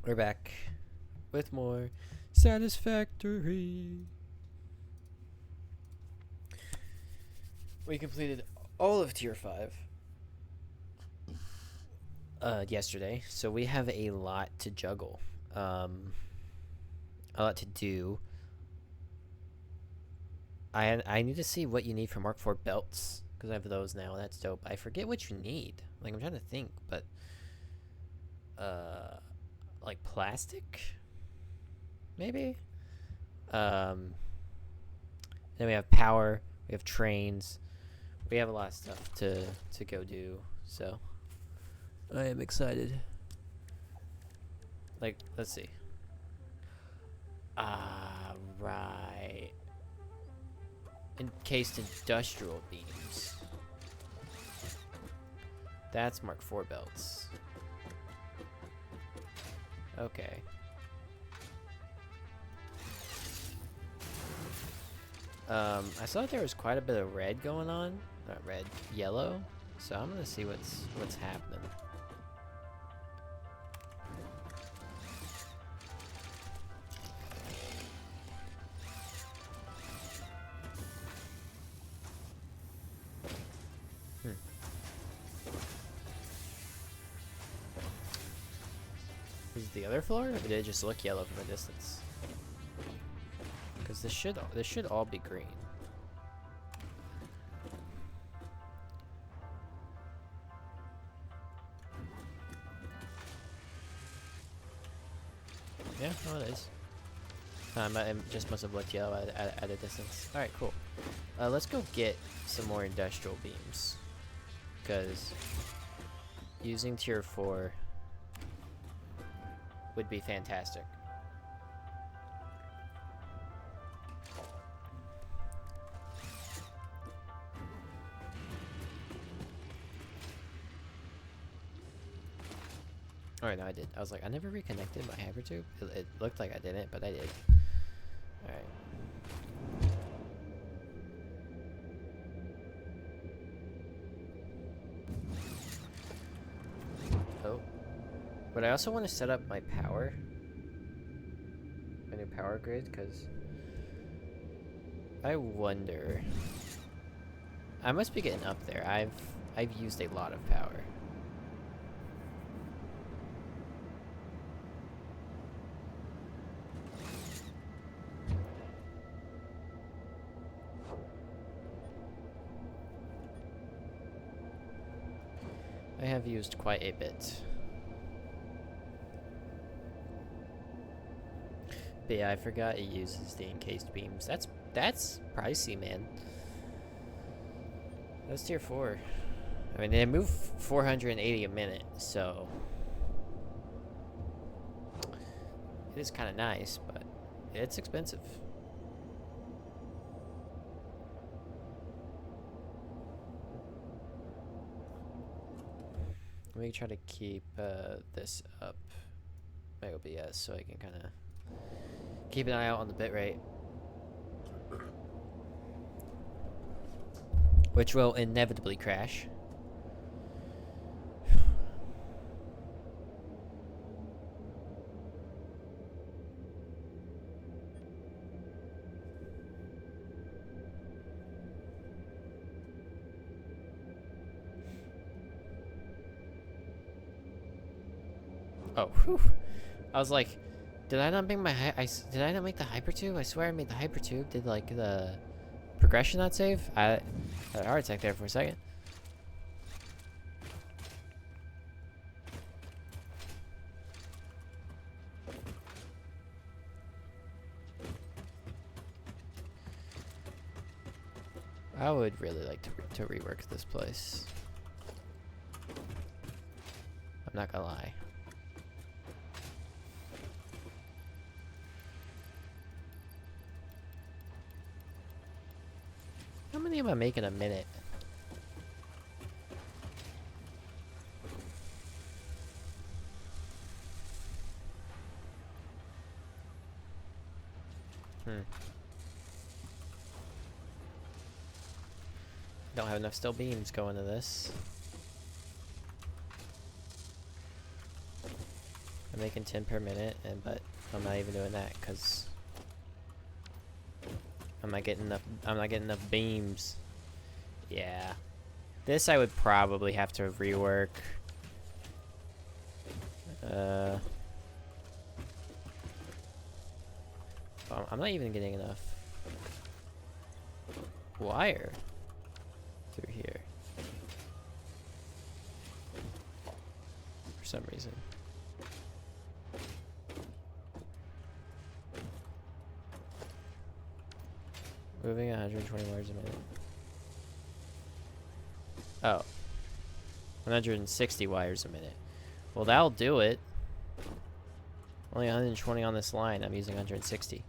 We're back with more Satisfactory. We completed all of Tier 5 yesterday, so we have a lot to juggle. A lot to do. I need to see what you need for Mark 4 belts, because I have those now. That's dope. I forget what you need. Like, I'm trying to think, but... like plastic? Maybe? Then we have power. We have trains. We have a lot of stuff to go do, so... I am excited. Like, let's see. Right. Encased industrial beams. That's Mark 4 belts. Okay. I saw there was quite a bit of red going on. Not red, yellow. So I'm gonna see what's happening. Is it the other floor, or did it just look yellow from a distance? Because this should all be green. Yeah, no, it is. It just must have looked yellow at a distance. All right, cool. Let's go get some more industrial beams, because using tier 4 would be fantastic. Alright, no, I did. I was like, I never reconnected my hypertube. It looked like I didn't, but I did. Alright. Oh. But I also want to set up my power. My new power grid, because I wonder. I must be getting up there. I've used a lot of power. I have used quite a bit. But yeah, I forgot it uses the encased beams. That's pricey, man. That's tier 4. I mean, they move 480 a minute, so... It is kind of nice, but it's expensive. Let me try to keep this up, my OBS, so I can kind of keep an eye out on the bitrate. Which will inevitably crash. Oh, whew. I was like, did I not make did I not make the hypertube? I swear I made the hypertube. Did like the progression not save? I had a heart attack there for a second. I would really like to rework this place. I'm not gonna lie. How many am I making a minute? Don't have enough steel beams going to this. I'm making 10 per minute, but I'm not even doing that because I'm not getting enough beams. Yeah. This I would probably have to rework. I'm not even getting enough wire through here for some reason. Moving 120 wires a minute. Oh. 160 wires a minute. Well, that'll do it. Only 120 on this line. I'm using 160.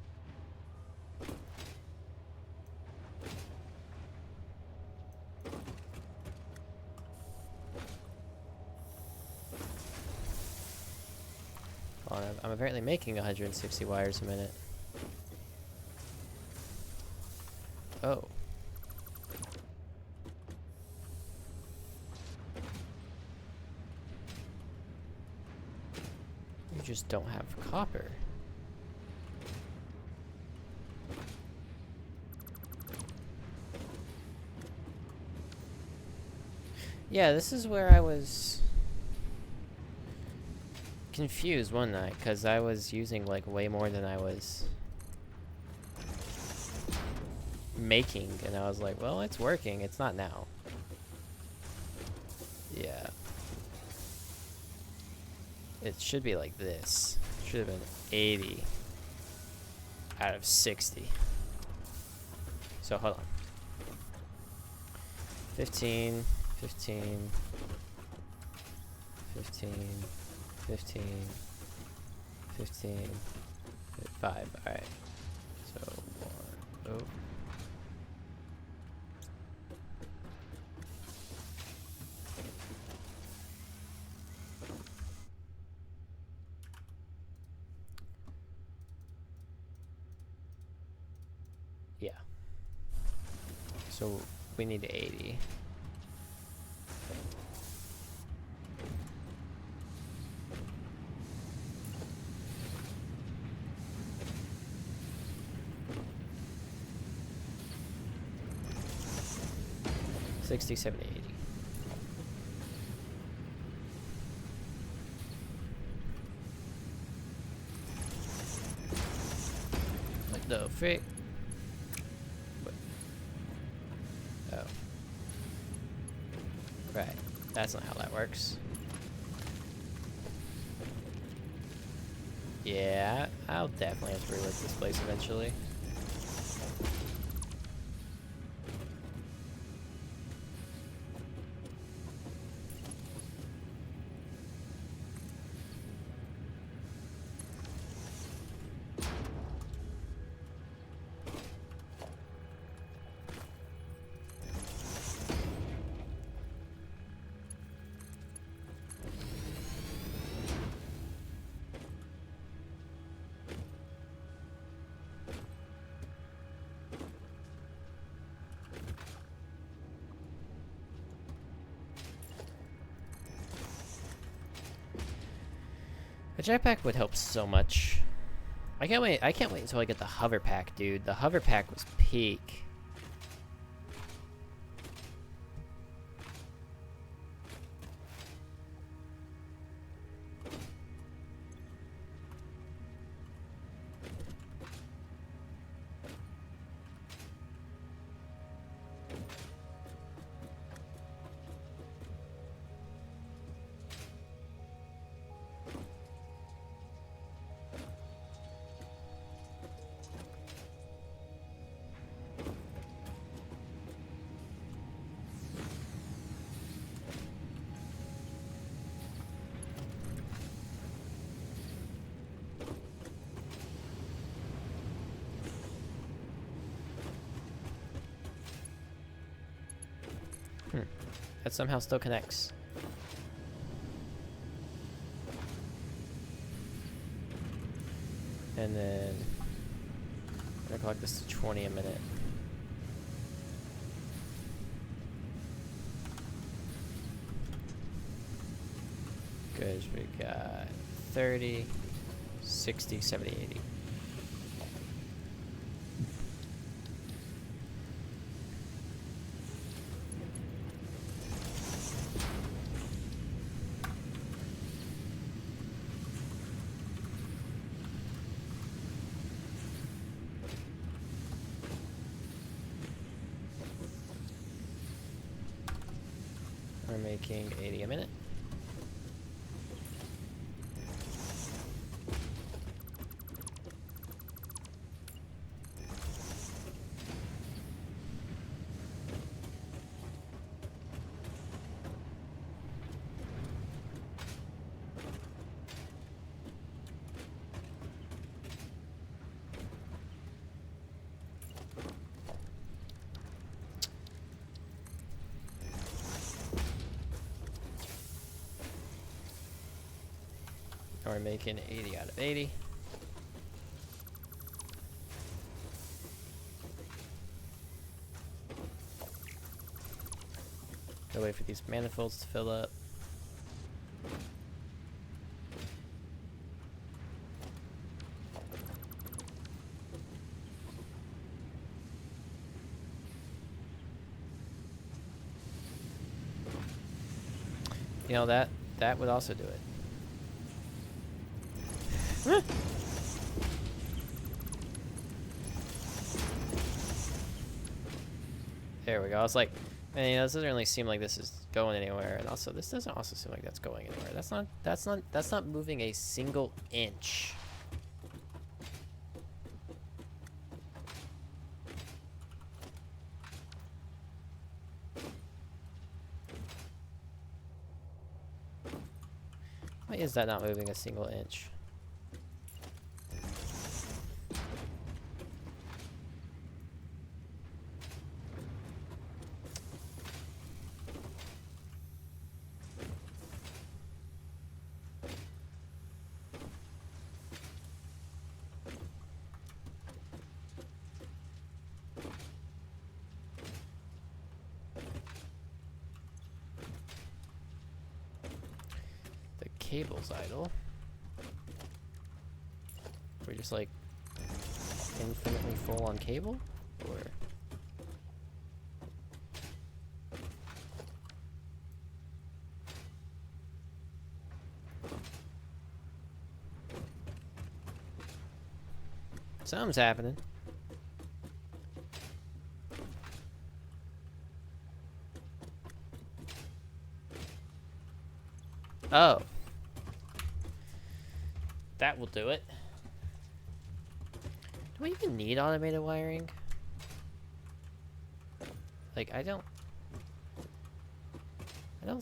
Well, I'm apparently making 160 wires a minute. Oh. You just don't have copper. Yeah, this is where I was confused one night, because I was using like way more than I was making, and I was like, well, it's working, it's not now. Yeah. It should be like this. Should have been 80 out of 60. So hold on. 15, 15, 15, 15, 15, 5. Alright. So 1. Oh. Yeah. So we need 80. $60, $70, $80. What the frick? What? Oh. Right. That's not how that works. Yeah, I'll definitely have to rework this place eventually. A jetpack would help so much. I can't wait until I get the hover pack, dude. The hover pack was peak. That somehow still connects. And then I'm gonna clock this to 20 a minute. Good, we got 30, 60, 70, 80. We're making 80 a minute. We're making 80 out of 80. Gotta wait for these manifolds to fill up. You know, that would also do it. There we go. I was like, man, you know, this doesn't really seem like this is going anywhere, and also this doesn't also seem like that's going anywhere. That's not moving a single inch. Why is that not moving a single inch? Cable's idle. We're just like infinitely full on cable, or something's happening. Oh. That will do it. Do we even need automated wiring? Like, I don't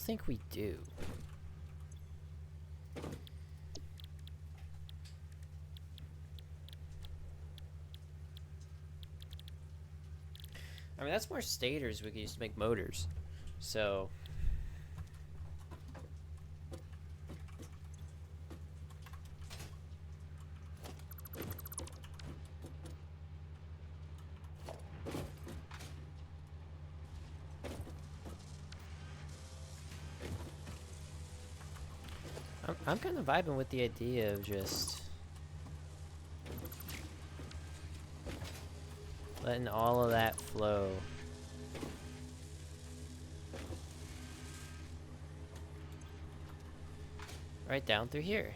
think we do. I mean, that's more stators we could use to make motors. So I'm kind of vibing with the idea of just letting all of that flow. Right down through here.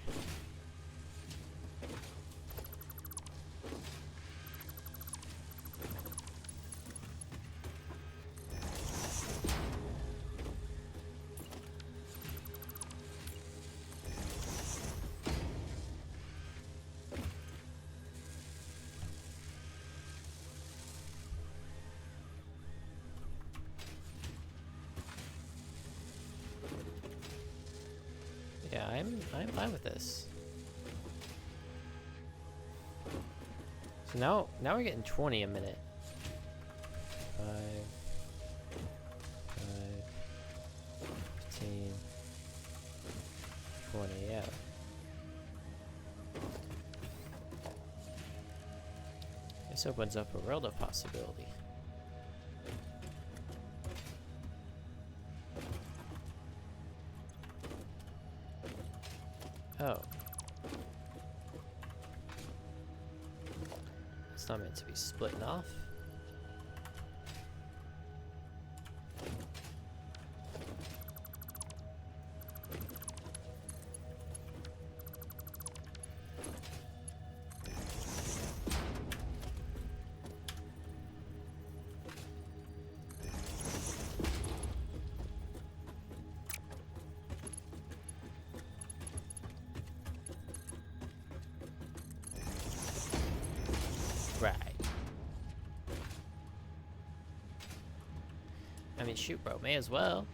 Yeah, I'm fine with this. So now we're getting 20 a minute. 5, 15, 20, yeah. This opens up a world of possibility. Oh. It's not meant to be splitting off. Right. I mean, shoot, bro. May as well.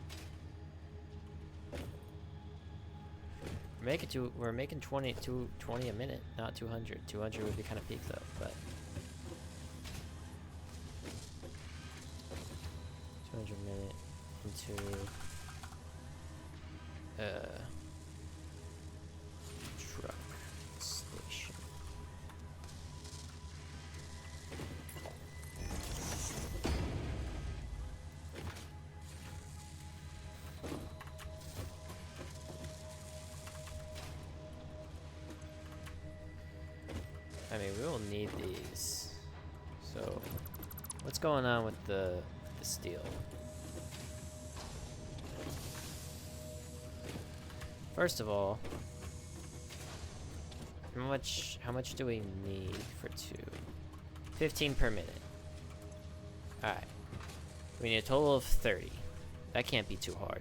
We're making 20 a minute, not 200. 200 would be kind of peak though, but 200 a minute into truck station. I mean, we will need these. So, what's going on with the steel? First of all, how much do we need for 2? 15 per minute. Alright. We need a total of 30. That can't be too hard.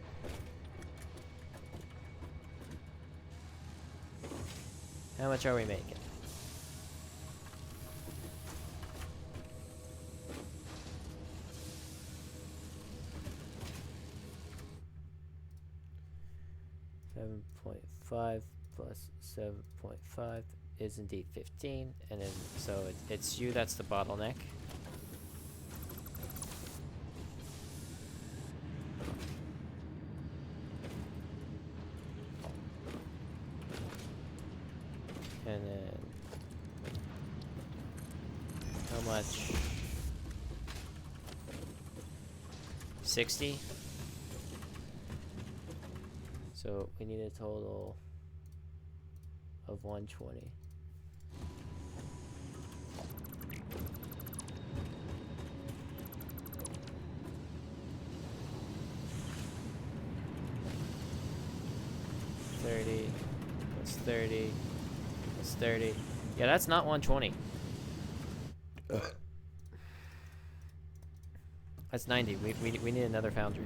How much are we making? .5 plus 7.5 is indeed 15, and then so it's you that's the bottleneck. And then how much? 60. So we need a total of 120. Plus 30 plus 30. Yeah, that's not 120. That's 90. We need another foundry.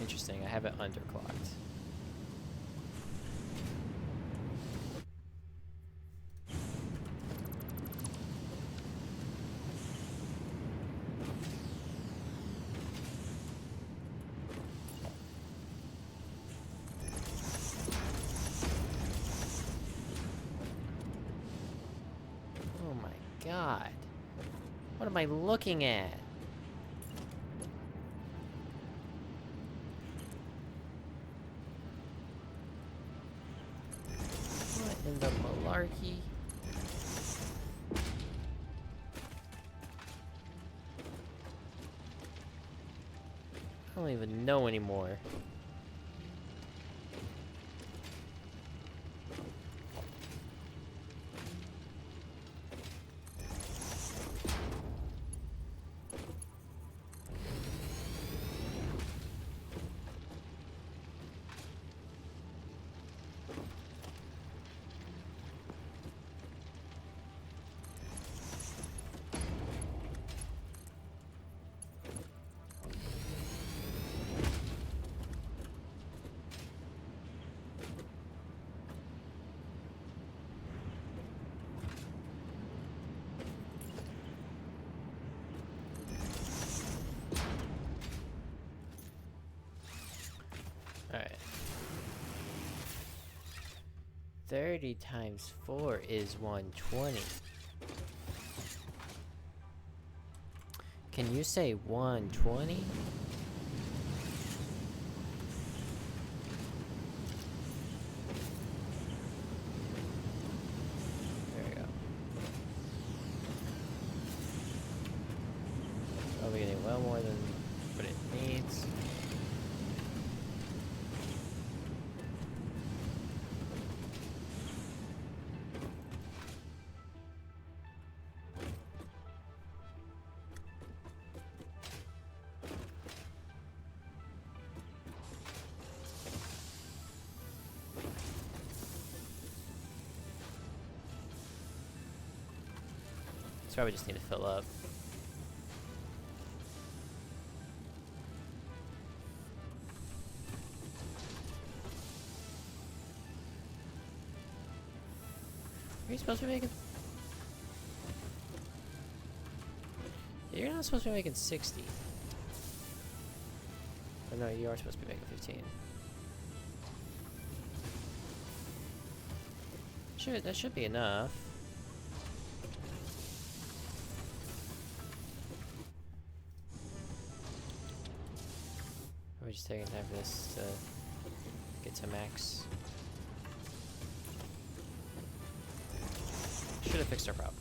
Interesting, I have it underclocked. Oh my god. What am I looking at? In the malarkey. I don't even know anymore. 30 times 4 is 120. Can you say 120? There we go. Probably getting well more than what it needs. Probably just need to fill up. Are you supposed to be making? You're not supposed to be making 60. Oh no, you are supposed to be making 15. That should be enough. We're just taking time for this to get to max. Should have fixed our problem.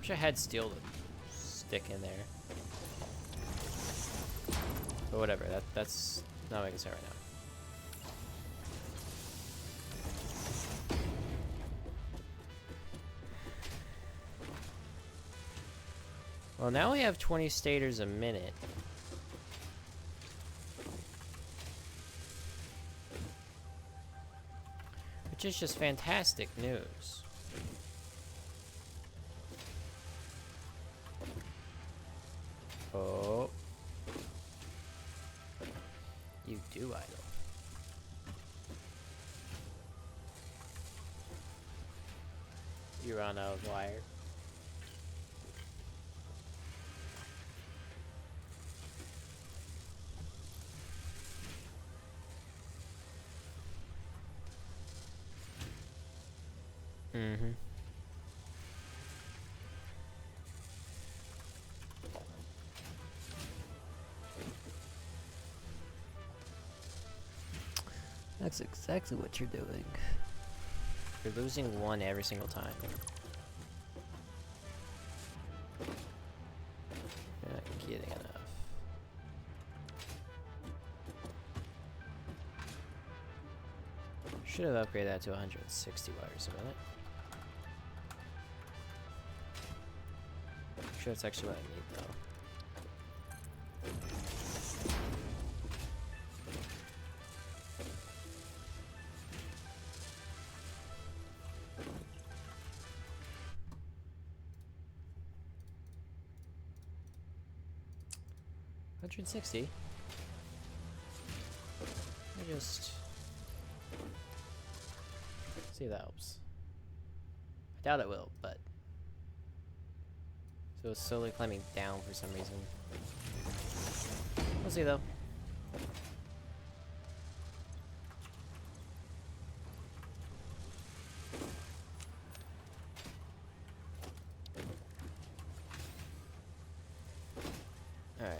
Wish I had steel to stick in there. But whatever, that's not my concern right now. Well, now we have 20 stators a minute. Which is just fantastic news. Oh. You do idle. You're on a wire. Mm-hmm. That's exactly what you're doing. You're losing one every single time. You're not getting enough. Should have upgraded that to 160 wires a minute. Sure, that's actually what I need though. $160. Let me just see if that helps. I doubt it will, but so it's slowly climbing down for some reason. We'll see though. Alright.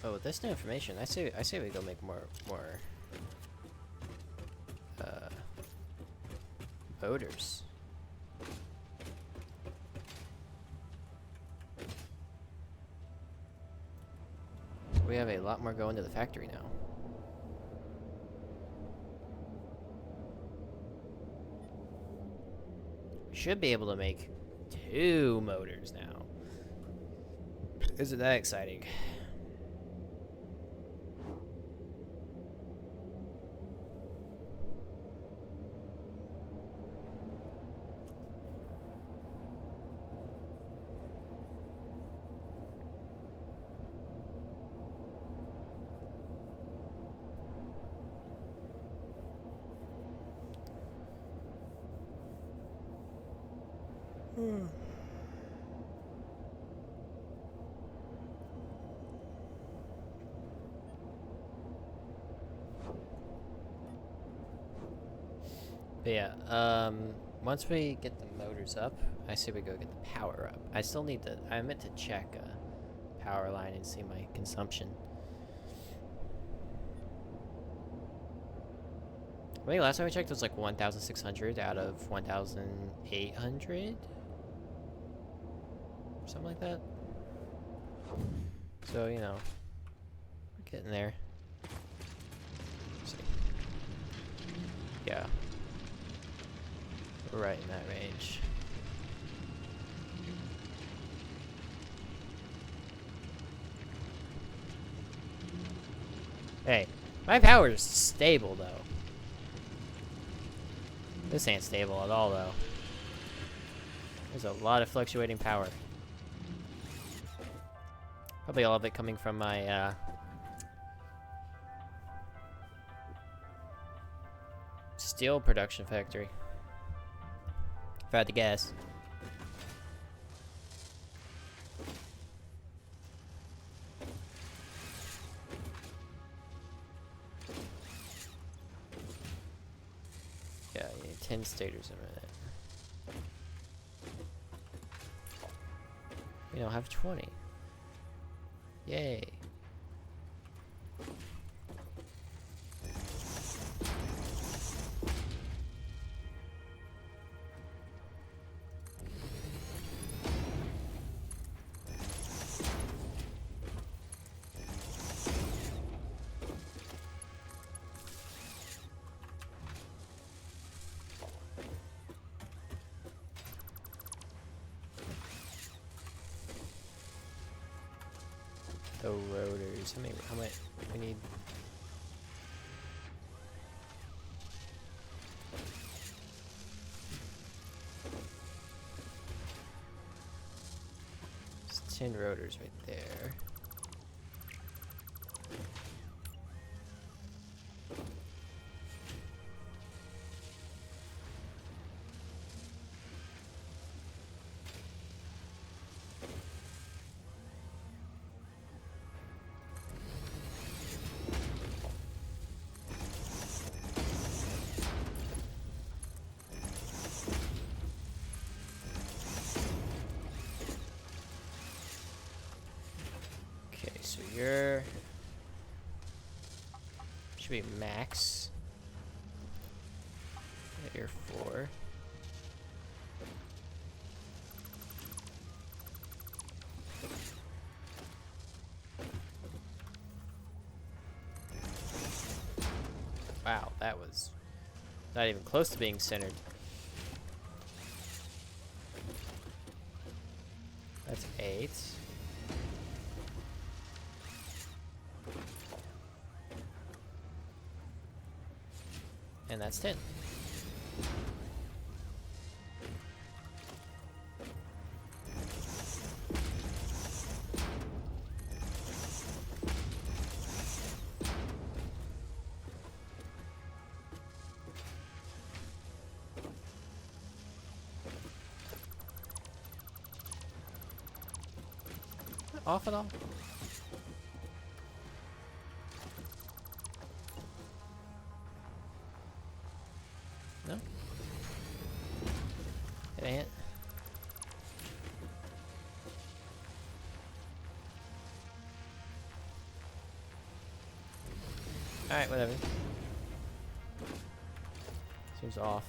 Oh, with this new information, I say we go make more voters. We have a lot more going to the factory now. We should be able to make 2 motors now. Isn't that exciting? But yeah, once we get the motors up, I say we go get the power up. I still need to, I meant to check a power line and see my consumption. I think last time I checked it was like 1,600 out of 1,800? Something like that. So, you know, we're getting there. Let's see. Yeah. We're right in that range. Hey, my power's stable though. This ain't stable at all though. There's a lot of fluctuating power. Probably all of it coming from my steel production factory. If I had to guess. Yeah, you need 10 stators a minute. We don't have 20. Yay. The rotors. How much we need? It's 10 rotors right there. So you're should be max at your 4. Wow, that was not even close to being centered. That's 8. And that's 10. Off at all? No? It ain't. Alright, whatever. Seems off.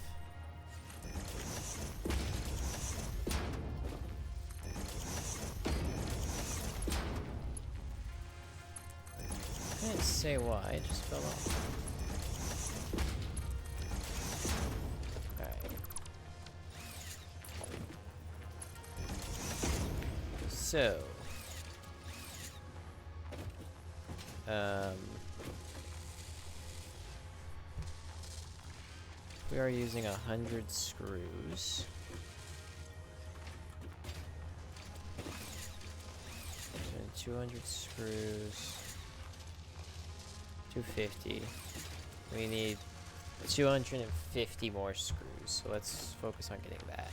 I didn't say why, it just fell off. Alright. So. We are using 100 screws. And 200 screws. 250. We need 250 more screws, so let's focus on getting that.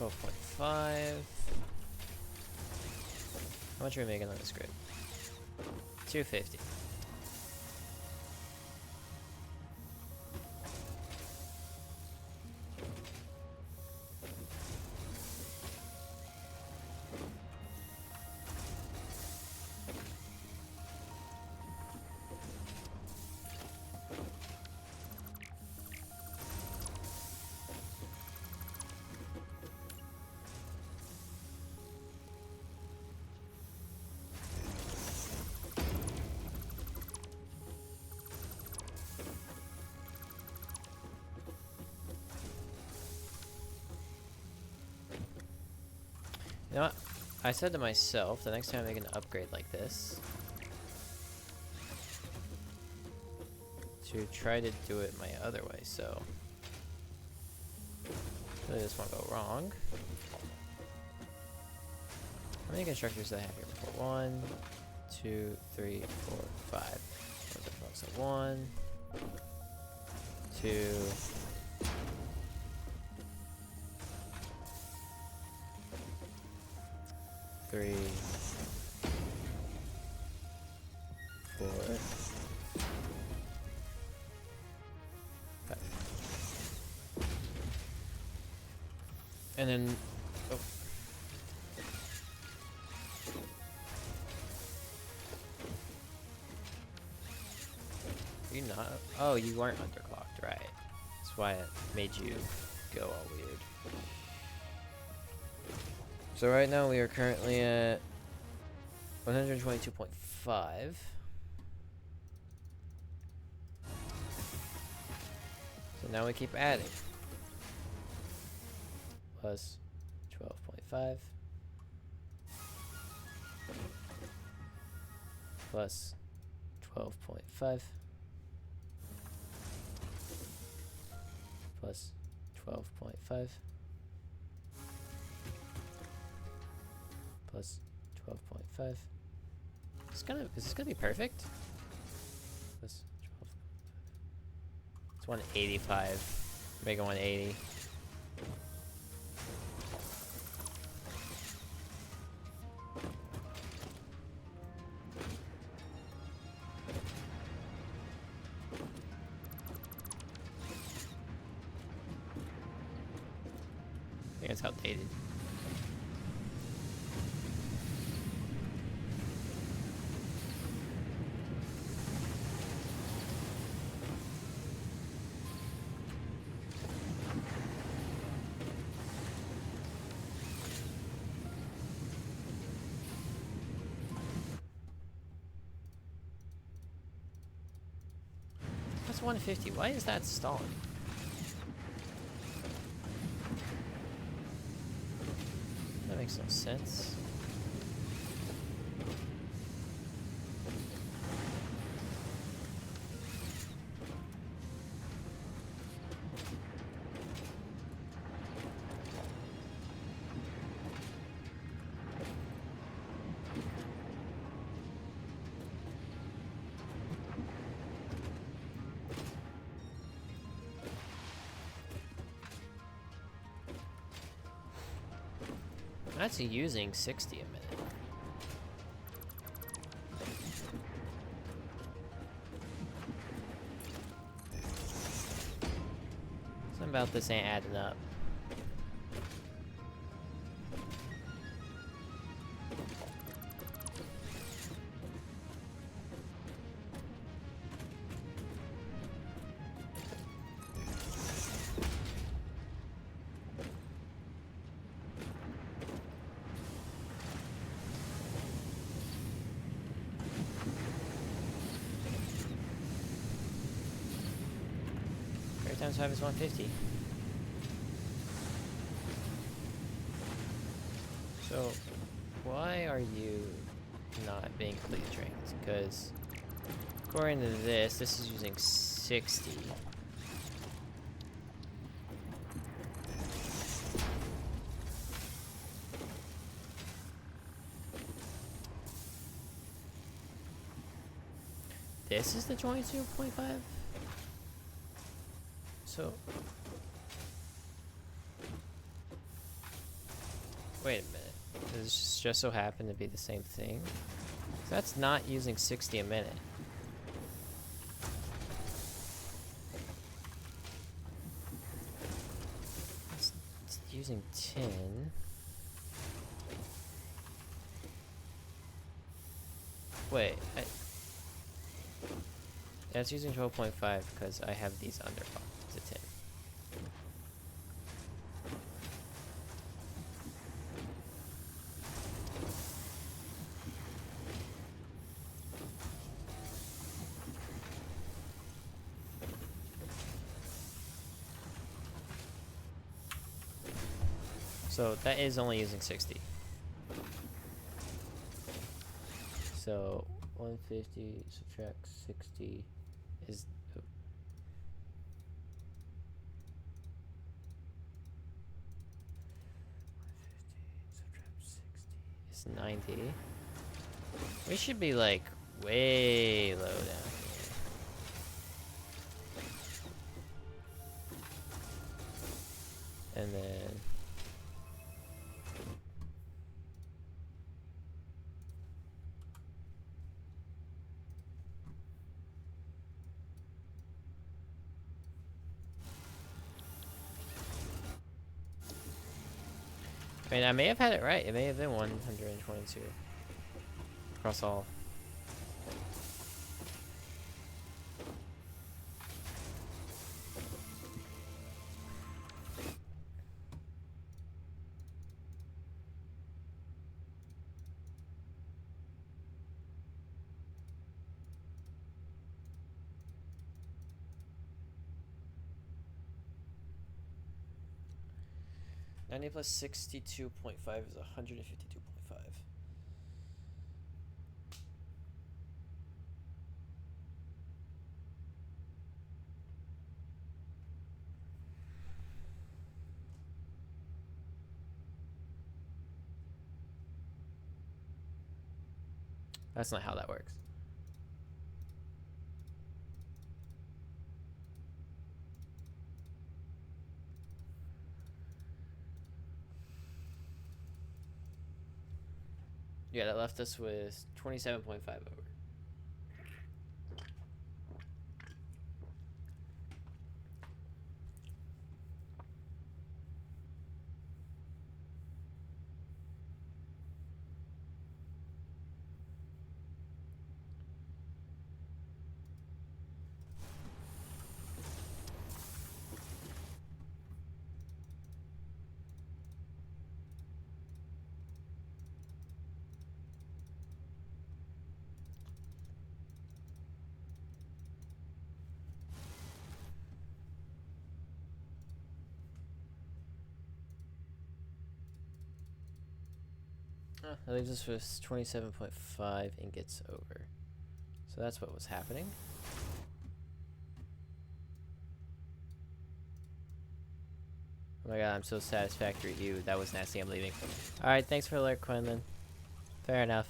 12.5. How much are we making on this grid? 250. You know what? I said to myself, the next time I make an upgrade like this, to try to do it my other way, so really this won't go wrong. How many constructors do I have here before? 1, 2, 3, 4, 5. So 1, 2, 3, 4, 5. And then, oh. Are you not? Oh, you weren't underclocked, right? That's why it made you go all weird. So right now we are currently at 122.5. So now we keep adding. Plus 12.5. Plus 12.5. Plus 12.5. Plus 12.5. Is this gonna be perfect? Plus 12. It's 185. Make it 180. I think it's outdated. That's 150. Why is that stalling? That makes no sense. That's using 60 a minute. Something about this ain't adding up. Times 5 is 150. So, why are you not being completely trained? Because according to this is using 60. This is the 22.5? So Wait a minute. Does this just so happen to be the same thing? That's not using 60 a minute. It's using 10. Wait, that's using 12.5 because I have these underpopped to 10. So that is only using 60. So 150 subtract 60 is oh. Is 90. We should be like way low down here. And then I mean, I may have had it right. It may have been 122 across all. Ninety plus 62.5 is 152.5. That's not how that works. Yeah, that left us with 27.5 over. That leaves us with 27.5 ingots over. So that's what was happening. Oh my god, I'm so satisfactory. You, that was nasty. I'm leaving. Alright, thanks for the alert, Quinlan. Fair enough.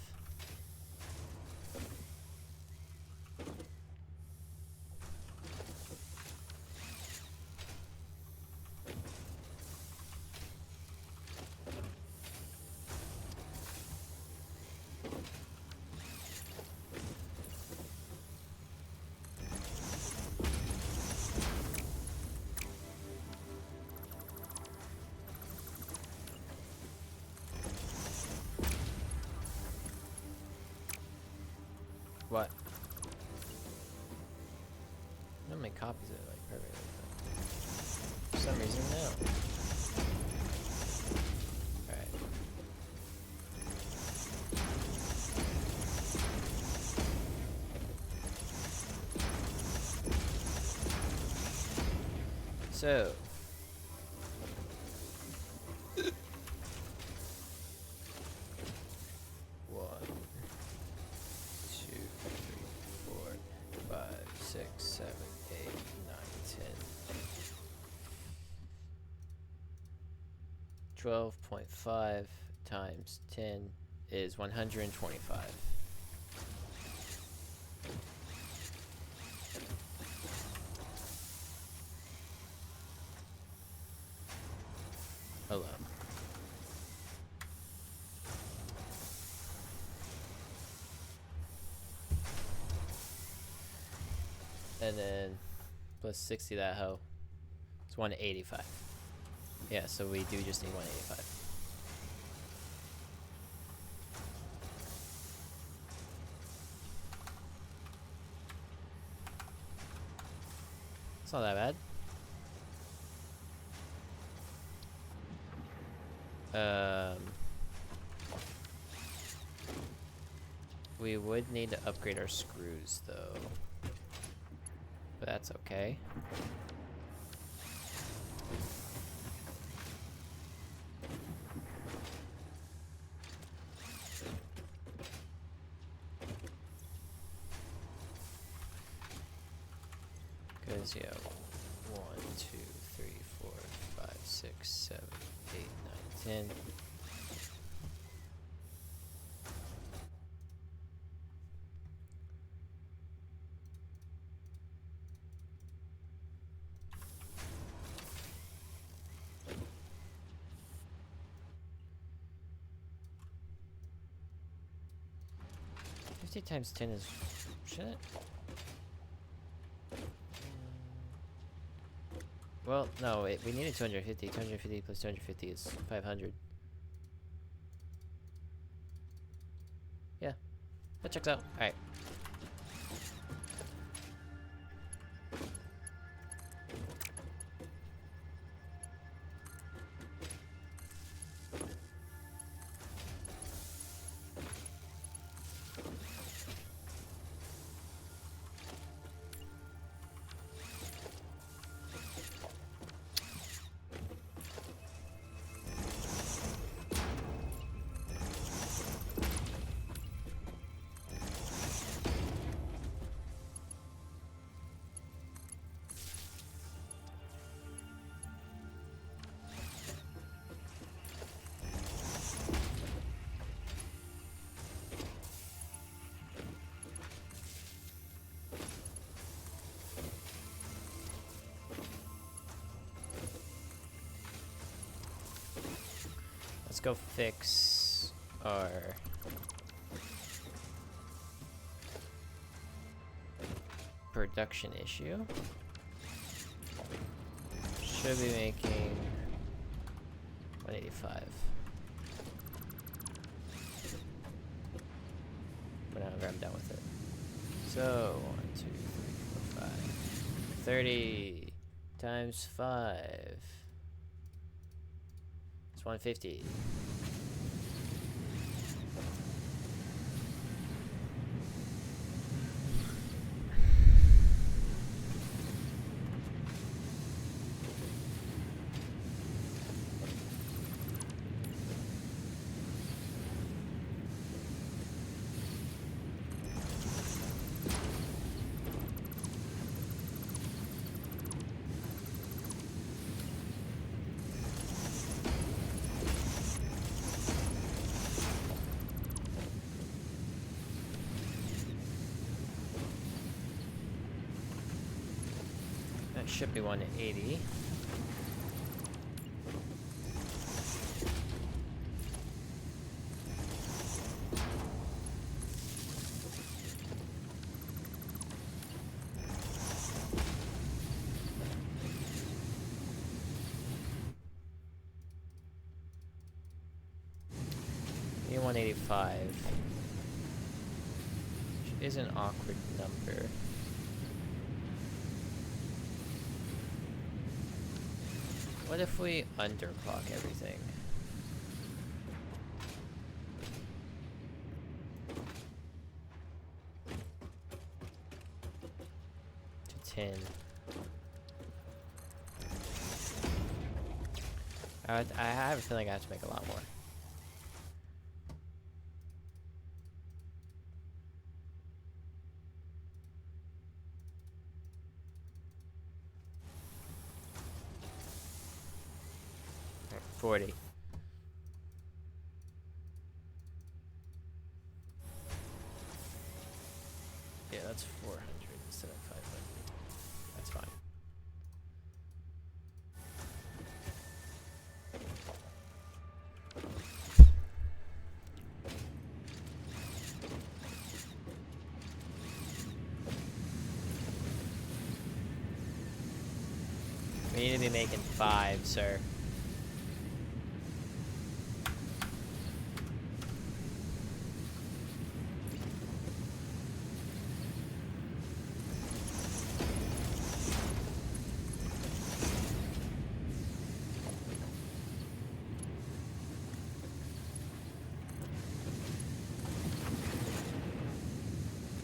What? How many copies are like perfect? For some reason, no. Alright. So. Six, 7, 8, 9, 10. 12.5 times 10 is 125. Hello. And then plus 60 that hoe. It's 185. Yeah, so we do just need 185. It's not that bad. We would need to upgrade our screws though. But that's okay. Because, yeah, 1, 2, 3, 4, 5, 6, 7, 8, 9, 10. Times 10 is shit. Well, no, we needed 250. 250 plus 250 is 500. Yeah, that checks out. All right. Let's go fix our production issue. Should be making 185. But now I'm done with it. So 1, 2, 3, 4, 5. 30 times 5. It's 150. That should be 180. Need 185. Which is an awkward number. What if we underclock everything? To 10. I have a feeling I have to make a lot more. Right, 40. Yeah, that's 400 instead of 500. That's fine. You need to be making 5, sir.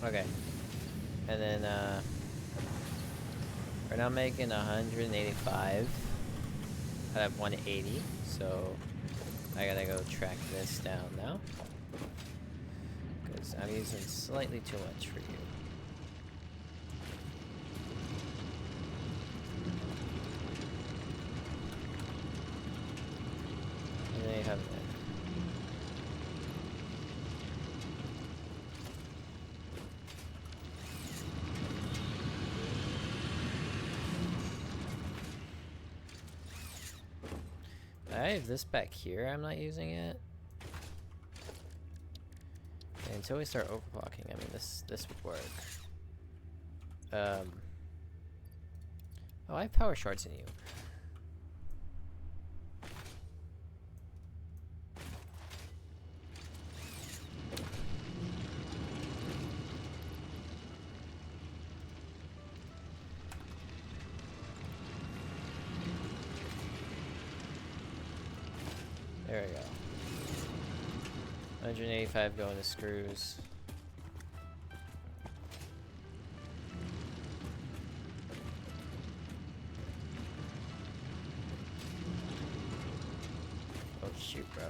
Okay. And then, we're now making 185 out of 180, so I gotta go track this down now. Because I'm using slightly too much for you. And then you have that. I have this back here, I'm not using it. And until we start overclocking, I mean, this would work. Oh, I have power shards in you. There we go. 185 going to screws. Oh shoot, bro.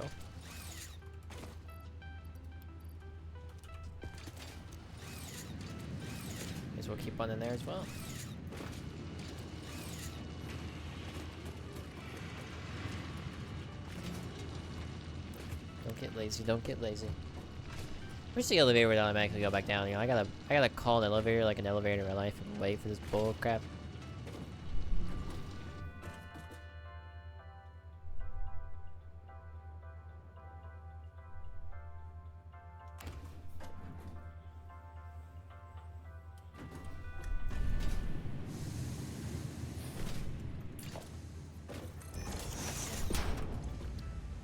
Guess we'll keep one in there as well. Don't get lazy, don't get lazy. Wish the elevator would automatically go back down, you know, I gotta call an elevator like an elevator in real life and wait for this bull crap.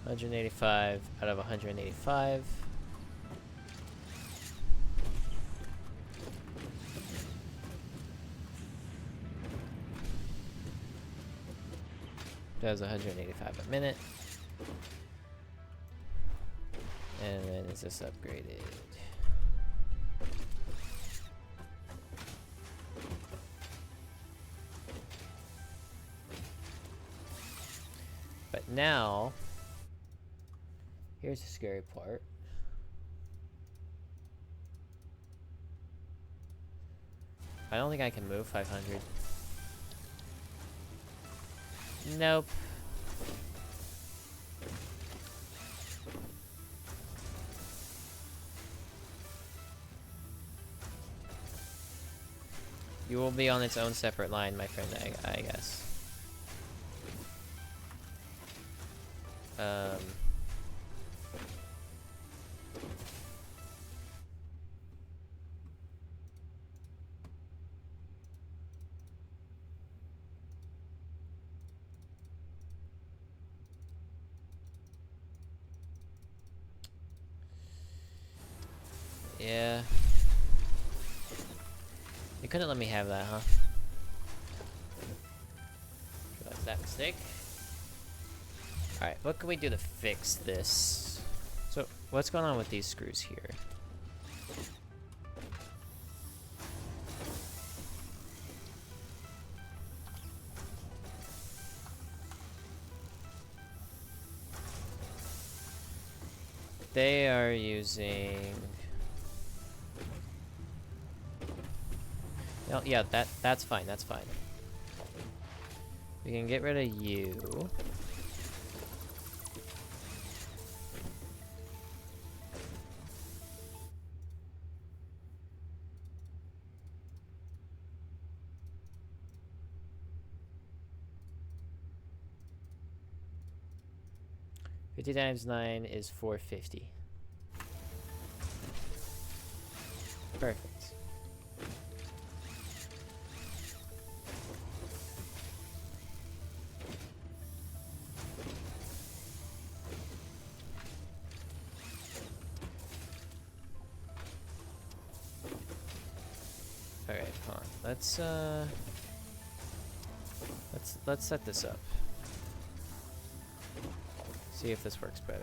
$185 out of 185. Does 185 a minute. And then is this upgraded? But now, here's the scary part. I don't think I can move 500. Nope. You will be on its own separate line, my friend, I guess. Yeah. You couldn't let me have that, huh? Realize that mistake. Alright, what can we do to fix this? So, what's going on with these screws here? They are using... No, yeah, that's fine, that's fine. We can get rid of you. $50 times 9 is $450. Perfect. let's set this up. See if this works better.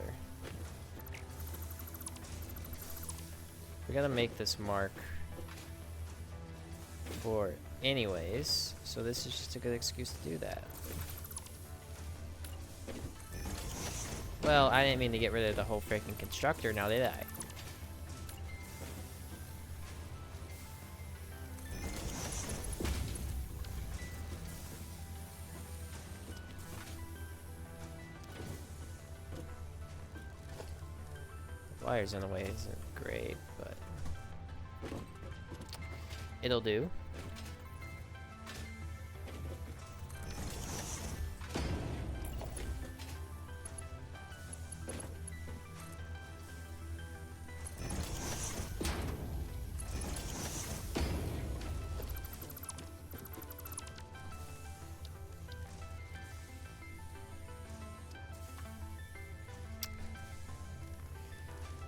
We gotta make this mark for anyways, so this is just a good excuse to do that. Well, I didn't mean to get rid of the whole freaking constructor, now did I? The wires in the way isn't great, but it'll do.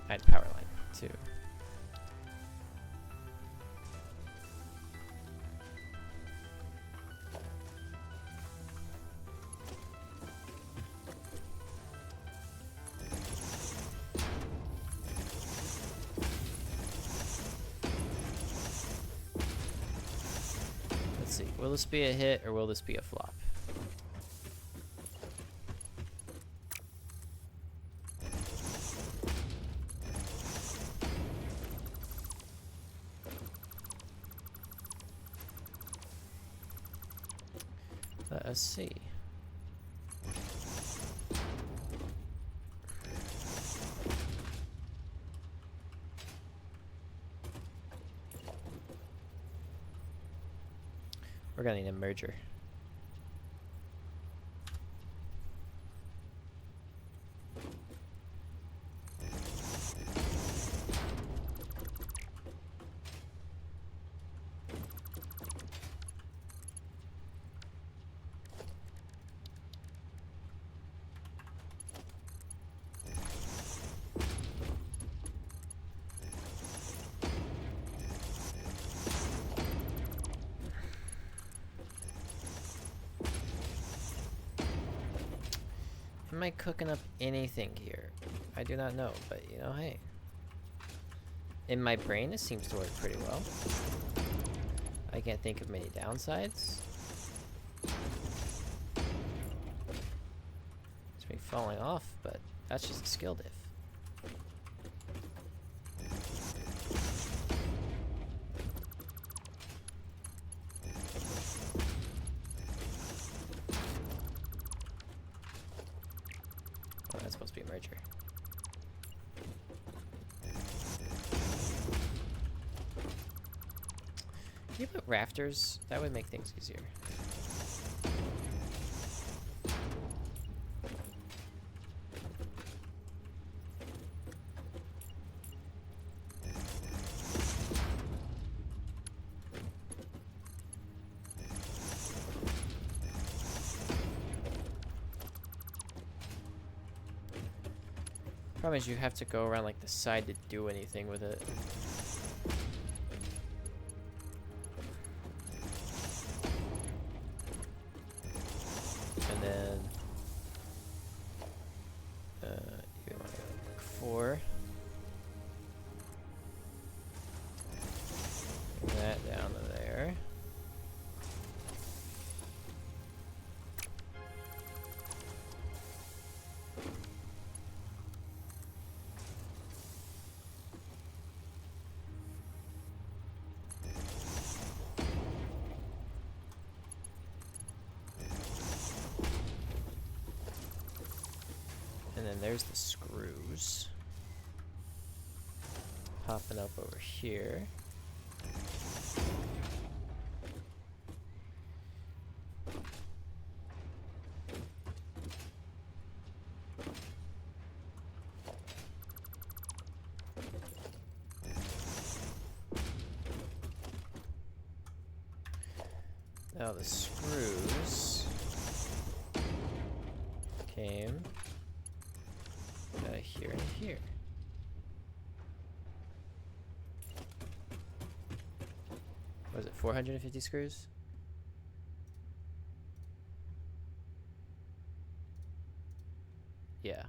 Add power line too. Let's see. Will this be a hit or will this be a flop? Let us see. We're gonna need a merger. Am I cooking up anything here? I do not know, but you know, hey. In my brain, this seems to work pretty well. I can't think of many downsides. It's me falling off, but that's just a skill diff. Oh, that's supposed to be a merger. Can you put rafters? That would make things easier. Problem is you have to go around like the side to do anything with it. And then you want to go like 4. Bring that down to there. And then there's the screws popping up over here. Now the screws came here and here. Was it 450 screws? Yeah.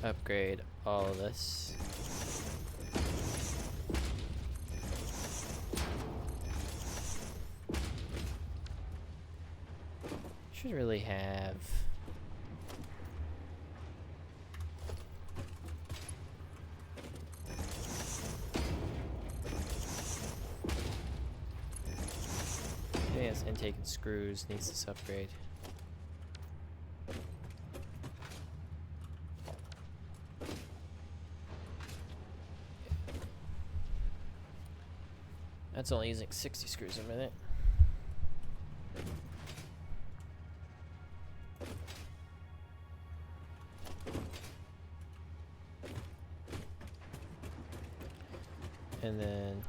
Upgrade all of this. Should really have yes, intake and screws needs this upgrade. That's only using 60 screws a minute. And then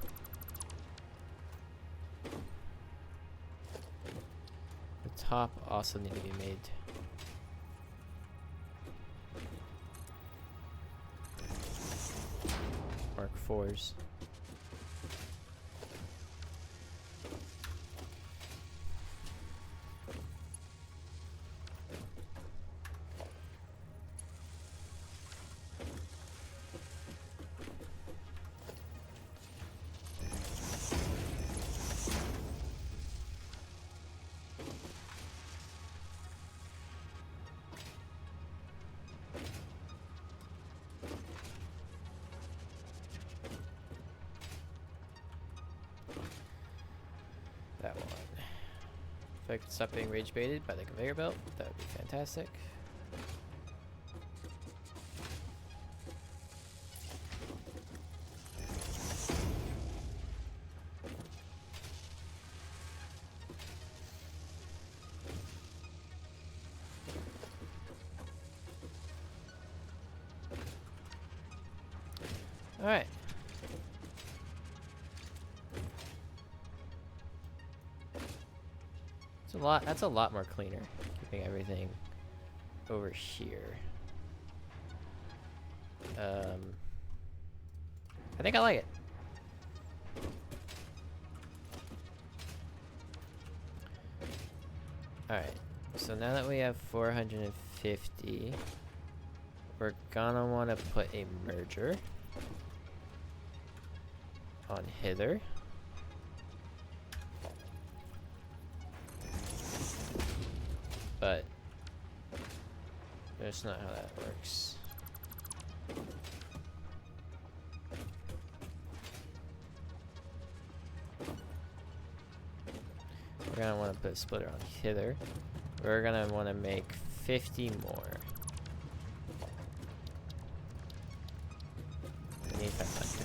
the top also need to be made. Mark 4s. That one. If I could stop being rage baited by the conveyor belt, that would be fantastic. Alright. That's a lot more cleaner. Keeping everything over here. I think I like it. Alright. So now that we have 450, we're gonna want to put a merger on hither. But that's not how that works. We're gonna want to put a splitter on hither. We're gonna want to make 50 more. We need 500.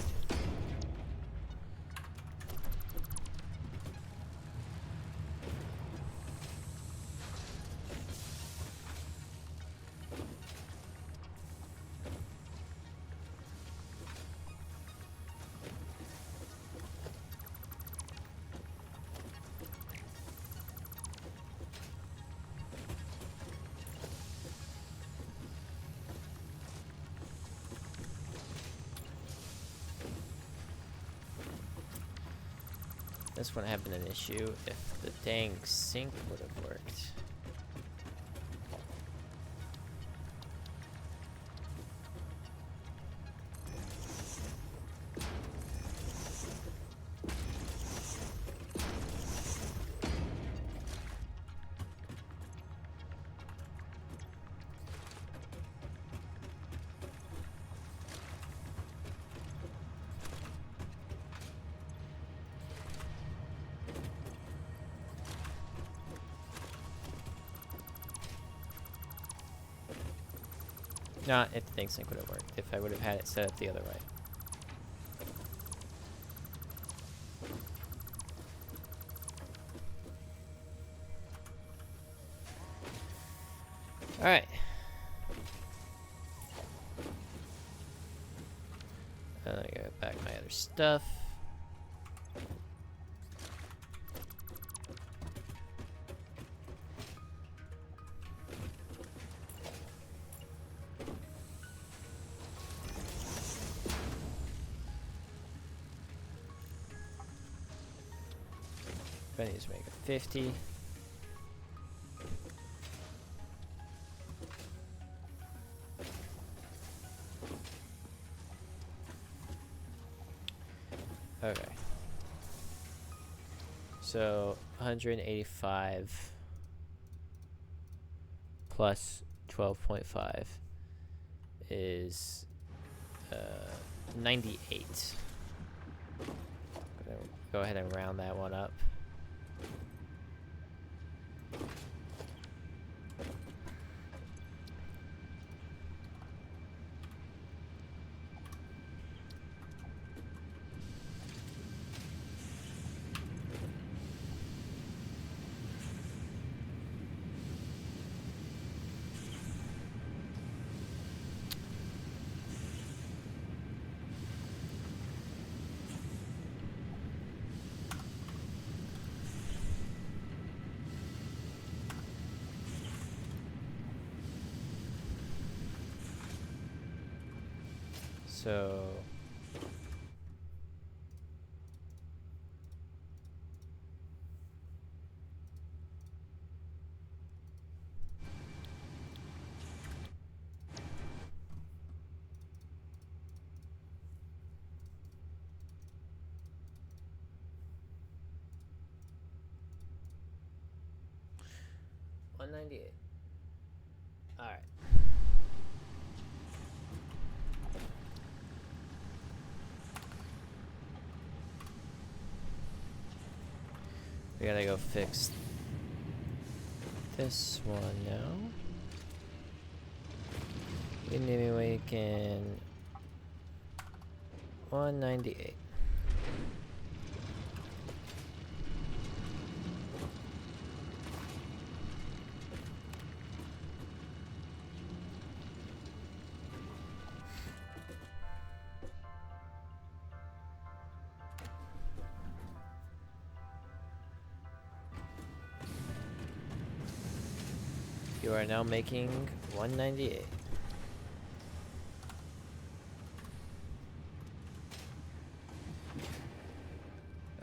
This wouldn't have been an issue if the dang sink would have worked. Not if the dang sink would have worked, if I would have had it set up the other way. Alright. I got back my other stuff. I need to make a 50. Okay. So 185 plus 12.5 is 98. Gonna go ahead and round that one up. So $198. All right. We gotta go fix this one now. Maybe we can 198. You are now making 198.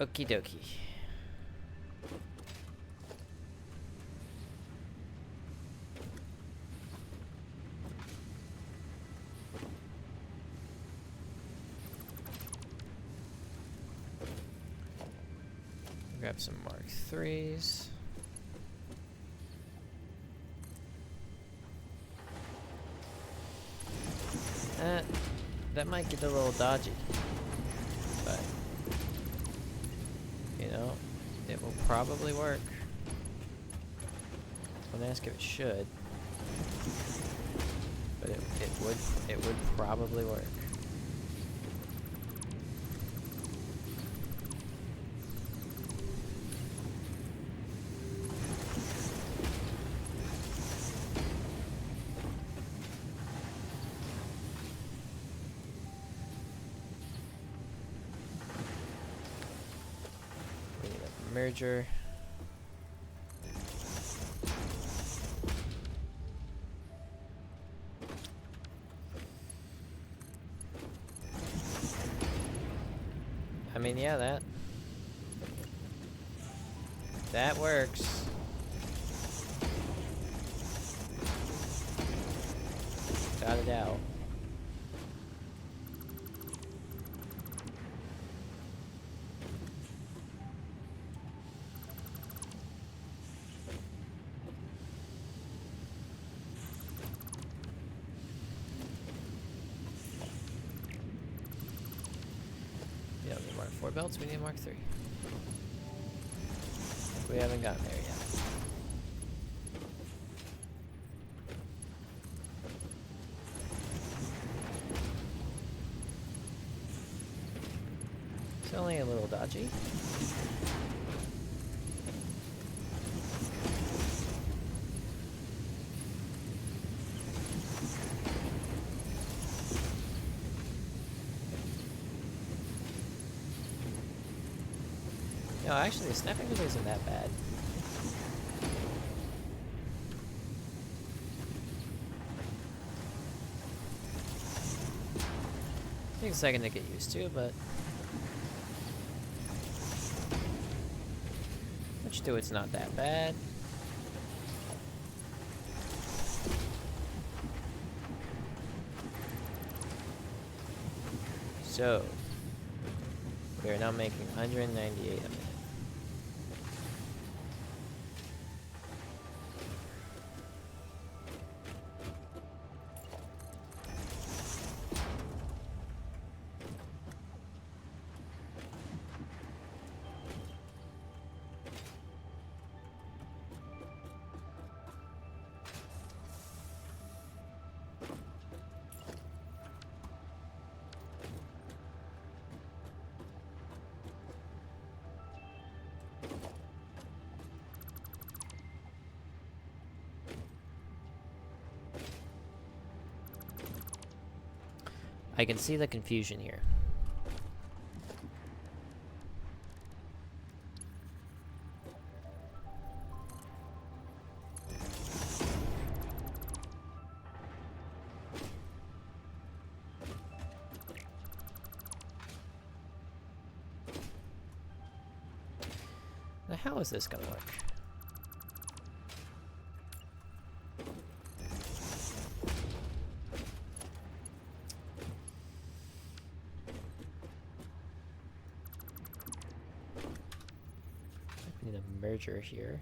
Okie dokie. Grab some Mark IIIs. That might get a little dodgy, but you know, it will probably work. Don't ask if it should, but it would probably work. Merger. I mean, yeah, that works. Got it out. Belts, we need Mark III. We haven't gotten there yet. It's only a little dodgy. No, actually, the snapping really isn't that bad. Takes a second to get used to, but once you do, it's not that bad. So, we are now making 198 a minute. I can see the confusion here. Now, how is this gonna work? Need a merger here.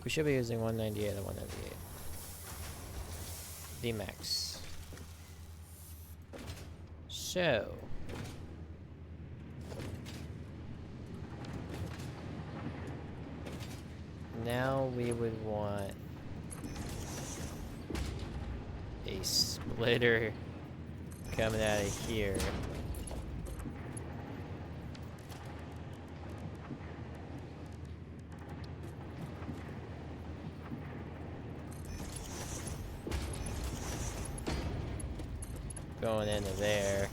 We should be using 198 and 198. VMAX. So. Now we would want a splitter coming out of here. Going into there.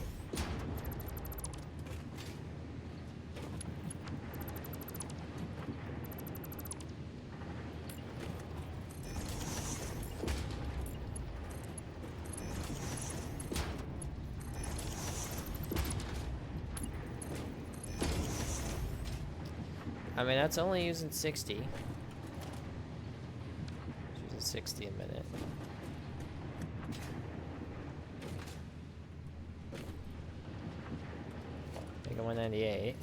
I mean, that's only using 60. It's using 60 a minute. Making 198.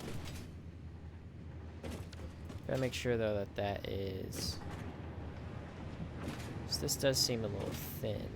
Gotta make sure though that that is. So this does seem a little thin.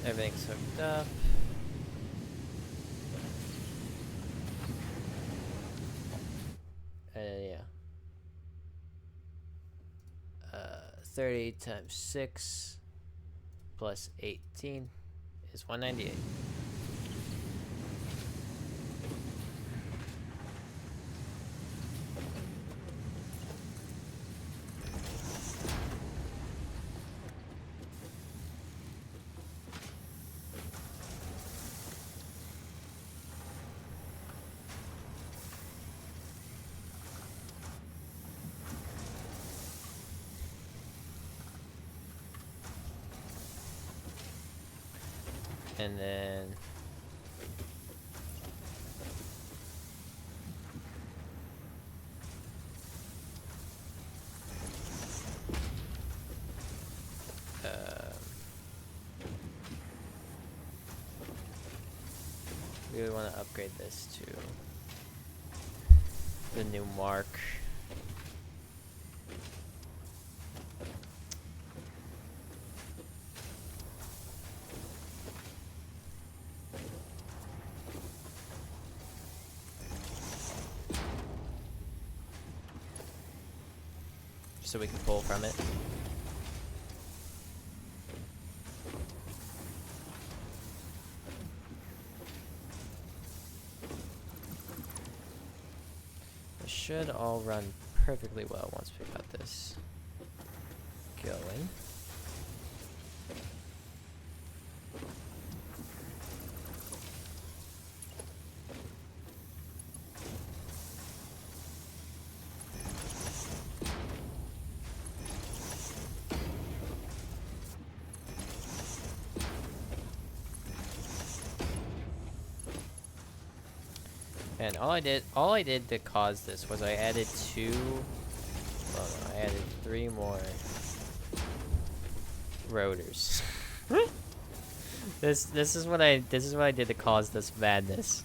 Everything's hooked up. Yeah. 30 times 6 plus 18 is 198. And then We would want to upgrade this to the new mark. So we can pull from it. It should all run perfectly well once we got this going. And all I did to cause this was I added I added 3 more rotors. This is what I did to cause this madness.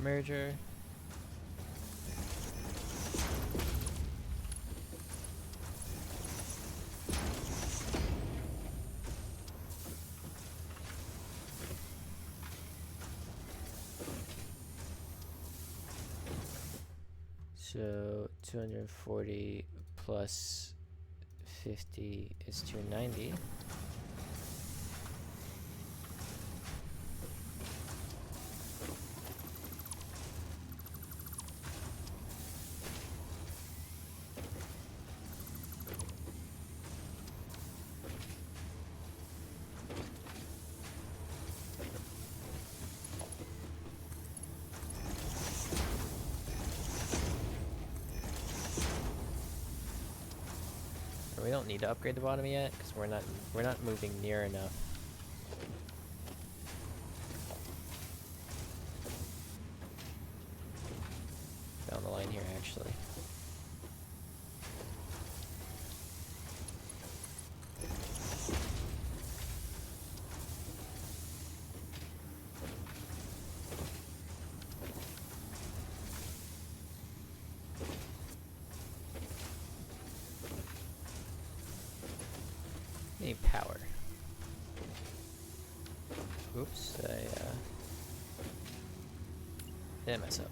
Merger. So 240 plus 50 is 290. We don't need to upgrade the bottom yet because we're not moving near enough. Down the line here, actually. Need power. Oops, I didn't mess up.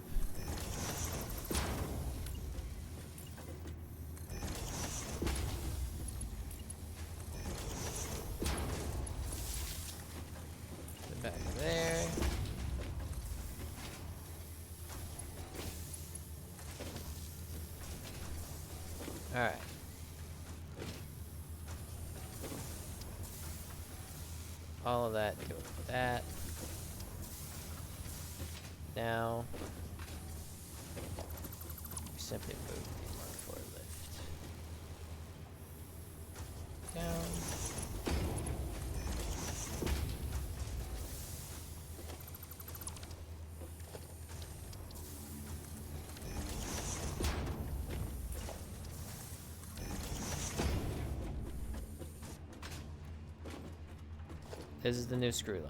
Back there. All right. All of that go with that. Now, we simply move the Mark IV lift down. This is the new screw line.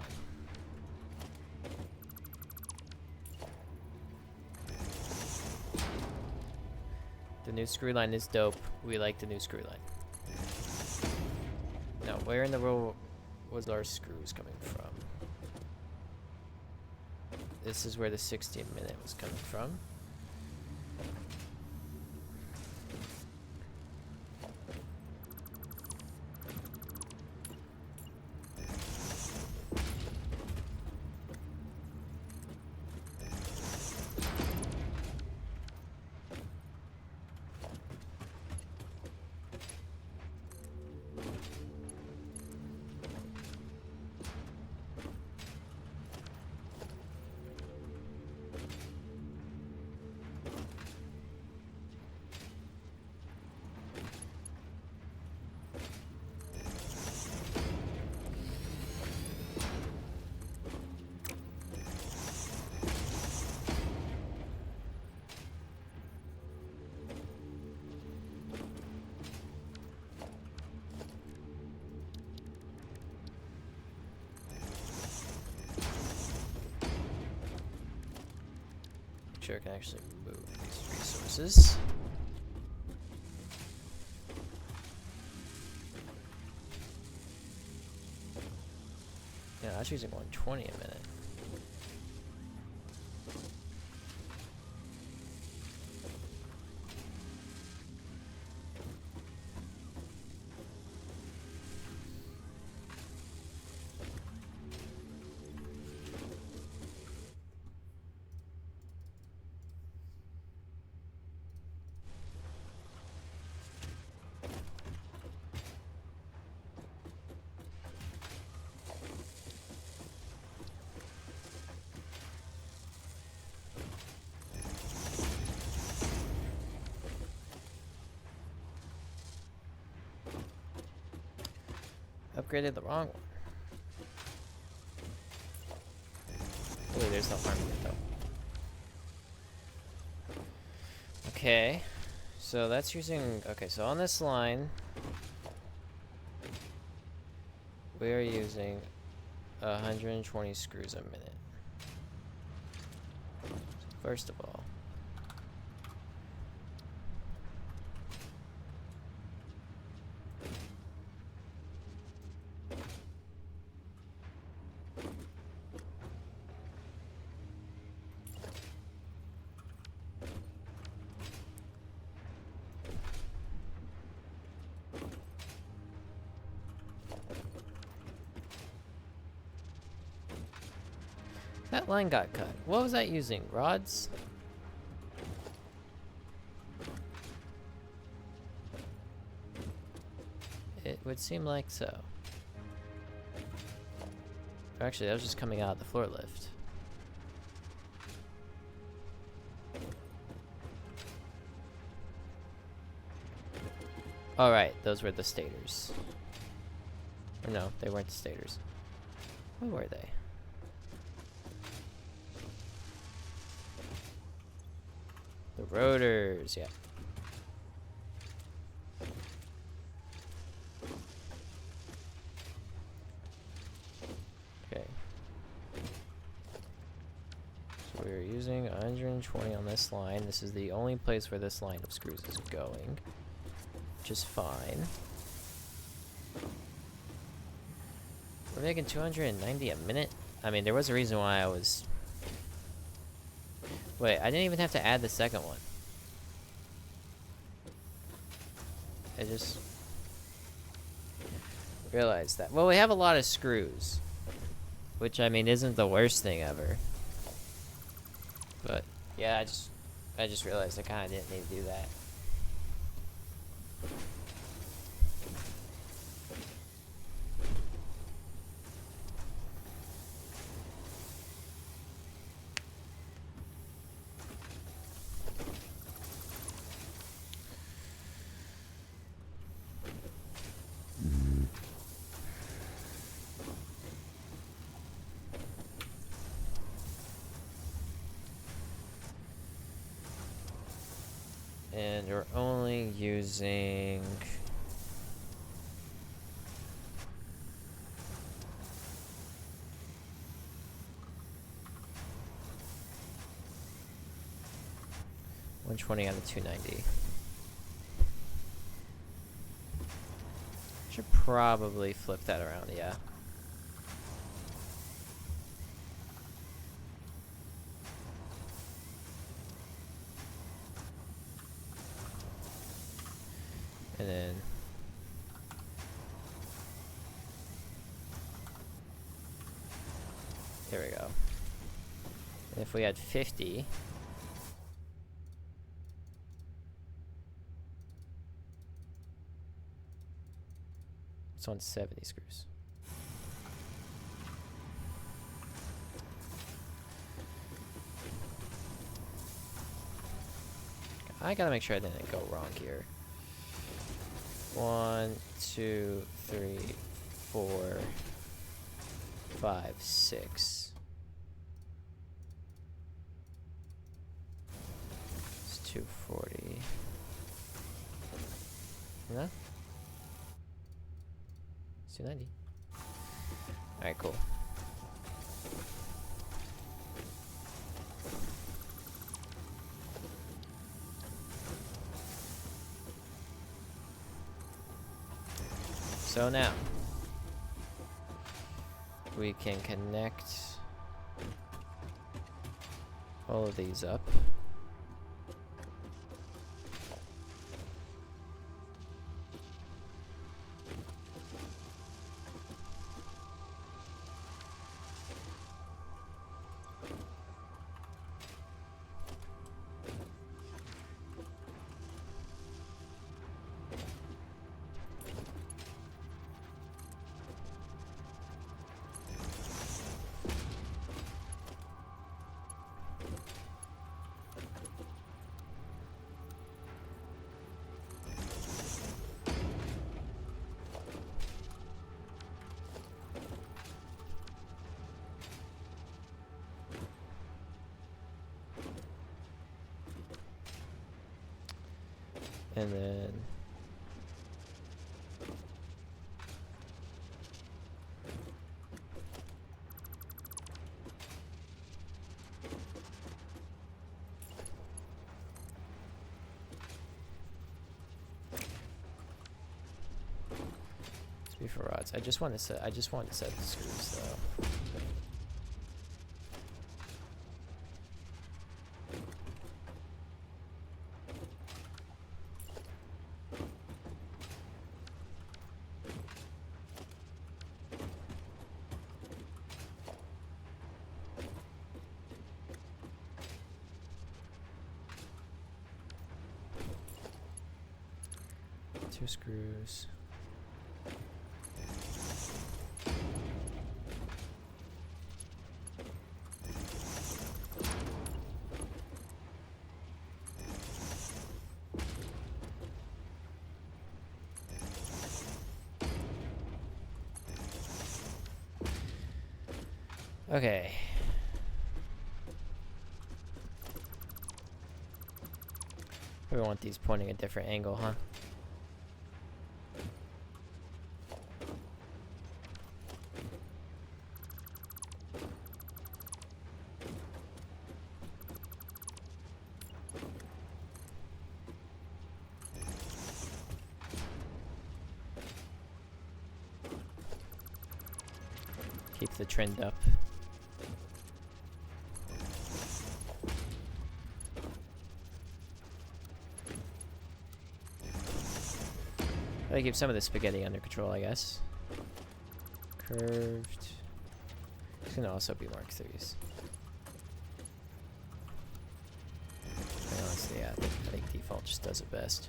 The new screw line is dope. We like the new screw line. Now, where in the world was our screws coming from? This is where the 16-minute was coming from. sure I can actually move these resources. Yeah, I was using 120 a minute. Upgraded the wrong one. Oh, there's no farm yet, though. Okay, so that's using... Okay, so on this line, we are using 120 screws a minute. First of all, that line got cut. What was that using? Rods? It would seem like so. Actually, that was just coming out of the floor lift. Alright, those were the stators. Or no, they weren't the stators. What were they? The rotors, yeah. Okay. So we're using 120 on this line. This is the only place where this line of screws is going, which is fine. We're making 290 a minute? I mean, there was a reason why I was... Wait, I didn't even have to add the second one. I just realized that. Well, we have a lot of screws, which, I mean, isn't the worst thing ever. But, yeah, I just realized I kind of didn't need to do that. And we're only using... $120 out of 290. Should probably flip that around, yeah. And then there we go. And if we had 50, it's on 70 screws. I gotta make sure I didn't go wrong here. 1, 2, 3, 4, 5, 6. It's 240. No? It's 290. Alright, cool. So now we can connect all of these up. And then for rods. I just want to set the screws though. Two screws. Okay. We want these pointing a different angle, huh? Keep the trend up. Gotta keep some of the spaghetti under control, I guess. Curved. It's gonna also be Mark 3s. Honestly, yeah, I think default just does it best.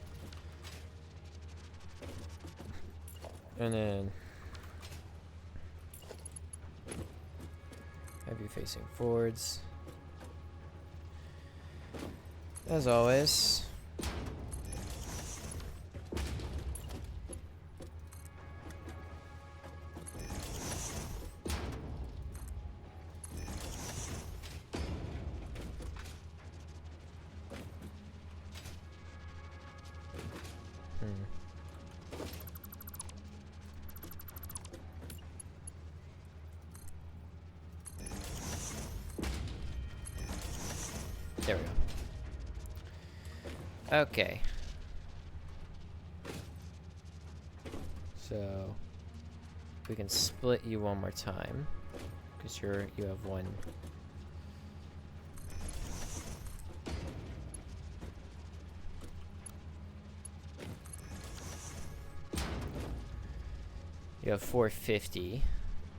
And then have you facing forwards. As always. There we go. Okay. So we can split you one more time because you have one. You have 450,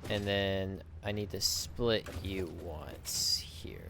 and then I need to split you once here.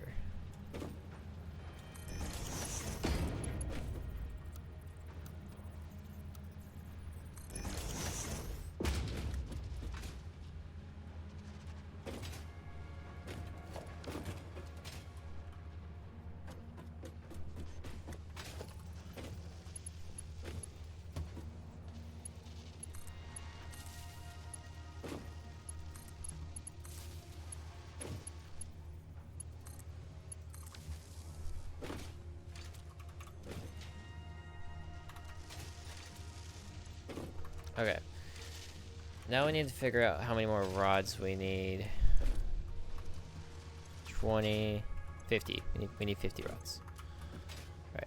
Okay. Now we need to figure out how many more rods we need. 20, 50. We need 50 rods. Right.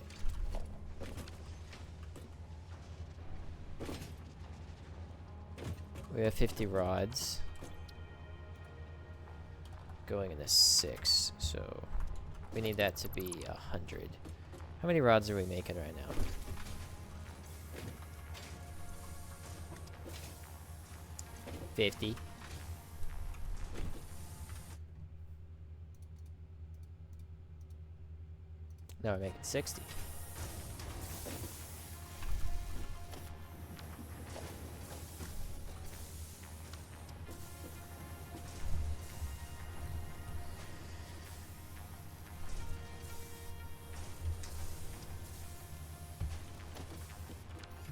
We have 50 rods going into 6, so we need that to be 100. How many rods are we making right now? $50. No, we're making 60.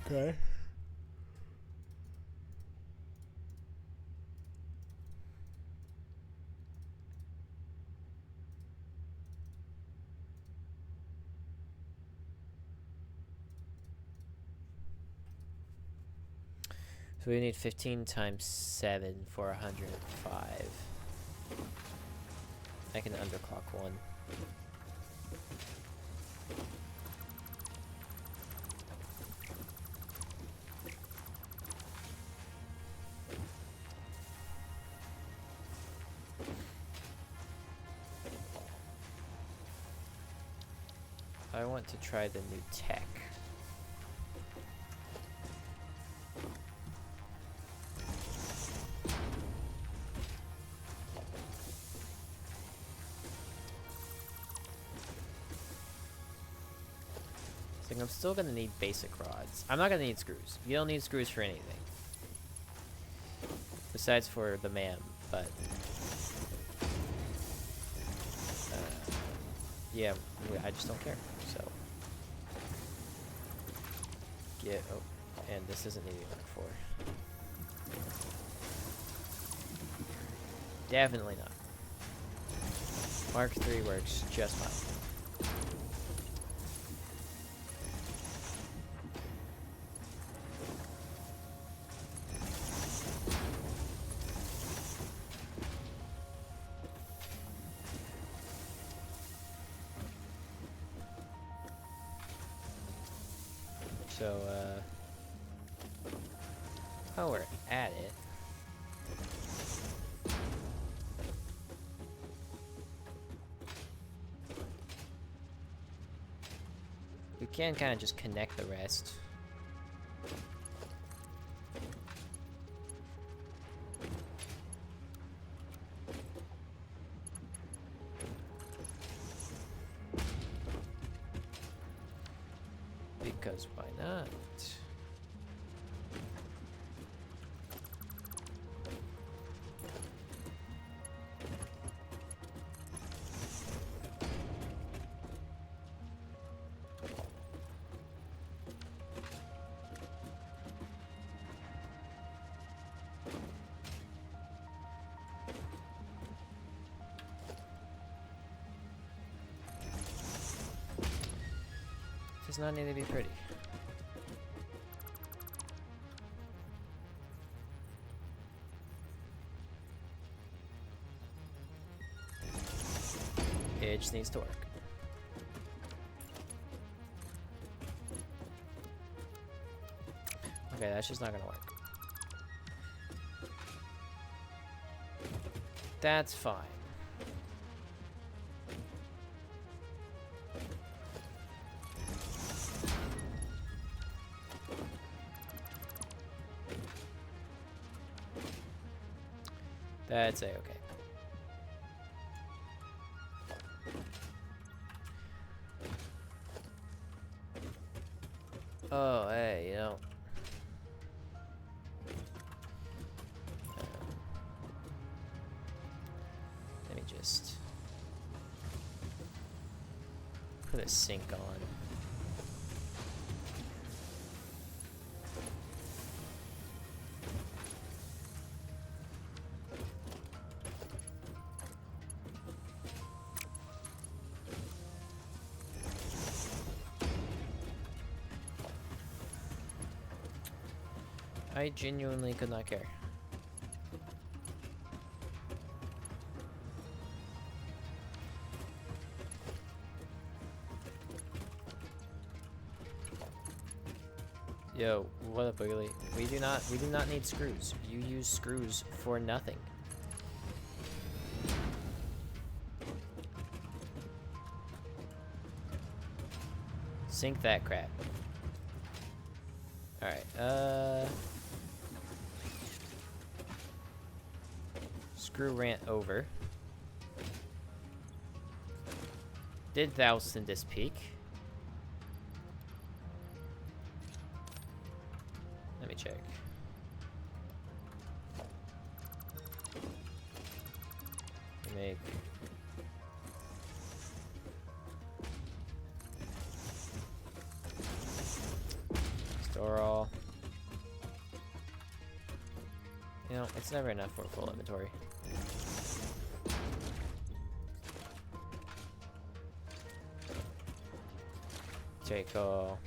Okay. So we need 15 times 7 for 105. I can underclock one. I want to try the new tech. So I'm still gonna need basic rods. I'm not gonna need screws. You don't need screws for anything. Besides for the MAM, but yeah, I just don't care. So and this isn't needing Mark IV. Definitely not. Mark III works just fine. So, while we're at it, we can kind of just connect the rest. Because why not? Does not need to be pretty. It just needs to work. Okay, that's just not gonna work. That's fine. That's a-okay. Oh, hey, you know. Let me just put a sink on. I genuinely could not care. Yo, what up, Wiggly? We do not need screws. You use screws for nothing. Sink that crap. Alright, screw rant over. Did thou send this peak? Let me check. Make store all. You know, it's never enough for full inventory. Take all.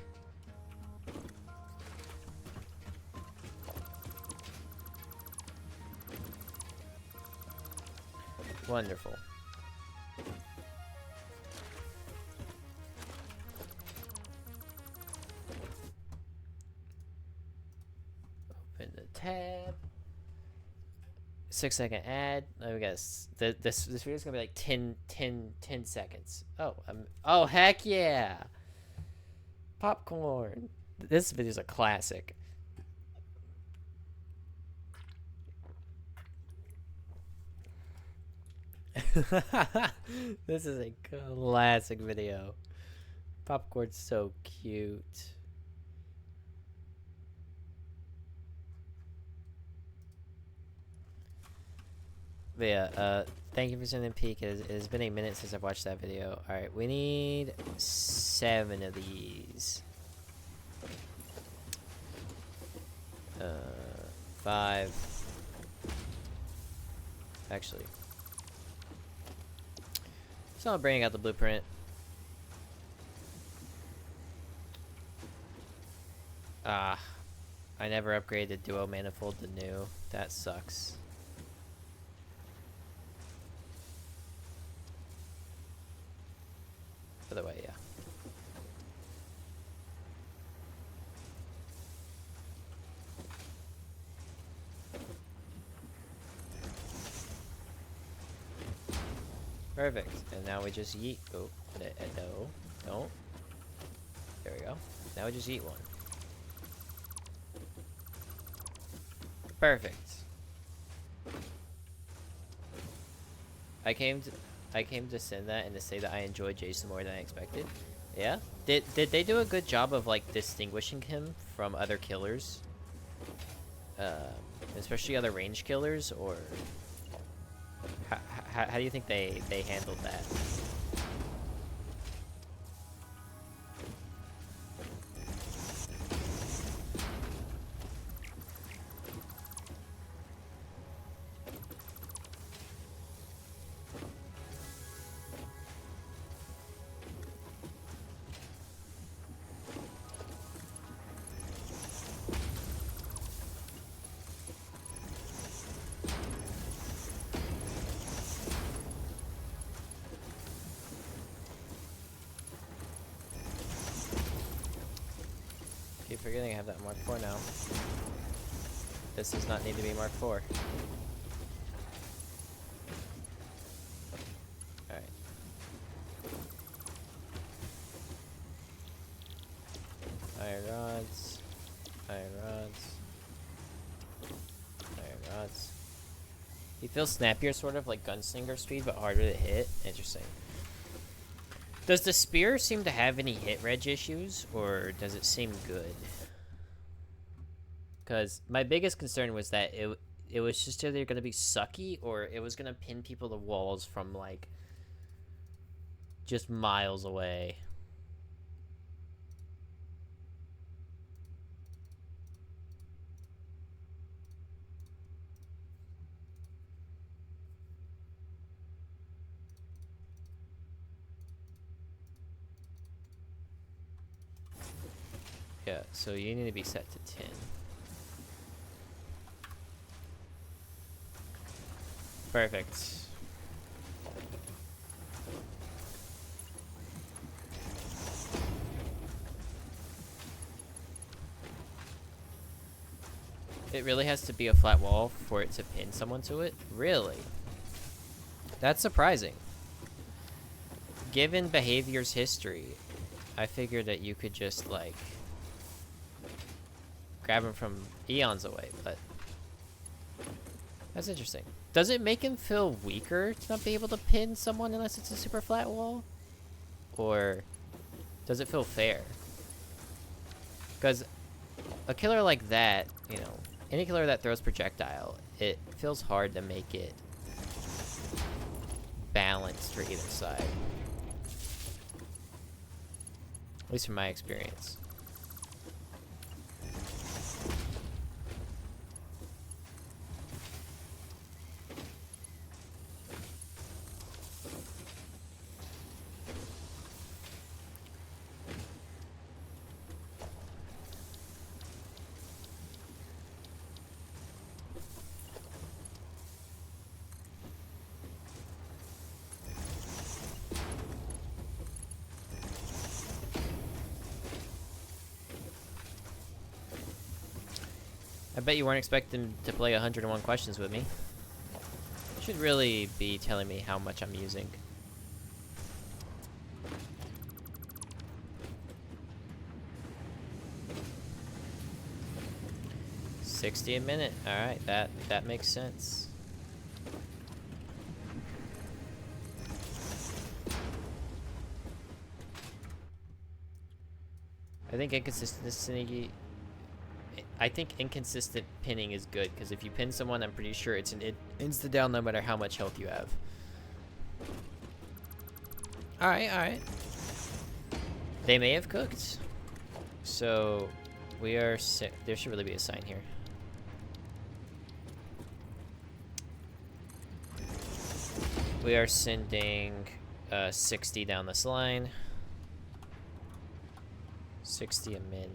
Wonderful. Open the tab. 6-second ad. Oh, we got this video's gonna be like 10 seconds. Oh, heck yeah. Popcorn. This video's a classic. This is a classic video. Popcorn's so cute. But yeah, thank you for sending a peek. It's been a minute since I've watched that video. Alright, we need 7 of these. 5. Actually. So I'm bringing out the blueprint. I never upgraded duo manifold to new. That sucks. By the way, yeah. Perfect. And now we just yeet. Oh, no. Don't. There we go. Now we just eat one. Perfect. I came to send that and to say that I enjoyed Jason more than I expected. Yeah? Did they do a good job of like distinguishing him from other killers? Especially other range killers, or how do you think they handled that? Keep forgetting I have that Mark 4 now. This does not need to be Mark 4. Alright. Iron rods. Iron rods. Iron rods. He feels snappier, sort of like gunslinger speed, but harder to hit. Interesting. Does the spear seem to have any hit reg issues, or does it seem good? Because my biggest concern was that it was just either going to be sucky, or it was going to pin people to walls from, like, just miles away. Yeah, so you need to be set to 10. Perfect. It really has to be a flat wall for it to pin someone to it? Really? That's surprising. Given behavior's history, I figured that you could just, like, grab him from eons away, but that's interesting. Does it make him feel weaker to not be able to pin someone unless it's a super flat wall? Or does it feel fair? Because a killer like that, you know, any killer that throws projectile, it feels hard to make it balanced for either side. At least from my experience. I bet you weren't expecting to play 101 questions with me. You should really be telling me how much I'm using. $60 a minute. Alright, that makes sense. I think inconsistent pinning is good, because if you pin someone, I'm pretty sure it's an insta-down no matter how much health you have. Alright. They may have cooked. So, we are sick. There should really be a sign here. We are sending 60 down this line. 60 a min.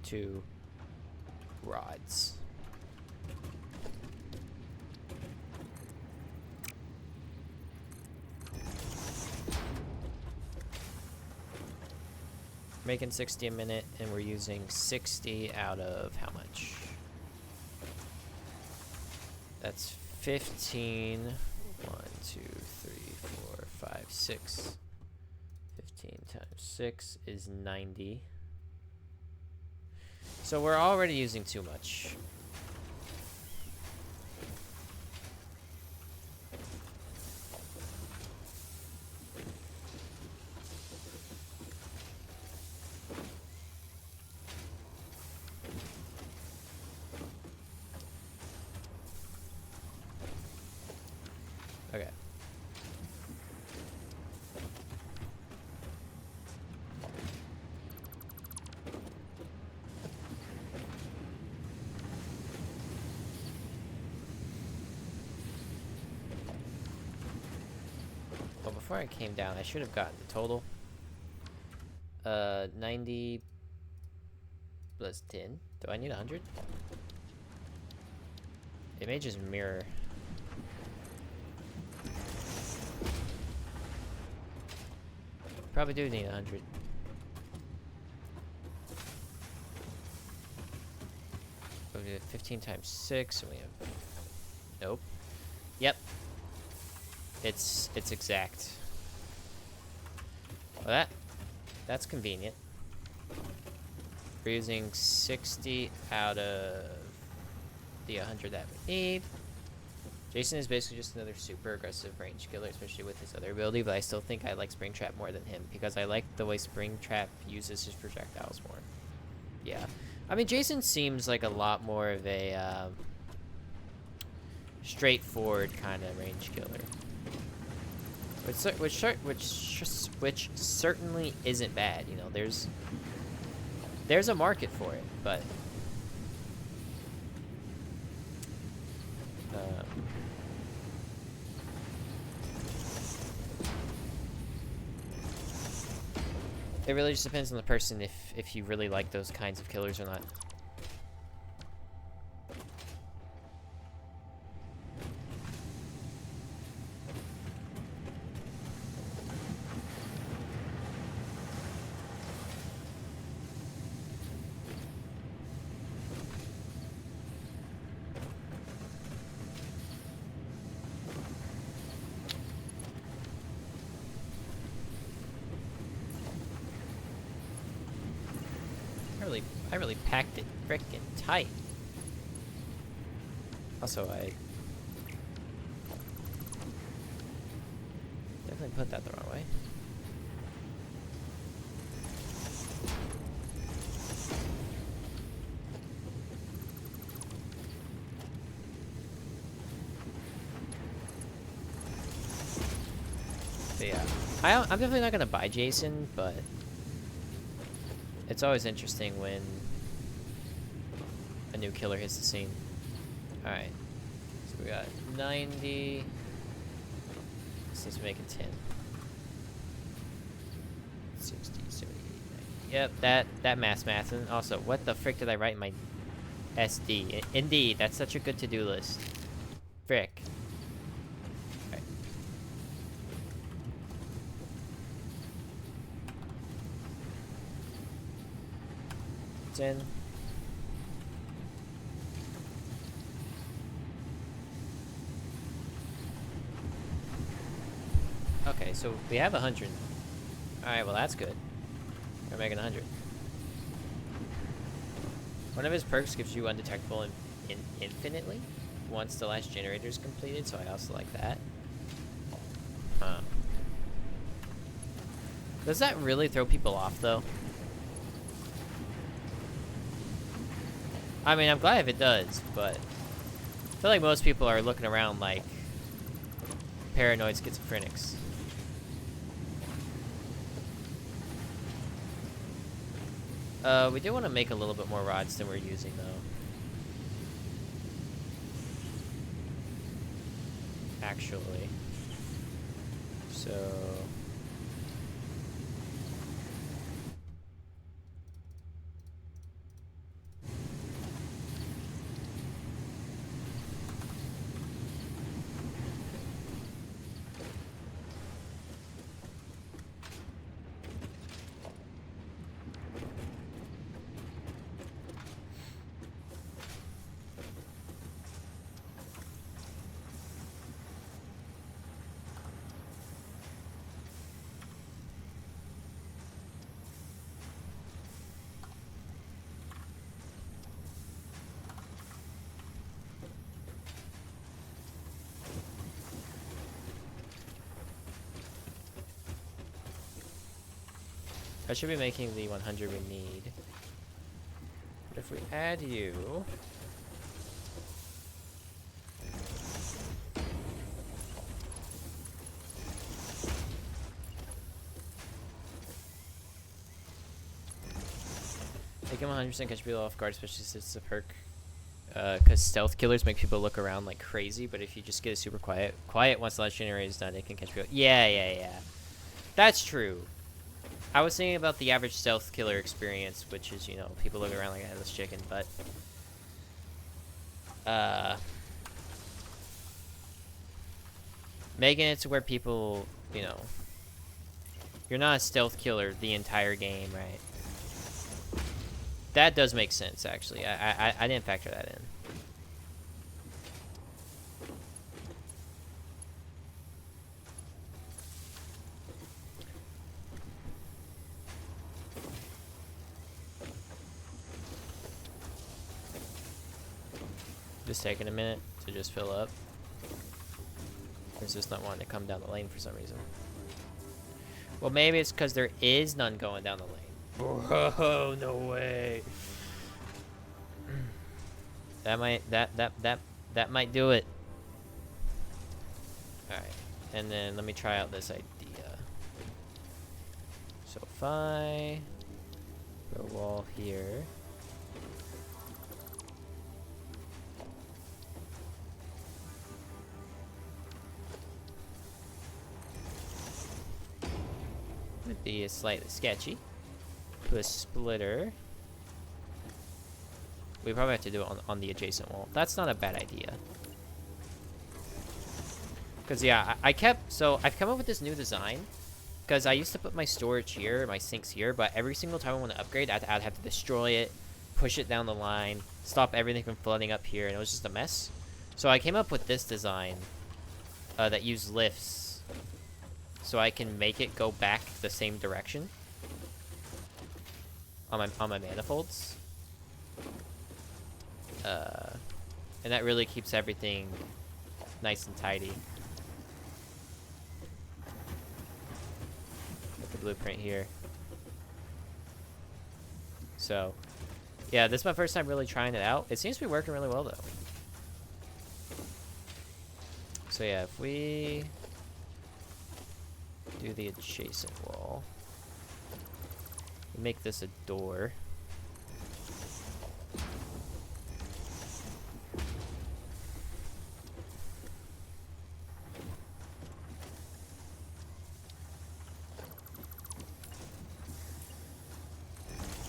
Two rods. Making 60 a minute, and we're using 60 out of how much? That's 15. 1, 2, 3, 4, 5, 6. 15 times 6 is 90. So we're already using too much. Okay. Well, before I came down, I should have gotten the total. 90 plus 10. Do I need 100? It may just mirror. Probably do need 100. So we did 15 times 6, and we have... Nope. Yep. It's exact. Well, that's convenient. We're using 60 out of the 100 that we need. Jason is basically just another super aggressive range killer, especially with his other ability, but I still think I like Springtrap more than him, because I like the way Springtrap uses his projectiles more. Yeah. I mean, Jason seems like a lot more of a straightforward kind of range killer. Which certainly isn't bad, you know, there's a market for it, but it really just depends on the person if you really like those kinds of killers or not. really packed it frickin' tight. Also, I definitely put that the wrong way. But yeah, I'm definitely not gonna buy Jason, but it's always interesting when a new killer hits the scene. Alright, so we got 90. Let's make it 10. 60, 70, 80, 90. Yep, that math. And also, what the frick did I write in my SD? Indeed, that's such a good to-do list. Frick. Alright. It's in. Okay, so we have 100. Alright, well that's good. We're making 100. One of his perks gives you undetectable infinitely once the last generator is completed, so I also like that. Huh. Does that really throw people off, though? I mean, I'm glad if it does, but I feel like most people are looking around like paranoid schizophrenics. We do want to make a little bit more rods than we're using, though. Actually. So... I should be making the 100 we need. But if we add you... Make him 100% catch people off guard, especially since it's a perk. Because stealth killers make people look around like crazy, but if you just get a super quiet once the last generator is done, it can catch people. Yeah. That's true. I was thinking about the average stealth killer experience, which is, you know, people look around like a headless chicken, but... making it to where people, you know... You're not a stealth killer the entire game, right? That does make sense, actually. I didn't factor that in. Just taking a minute to just fill up. It's just not wanting to come down the lane for some reason. Well, maybe it's because there is none going down the lane. Whoa, no way. That might do it. Alright. And then let me try out this idea. So if I put a wall here. Would be slightly sketchy. Put a splitter. We probably have to do it on the adjacent wall. That's not a bad idea. Because, yeah, I've come up with this new design. Because I used to put my storage here, my sinks here, but every single time I want to upgrade, I'd have to destroy it, push it down the line, stop everything from flooding up here, and it was just a mess. So I came up with this design that used lifts. So I can make it go back the same direction. on my manifolds. And that really keeps everything nice and tidy. Got the blueprint here. So, yeah, this is my first time really trying it out. It seems to be working really well, though. So, yeah, if we do the adjacent wall, we make this a door.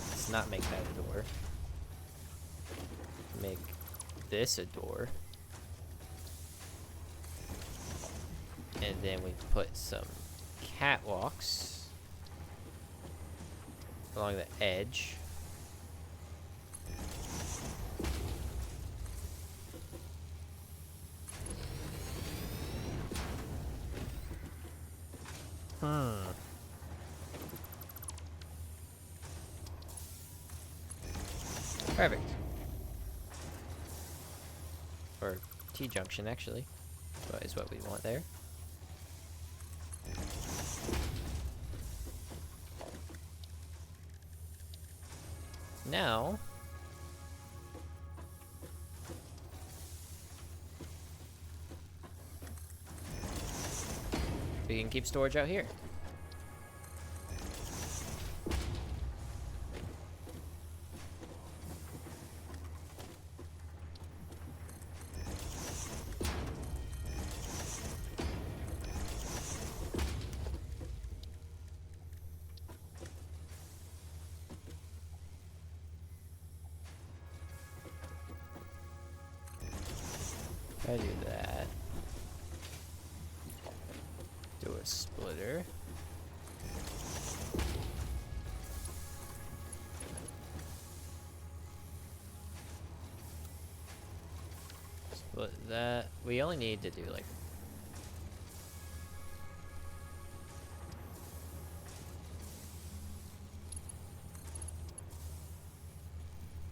Let's not make that a door. Make this a door. And then we put some catwalks along the edge. Perfect. Or T-junction, actually, is what we want there. Now, we can keep storage out here. I do that. Do a splitter. Split that. We only need to do like.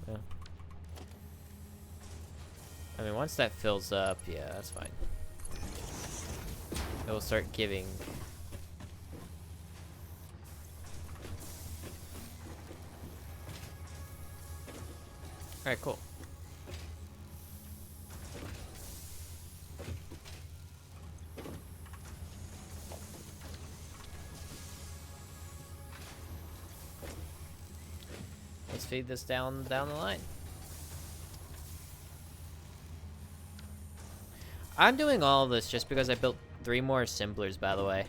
Yeah. I mean, once that fills up, yeah, that's fine. It will start giving. Alright, cool. Let's feed this down the line. I'm doing all of this just because I built 3 more assemblers, by the way.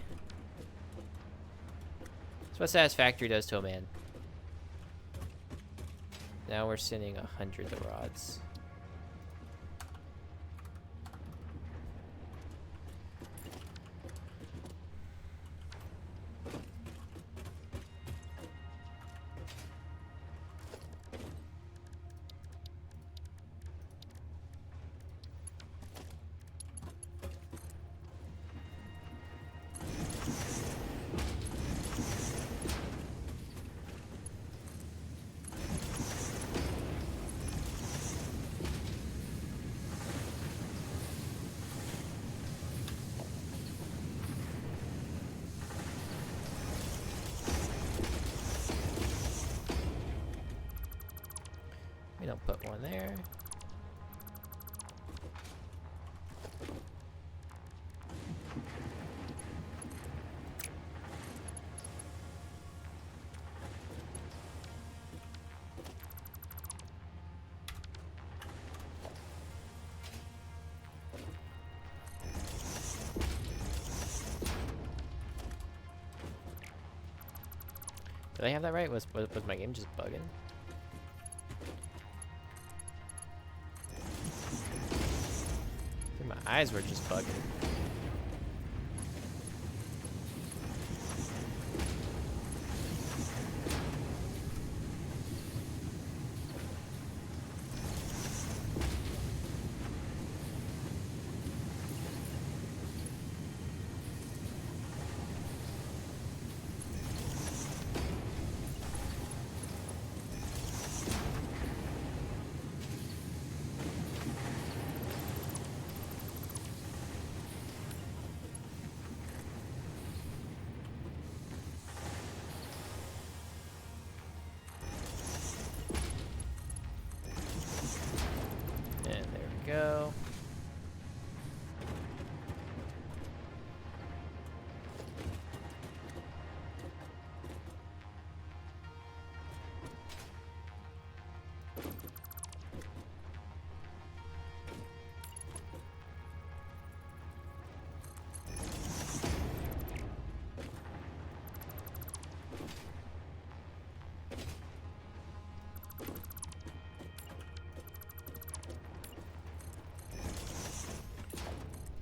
That's what Satisfactory does to a man. Now we're sending 100 rods. We don't put one there. Did I have that right? Was my game just bugging? I think my eyes were just bugging. go.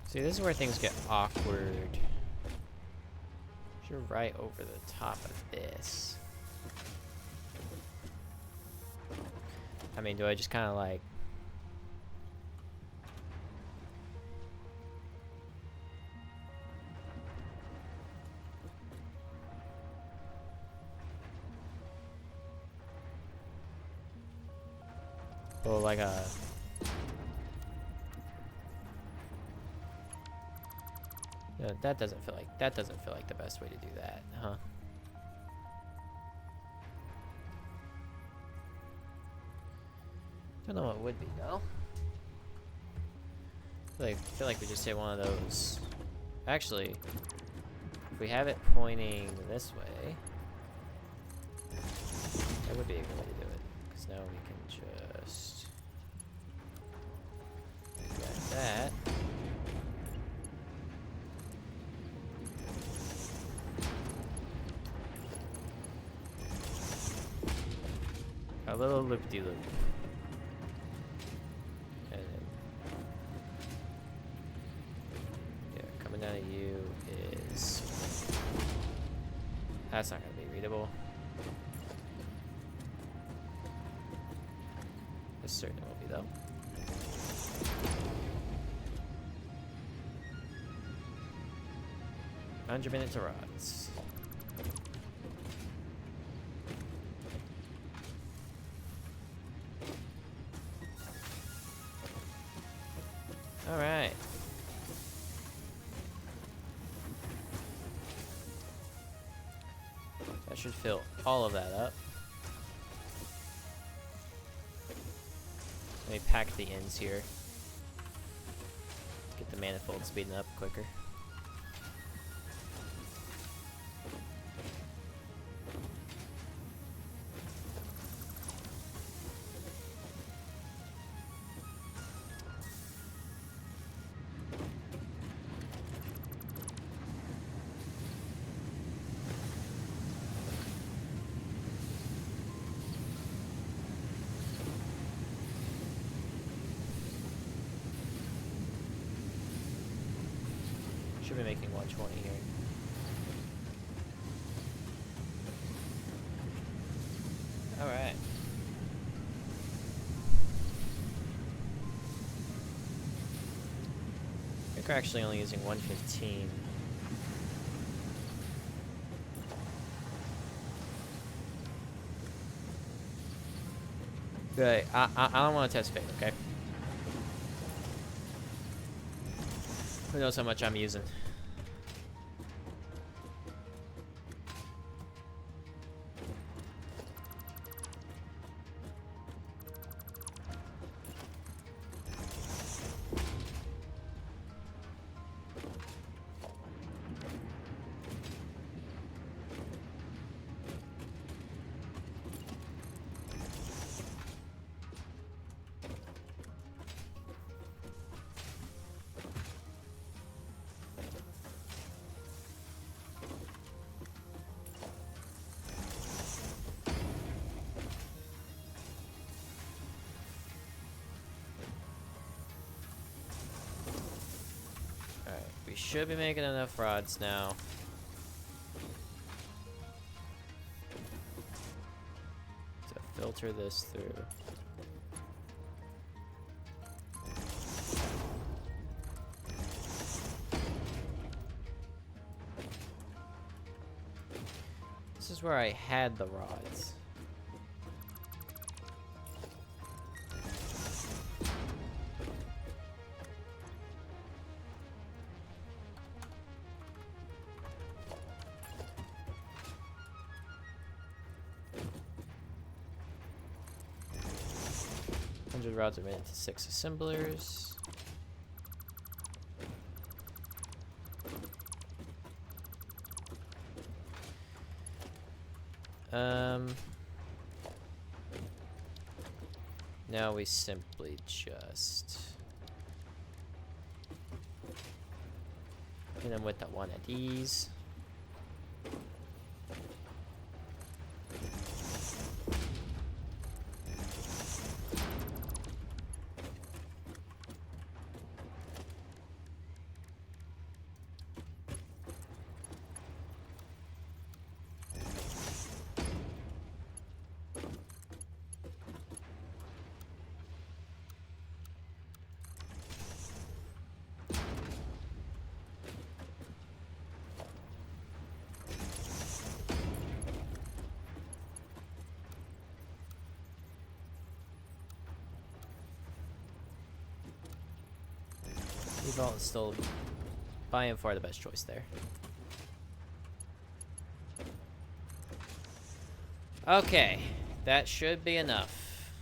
See, this is where things get awkward. You're right over the top of this. I mean, do I just kind of like... pull like a... that doesn't feel like the best way to do that, huh? Don't know what would be though. I feel like we just say one of those. Actually, if we have it pointing this way, that would be a good way to do it. Because now we can just grab that. A little loop-de-loop. And then, yeah, coming down to you is... That's not going to be readable. This certainly will be, though. $100 minutes of rods. Alright. That should fill all of that up. Let me pack the ends here. Get the manifold speeding up quicker. Should be making 120 here. Alright. I think we're actually only using 115. But I don't want to test fate, okay? Who knows how much I'm using? We should be making enough rods now. To filter this through. This is where I had the rods. 100 rods are made into 6 assemblers. Now we simply just hit them with the one at ease. Vault is still by and far the best choice there. Okay, that should be enough.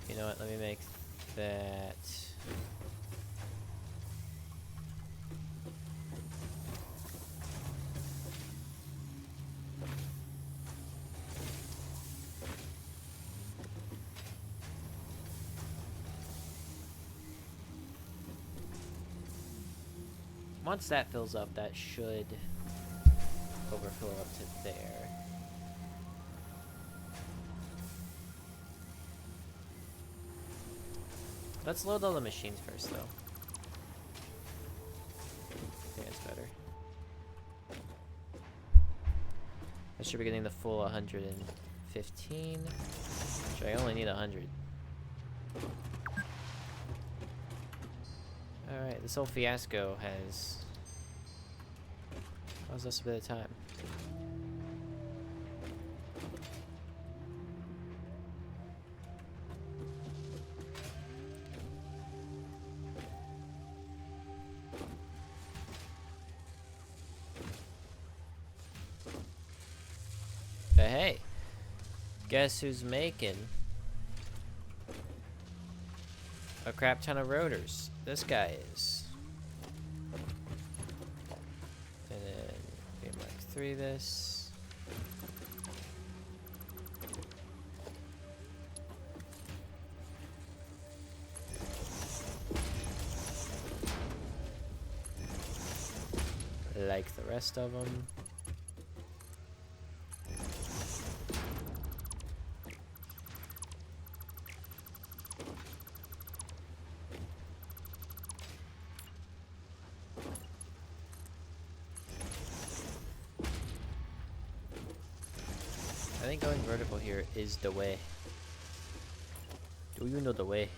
You know what, let me make that... Once that fills up, that should overflow up to there. Let's load all the machines first, though. I think it's better. I should be getting the full 115. Which I only need 100. Alright, this whole fiasco has caused us a bit of time. But hey, guess who's making a crap ton of rotors? This guy is. And then we Mark 3 this. Like the rest of them. I think going vertical here is the way. Do you know the way?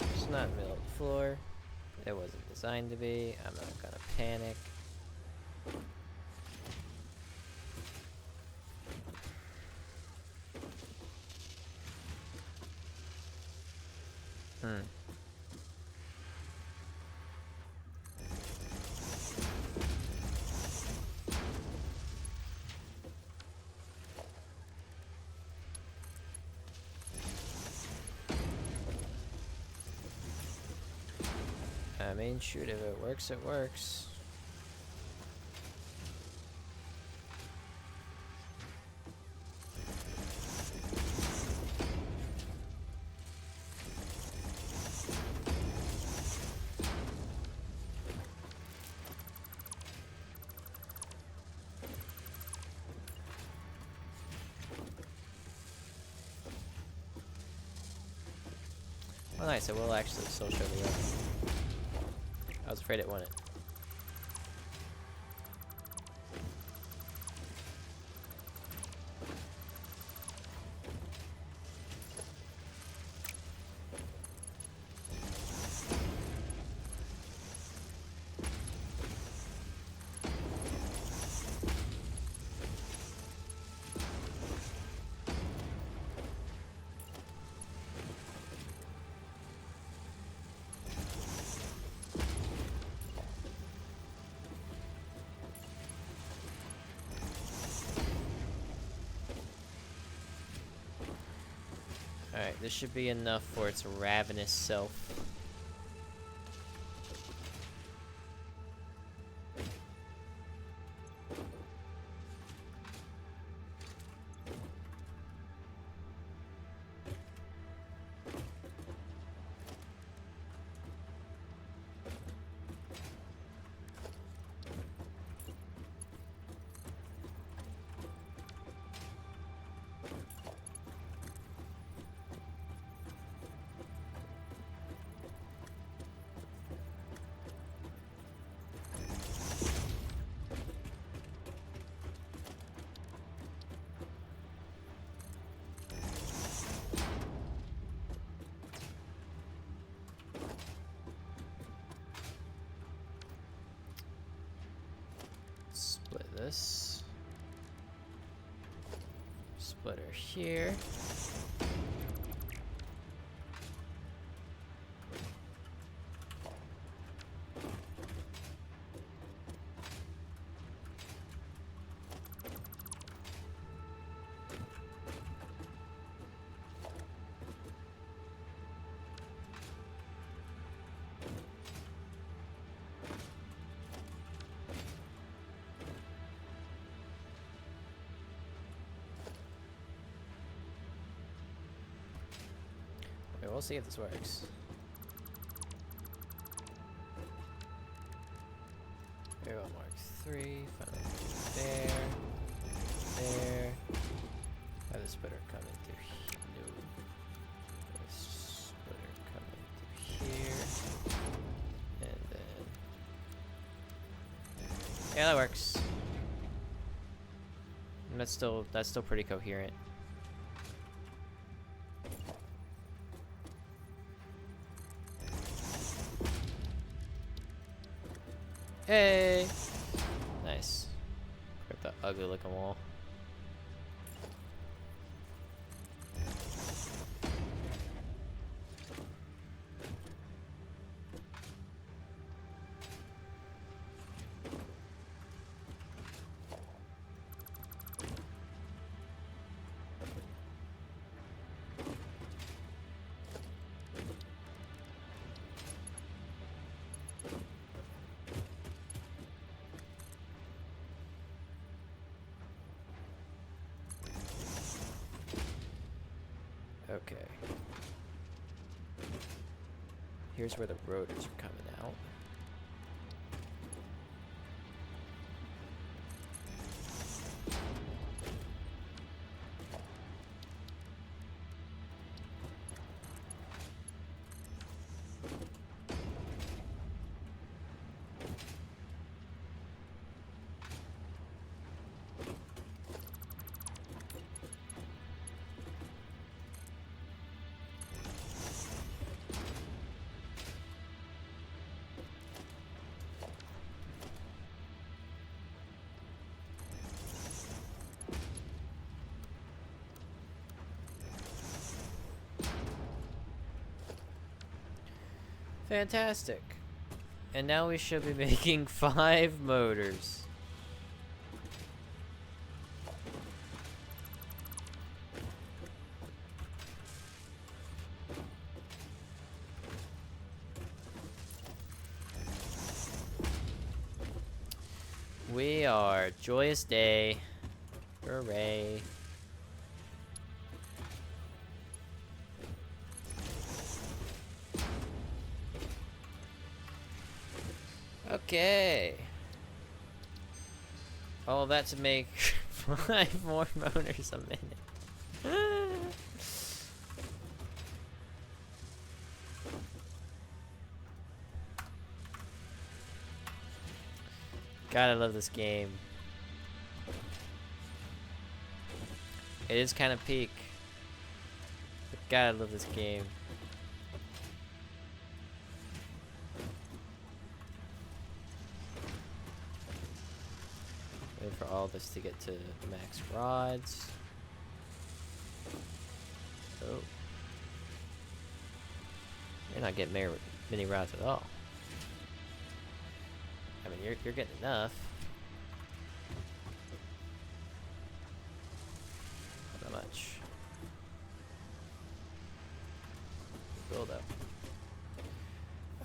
It's not middle of the floor. It wasn't designed to be. I'm not gonna panic. I mean, shoot, if it works, it works. Well, nice, it will actually still show the other. I was afraid it wouldn't. This should be enough for its ravenous self. Split this. Splitter here. Okay, we'll see if this works. Here, we'll mark 3. Finally, there. There. Have the splitter coming through here. No. The splitter coming through here. And then. Yeah, that works. And that's still pretty coherent. Hey! Nice. Grab that ugly looking wall. Okay. Here's where the rotors are coming out. Fantastic. And now we should be making 5 motors. We are joyous day. Hooray. Okay. All of that to make 5 more motors a minute. God, I love this game. It is kind of peak. But God, I love this game. Wait for all this to get to max rods. Oh. You're not getting many rods at all. I mean, you're getting enough. Not much.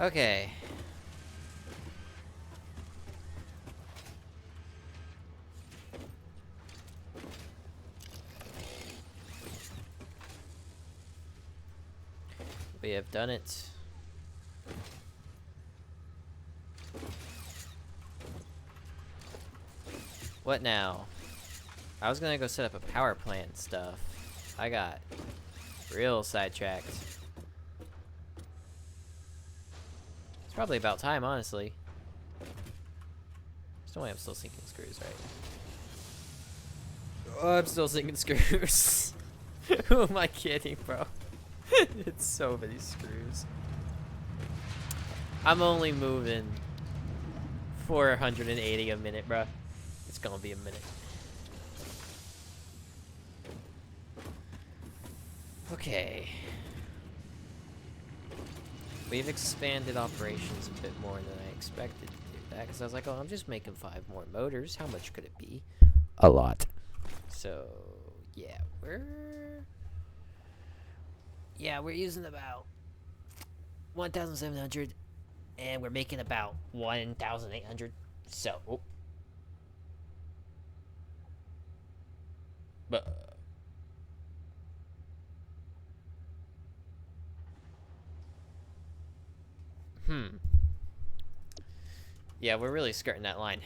Okay. We have done it. What now? I was gonna go set up a power plant and stuff. I got real sidetracked. It's probably about time, honestly. There's no way I'm still sinking screws, right? Oh, I'm still sinking screws. Who am I kidding, bro? It's so many screws. I'm only moving 480 a minute, bro. It's gonna be a minute. Okay. We've expanded operations a bit more than I expected to do that, because I was like, oh, I'm just making 5 more motors. How much could it be? A lot. So, yeah, we're using about 1,700, and we're making about 1,800. So, but yeah, we're really skirting that line.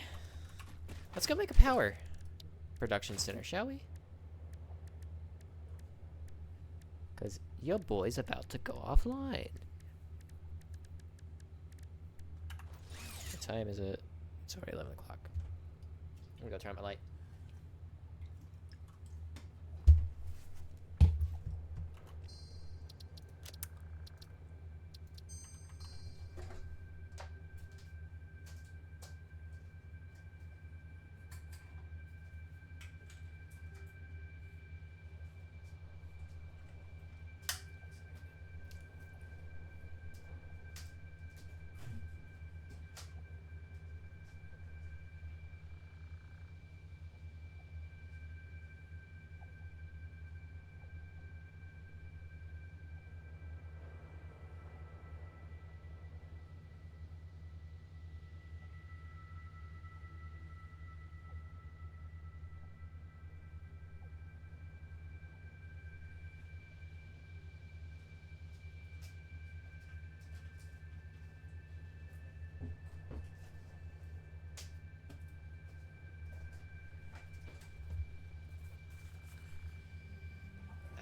Let's go make a power production center, shall we? Because your boy's about to go offline. What time is it? It's already 11 o'clock. I'm gonna go turn on my light.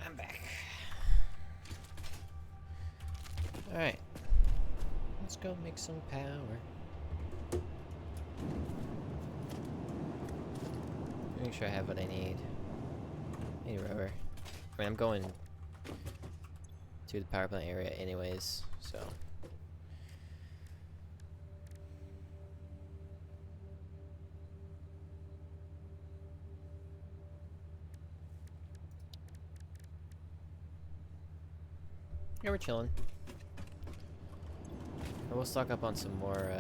I'm back. Alright. Let's go make some power. Make sure I have what I need. I need rubber. I mean, I'm going to the power plant area anyways, so. Yeah, we're chilling. I will stock up on some more,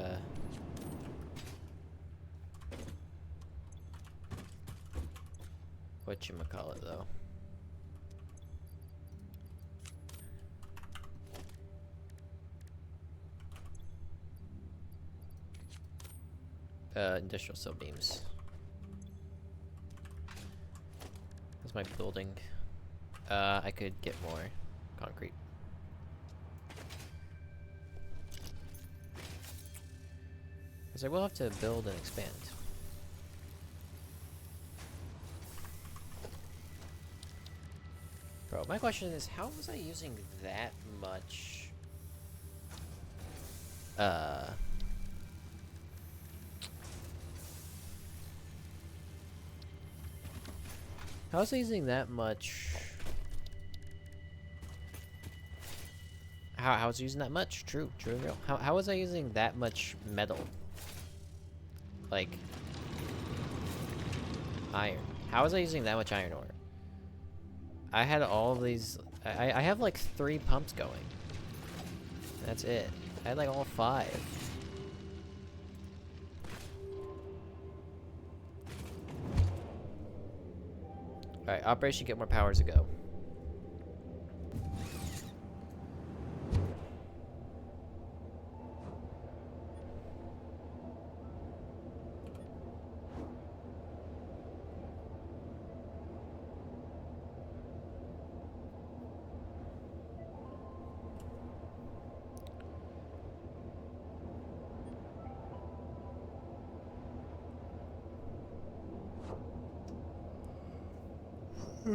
whatchamacallit, though. Industrial cell beams. That's my building. I could get more concrete. Because I will have to build and expand. Bro, my question is, how was I using that much, how was I using that much? How was I using that much? True and real. How was I using that much metal? Like, iron. How was I using that much iron ore? I had all of these. I have like 3 pumps going. That's it. I had like all 5. Alright, Operation Get More Powers ago. Your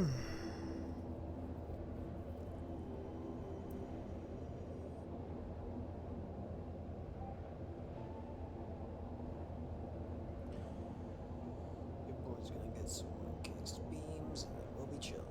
boy's gonna get some encased beams and then we'll be chilling.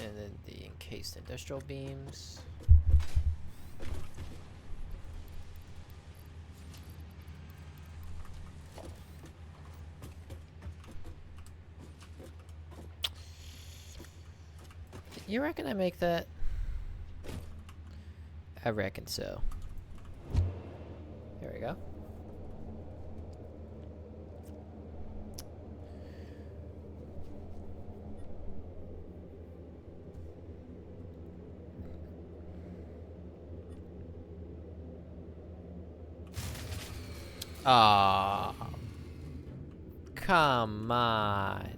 And then the encased industrial beams. You reckon I make that? I reckon so. There we go. Ah, come on.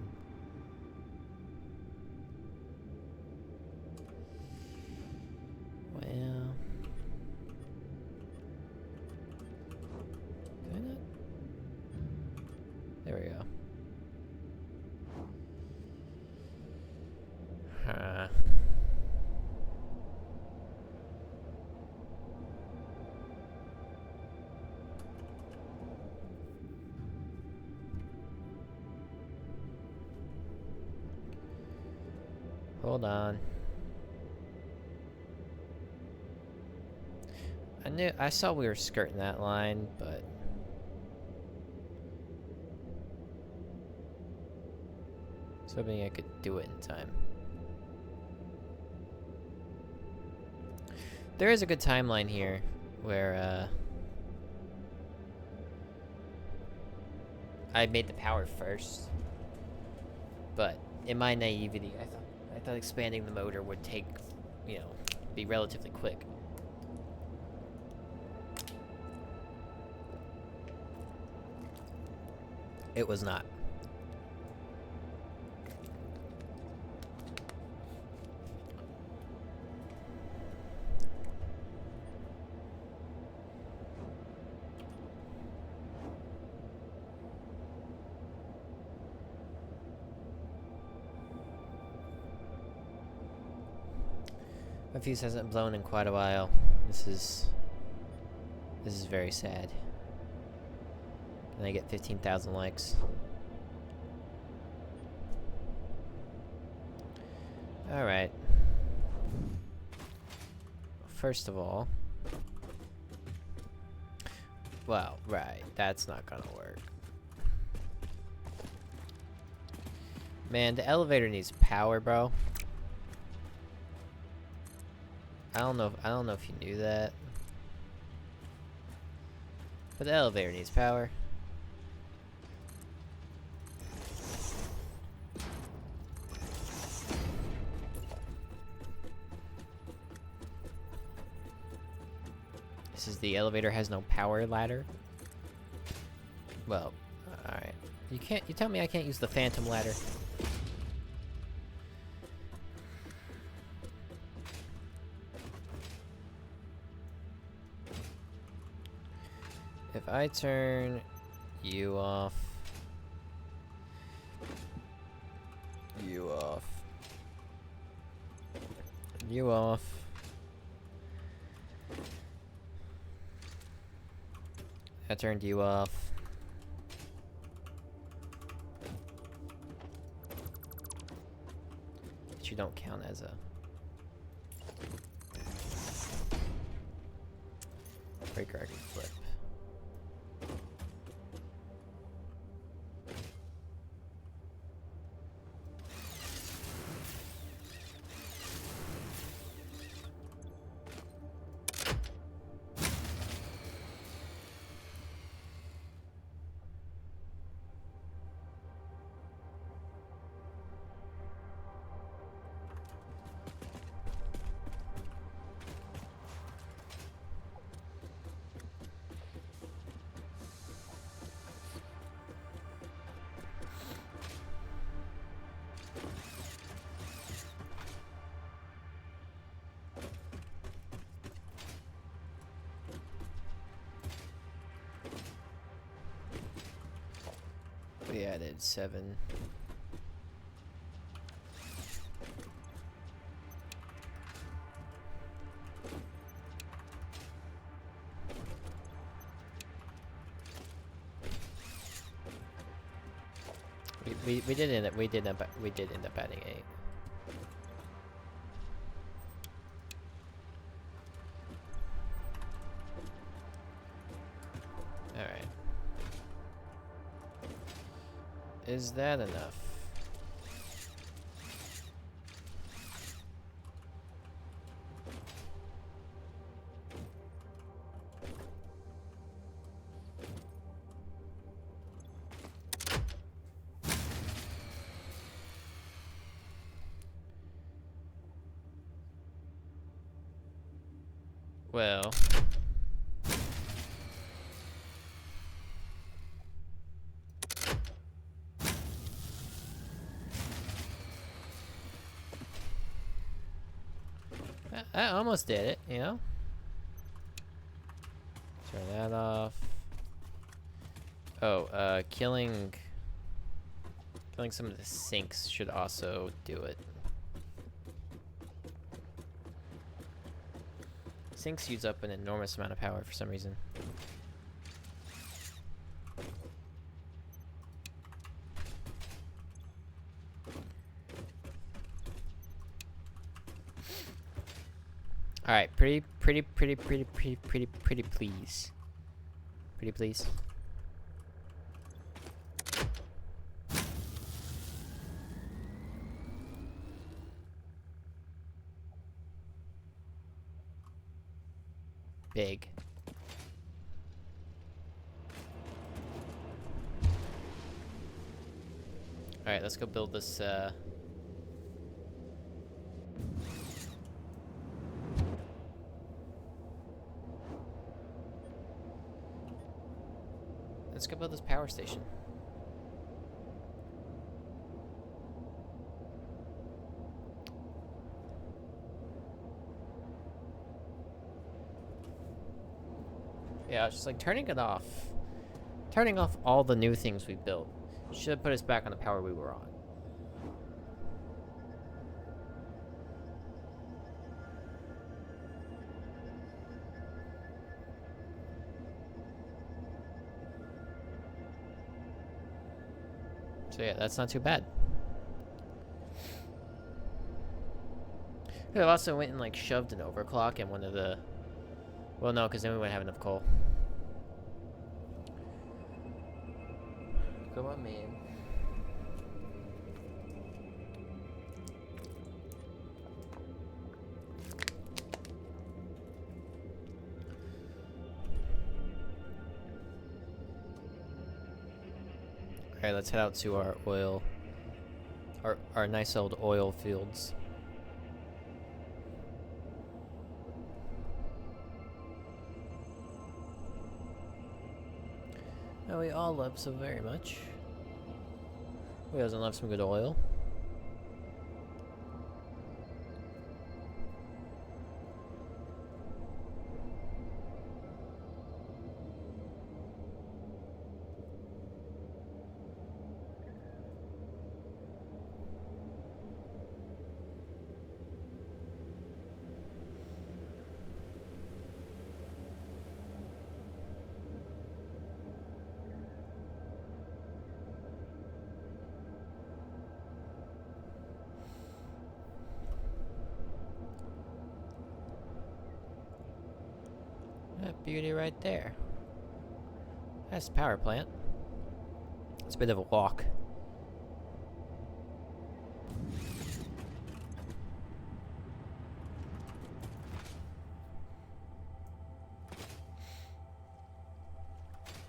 Well, can I not? There we go. Huh. Hold on. I saw we were skirting that line, but I was hoping I could do it in time. There is a good timeline here where I made the power first, but in my naivety, I thought expanding the motor would take, be relatively quick. It was not. My fuse hasn't blown in quite a while. This is very sad. Can I get 15,000 likes? Alright. First of all... Well, right. That's not gonna work. Man, the elevator needs power, bro. I don't know if you knew that. But the elevator needs power. This is the elevator has no power ladder. Well, alright. You tell me I can't use the phantom ladder. If I turn you off, you off, you off, I turned you off, count as a breaker I can flip. We added 7. We did end up adding 8. All right. Is that enough? Well, I almost did it, you know? Turn that off. Oh, killing some of the sinks should also do it. Sinks use up an enormous amount of power for some reason. All right, pretty please. Pretty please. Big. All right, let's go build this. Let's go build this power station. Yeah, it's just like turning it off. Turning off all the new things we built should have put us back on the power we were on. So yeah, that's not too bad. Could have also went and like shoved an overclock in one of the... Well, no, because then we wouldn't have enough coal. Come on, man. Alright, let's head out to our oil... Our nice old oil fields. That we all love so very much. Who doesn't love some good oil? That beauty right there. That's the power plant. It's a bit of a walk.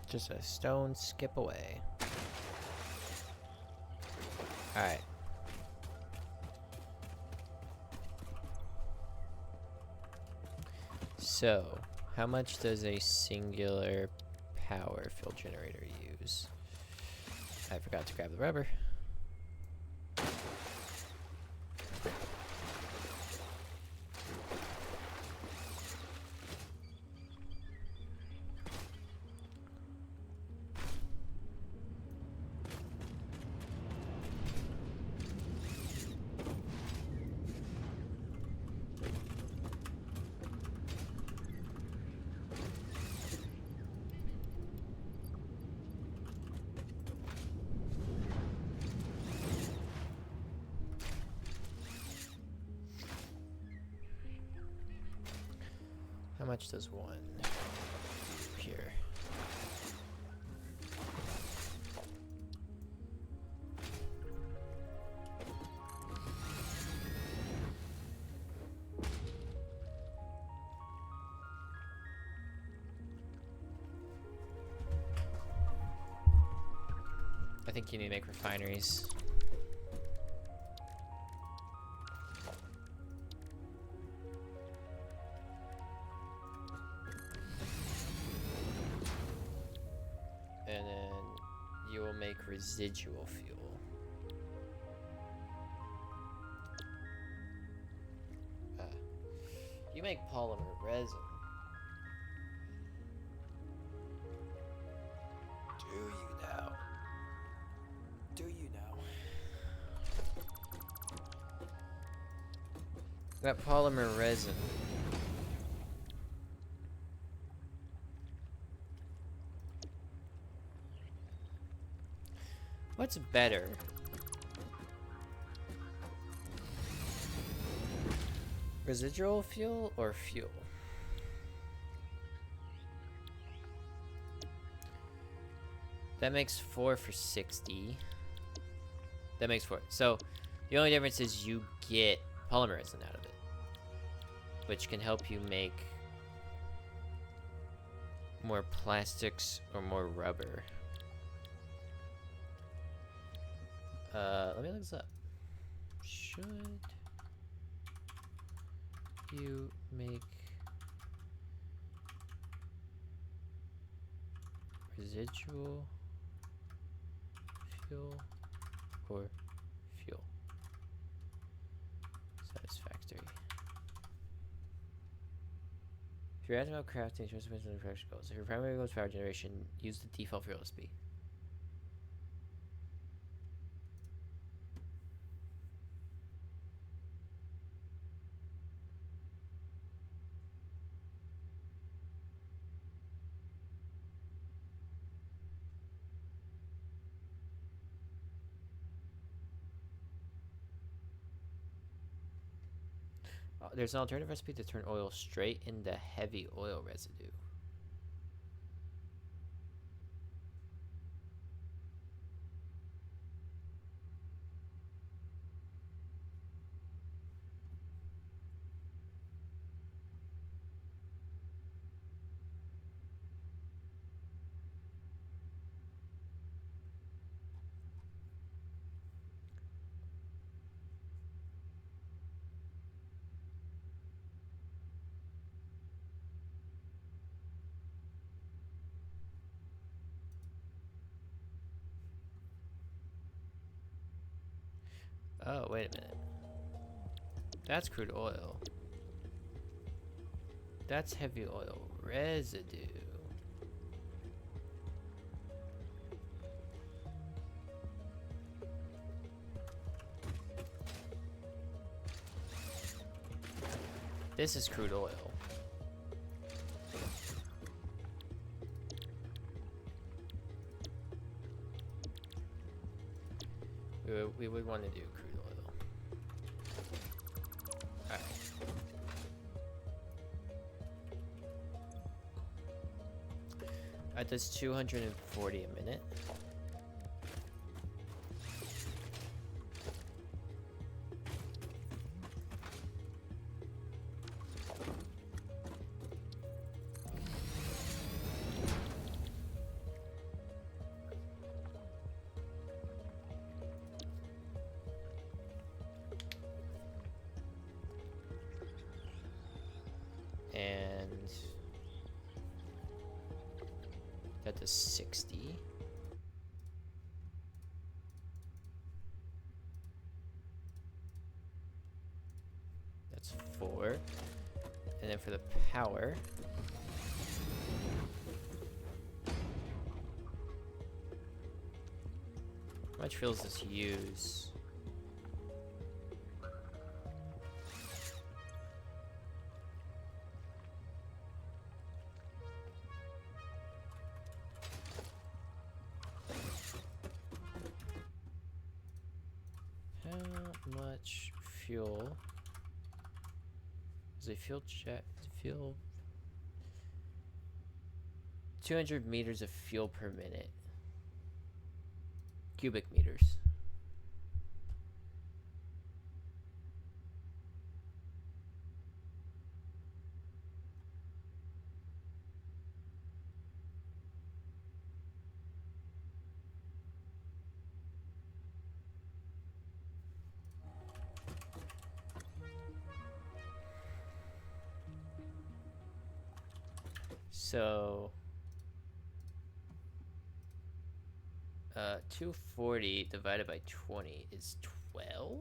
Just a stone skip away. Alright. So, how much does a singular power fill generator use? I forgot to grab the rubber. How much does one here? I think you need to make refineries. And then you will make residual fuel. You make polymer resin. Do you now? Do you now? That polymer resin. What's better? Residual fuel or fuel? That makes 4 for 60. That makes 4. So, the only difference is you get polymer resin out of it, which can help you make more plastics or more rubber. Let me look this up. Should you make residual fuel or fuel? Satisfactory. If you're asking about crafting, transmission, and production goals, if your primary goal is power generation, use the default fuel recipe. There's an alternative recipe to turn oil straight into heavy oil residue. Oh, wait a minute. That's crude oil. That's heavy oil residue. This is crude oil. We would want to do crude oil. Alright. Alright, that's 240 a minute. And that does 60. That's 4. And then for the power, how much fuel does this use? How much fuel is a fuel check? Fuel 200 meters of fuel per minute. Cubic meters. So 240 divided by 20 is 12.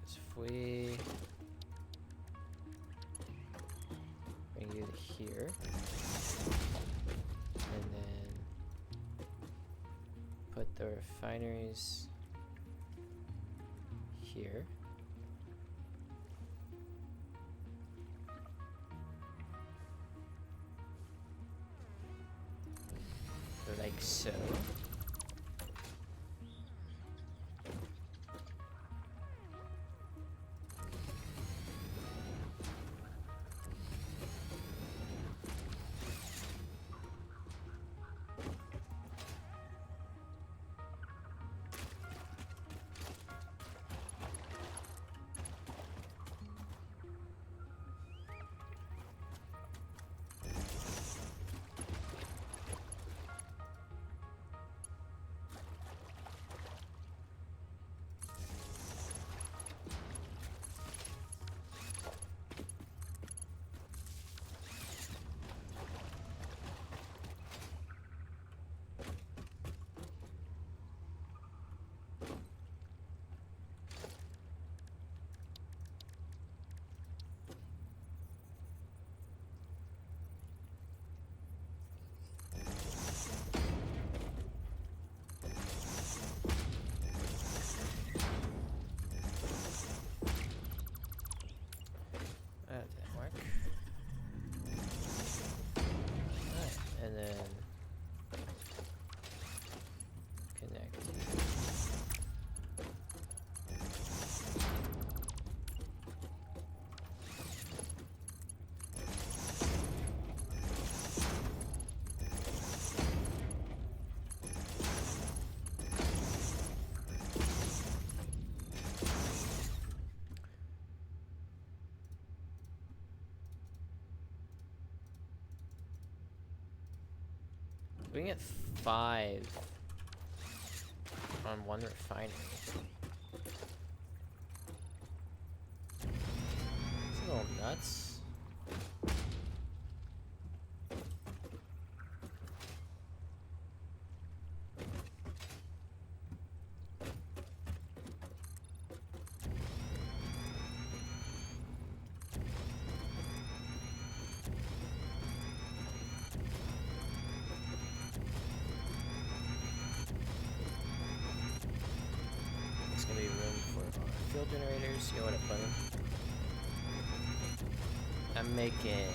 If we bring you to here, and then put the refineries here. Like so. That didn't work. Alright, and then connect. We can get 5 on one refinery. It's a little nuts. Gonna be room for fuel generators. You know what I put in? I'm making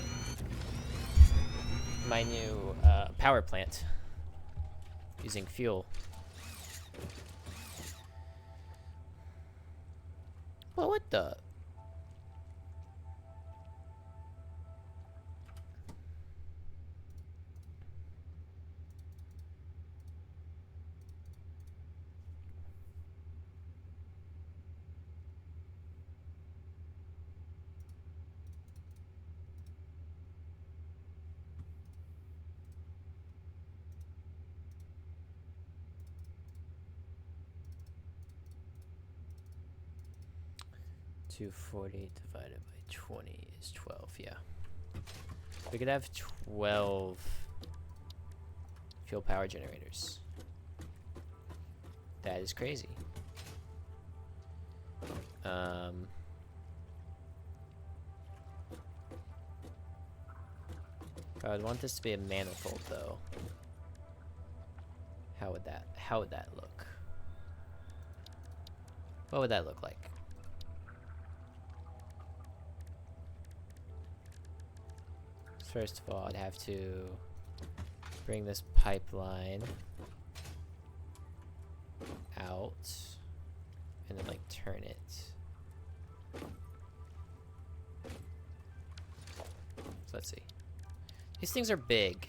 my new power plant using fuel. Well, what the? $240 divided by 20 is 12. Yeah. We could have 12 fuel power generators. That is crazy. I would want this to be a manifold though. How would that look? What would that look like? First of all, I'd have to bring this pipeline out and then like turn it. So let's see. These things are big.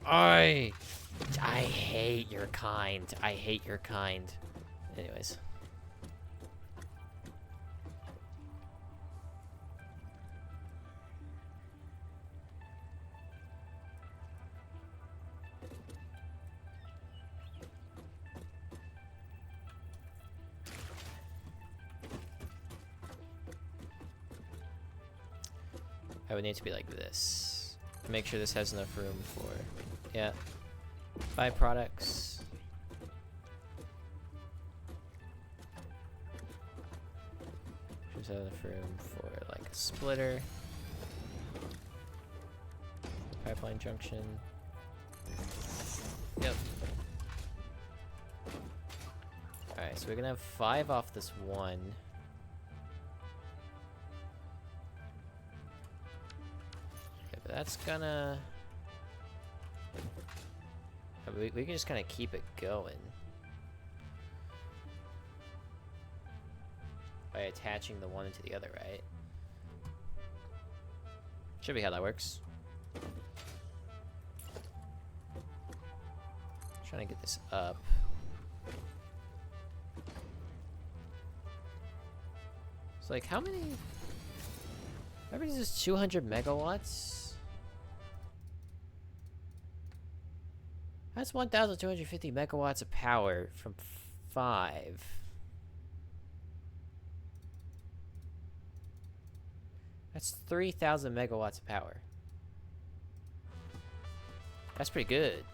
I hate your kind. I hate your kind. Anyways. I would need to be like this. Make sure this has enough room for, yeah, byproducts. Just have enough room for like a splitter, pipeline junction. Yep. Alright, so we're gonna have 5 off this one. That's gonna... we can just kind of keep it going by attaching the one to the other, right? Should be how that works. Trying to get this up. It's like, how many... Remember this is 200 megawatts? That's 1,250 megawatts of power from 5. That's 3,000 megawatts of power. That's pretty good.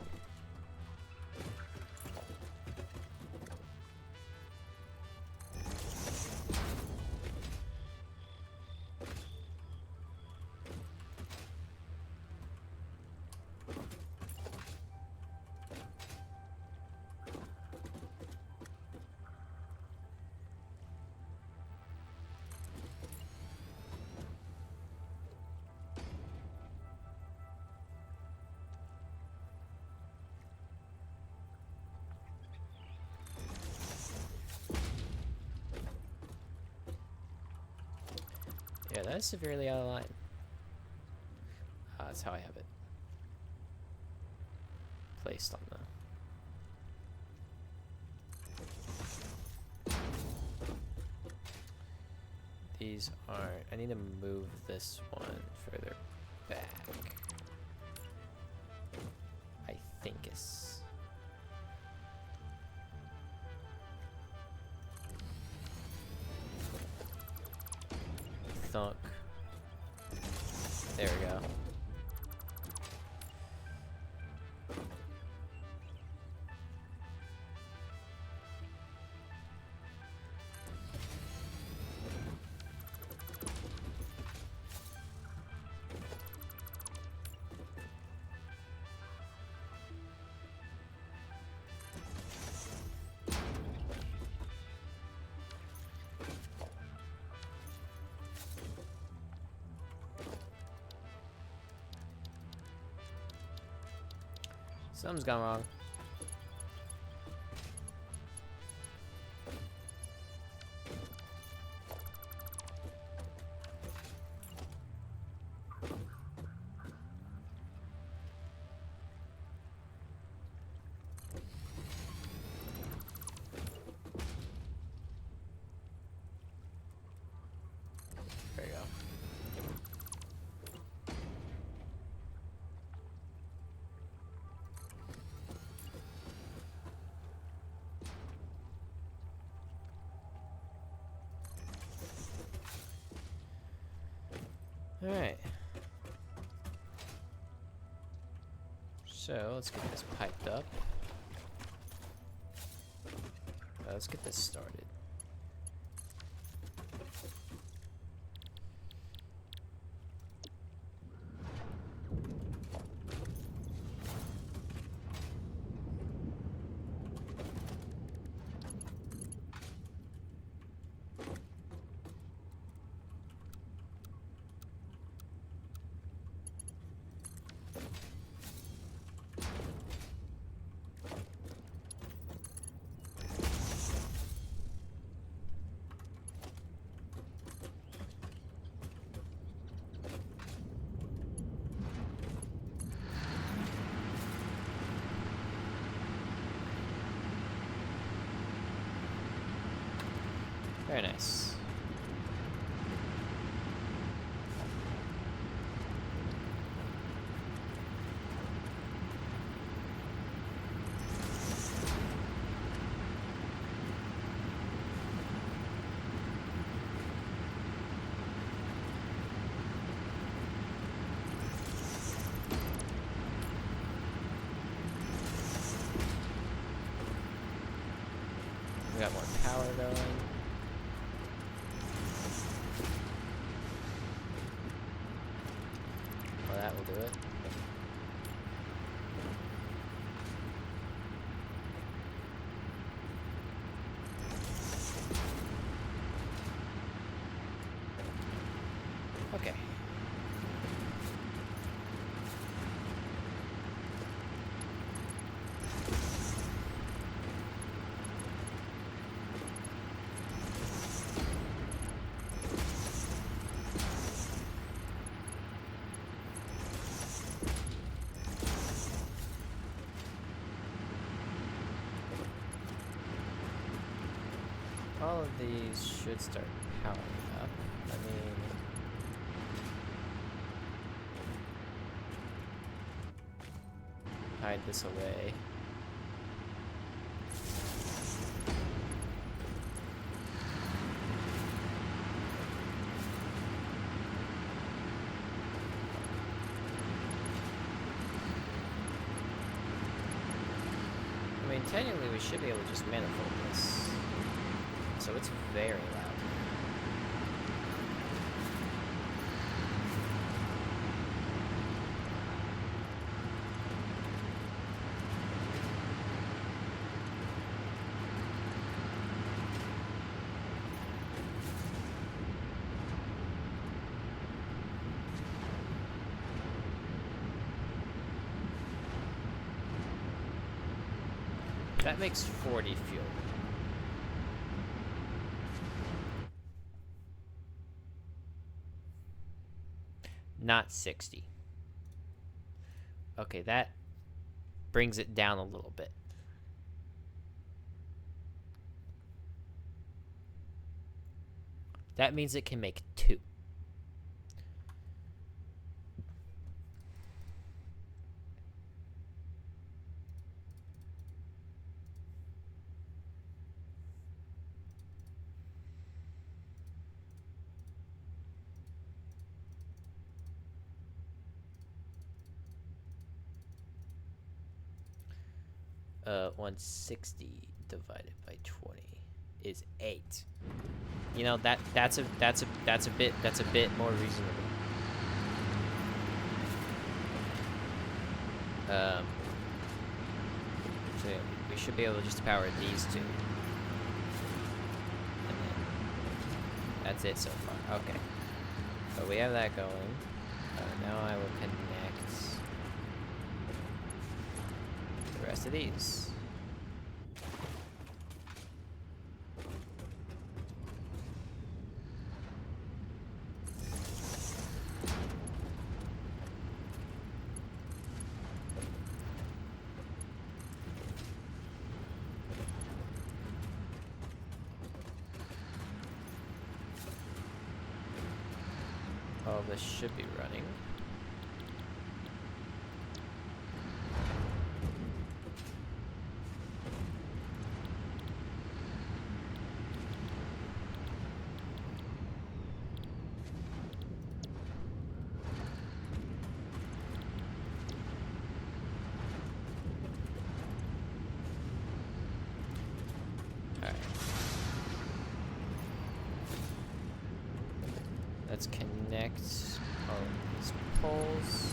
Yeah, that is severely out of line. That's how I have it placed on the... These are... I need to move this one further back. I think it's... Thunk. There we go. Something's gone wrong. Alright. So, let's get this piped up. Let's get this started. Very nice. We got more power going. Well, that will do it. Okay. All of these should start powering up. I mean, hide this away. I mean, technically we should be able to just manifold this. So it's very loud. That makes 40 fuel. Not 60. Okay, that brings it down a little bit. That means it can make 2. Uh, 160 divided by 20 is 8. You know, that's a bit more reasonable. So we should be able to just power these two. And then that's it so far. Okay. So we have that going. Now I will connect the rest of these. All this should be running. let's connect all of these poles.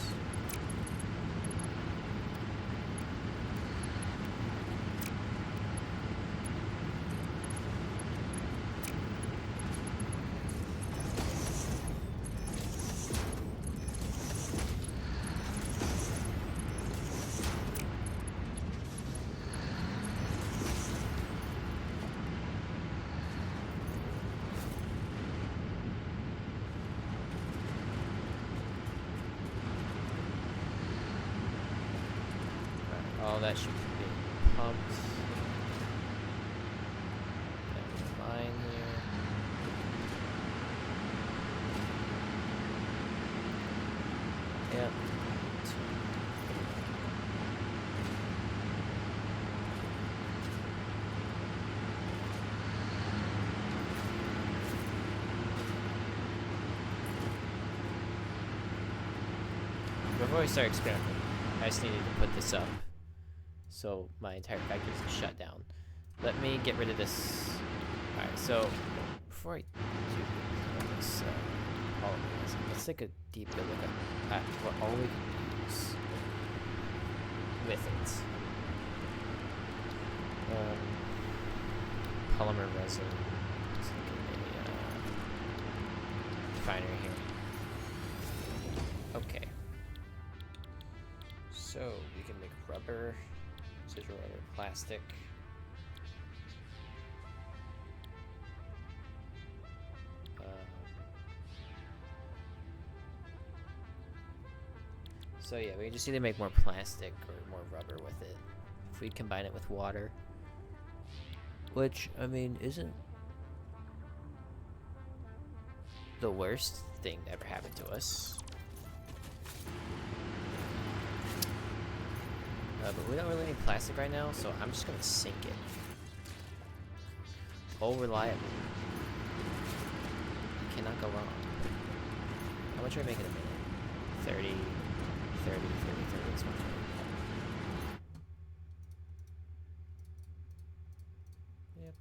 All that should be pumped. That's fine here. Yep. Before we start experimenting, I just needed to put this up so my entire factory is shut down. Let me get rid of this. Alright, so before I do this, all of this, let's take a deep look at what all we can use with it. Polymer resin. Let's look at a refinery here. Okay. So we can make rubber. Residual rubber, plastic. So yeah, we just need to make more plastic or more rubber with it. If we combine it with water, which I mean isn't the worst thing that ever happened to us. But we don't really need plastic right now, so I'm just gonna sink it. All reliable. Cannot go wrong. How much are we making a minute? 30, 30, 30, 30. That's much. Yep.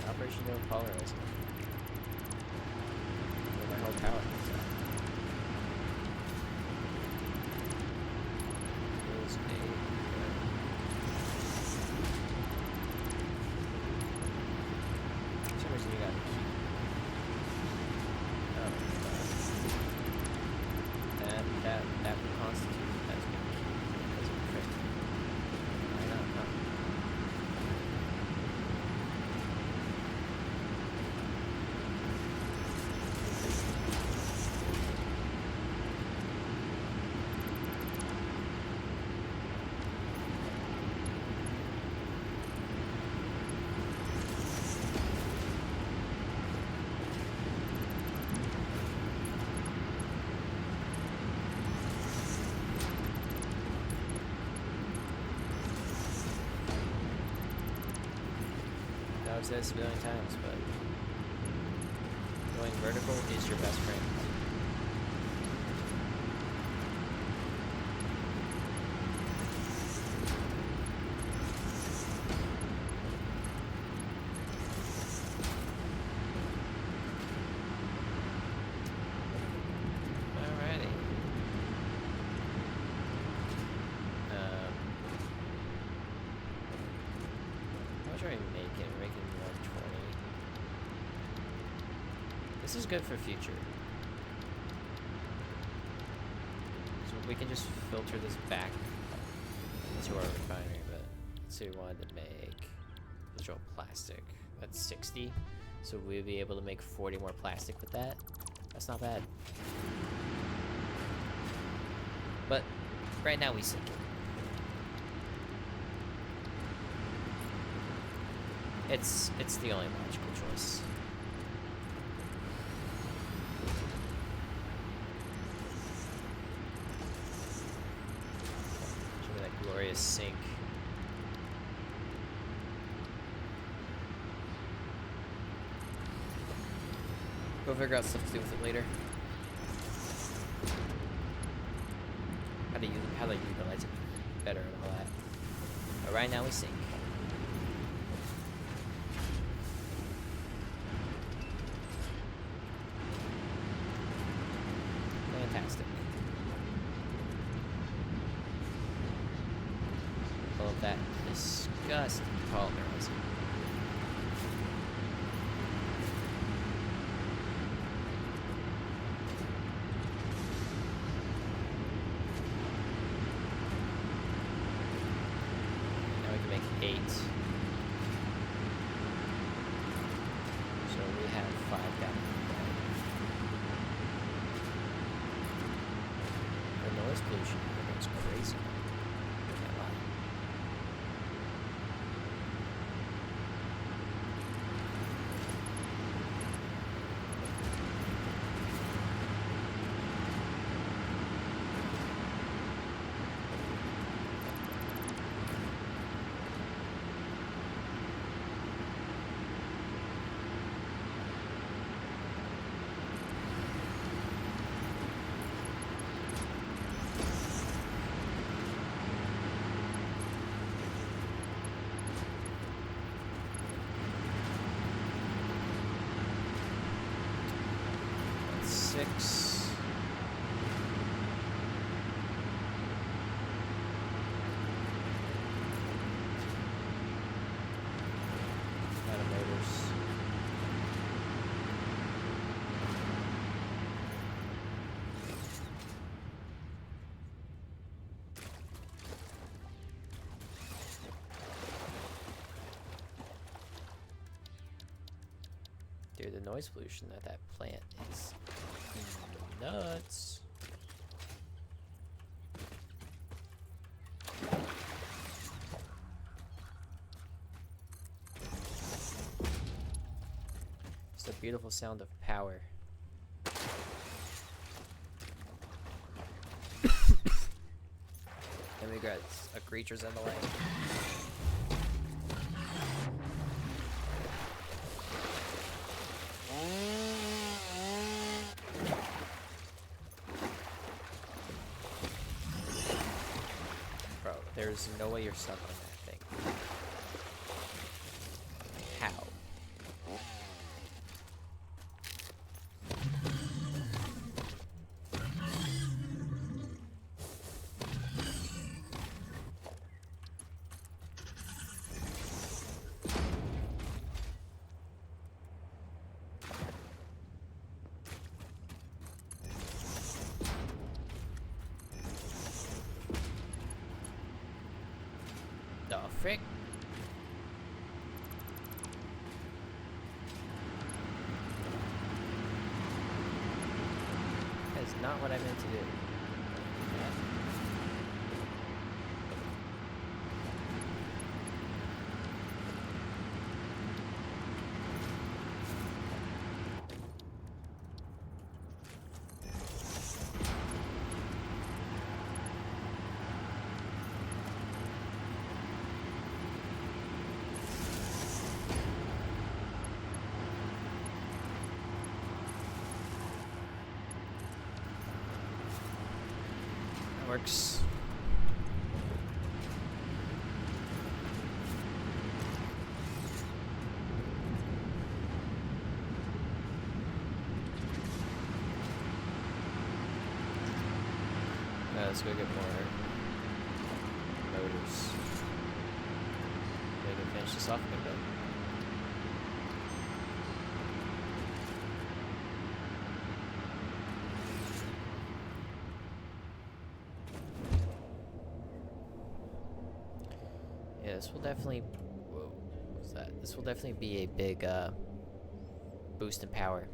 Operational polarizing. Where my whole power comes out. There's for some reason you got a key. That would constitute as being a key because of the trick. Why not? Huh? I've said this a million times, but going vertical is your best friend. are we making? We're making 120. This is good for future. So we can just filter this back into our refinery, but let's say we wanted to make visual plastic. That's 60. So we'll be able to make 40 more plastic with that. That's not bad. But right now we sink it. It's the only logical choice. Show me that glorious sink. Go figure out stuff to do with it later. How to utilize it better and all that. But right now we sink. Fantastic. All of that disgusting polymer resin. Now we can make 8. So we have 5 down. The noise pollution is crazy. Can't lie. That's 6. Out of motors. Dude, the noise pollution at that plant is nuts. It's the beautiful sound of power. And we got a creatures on the way. Bro, there's no way you're stuck on that thing. How? The frick? That is not what I meant to do. That works. Let's go get more motors. Make a fan. finish this off a little bit. Yeah, this will definitely... Whoa, what's that? This will definitely be a big boost in power.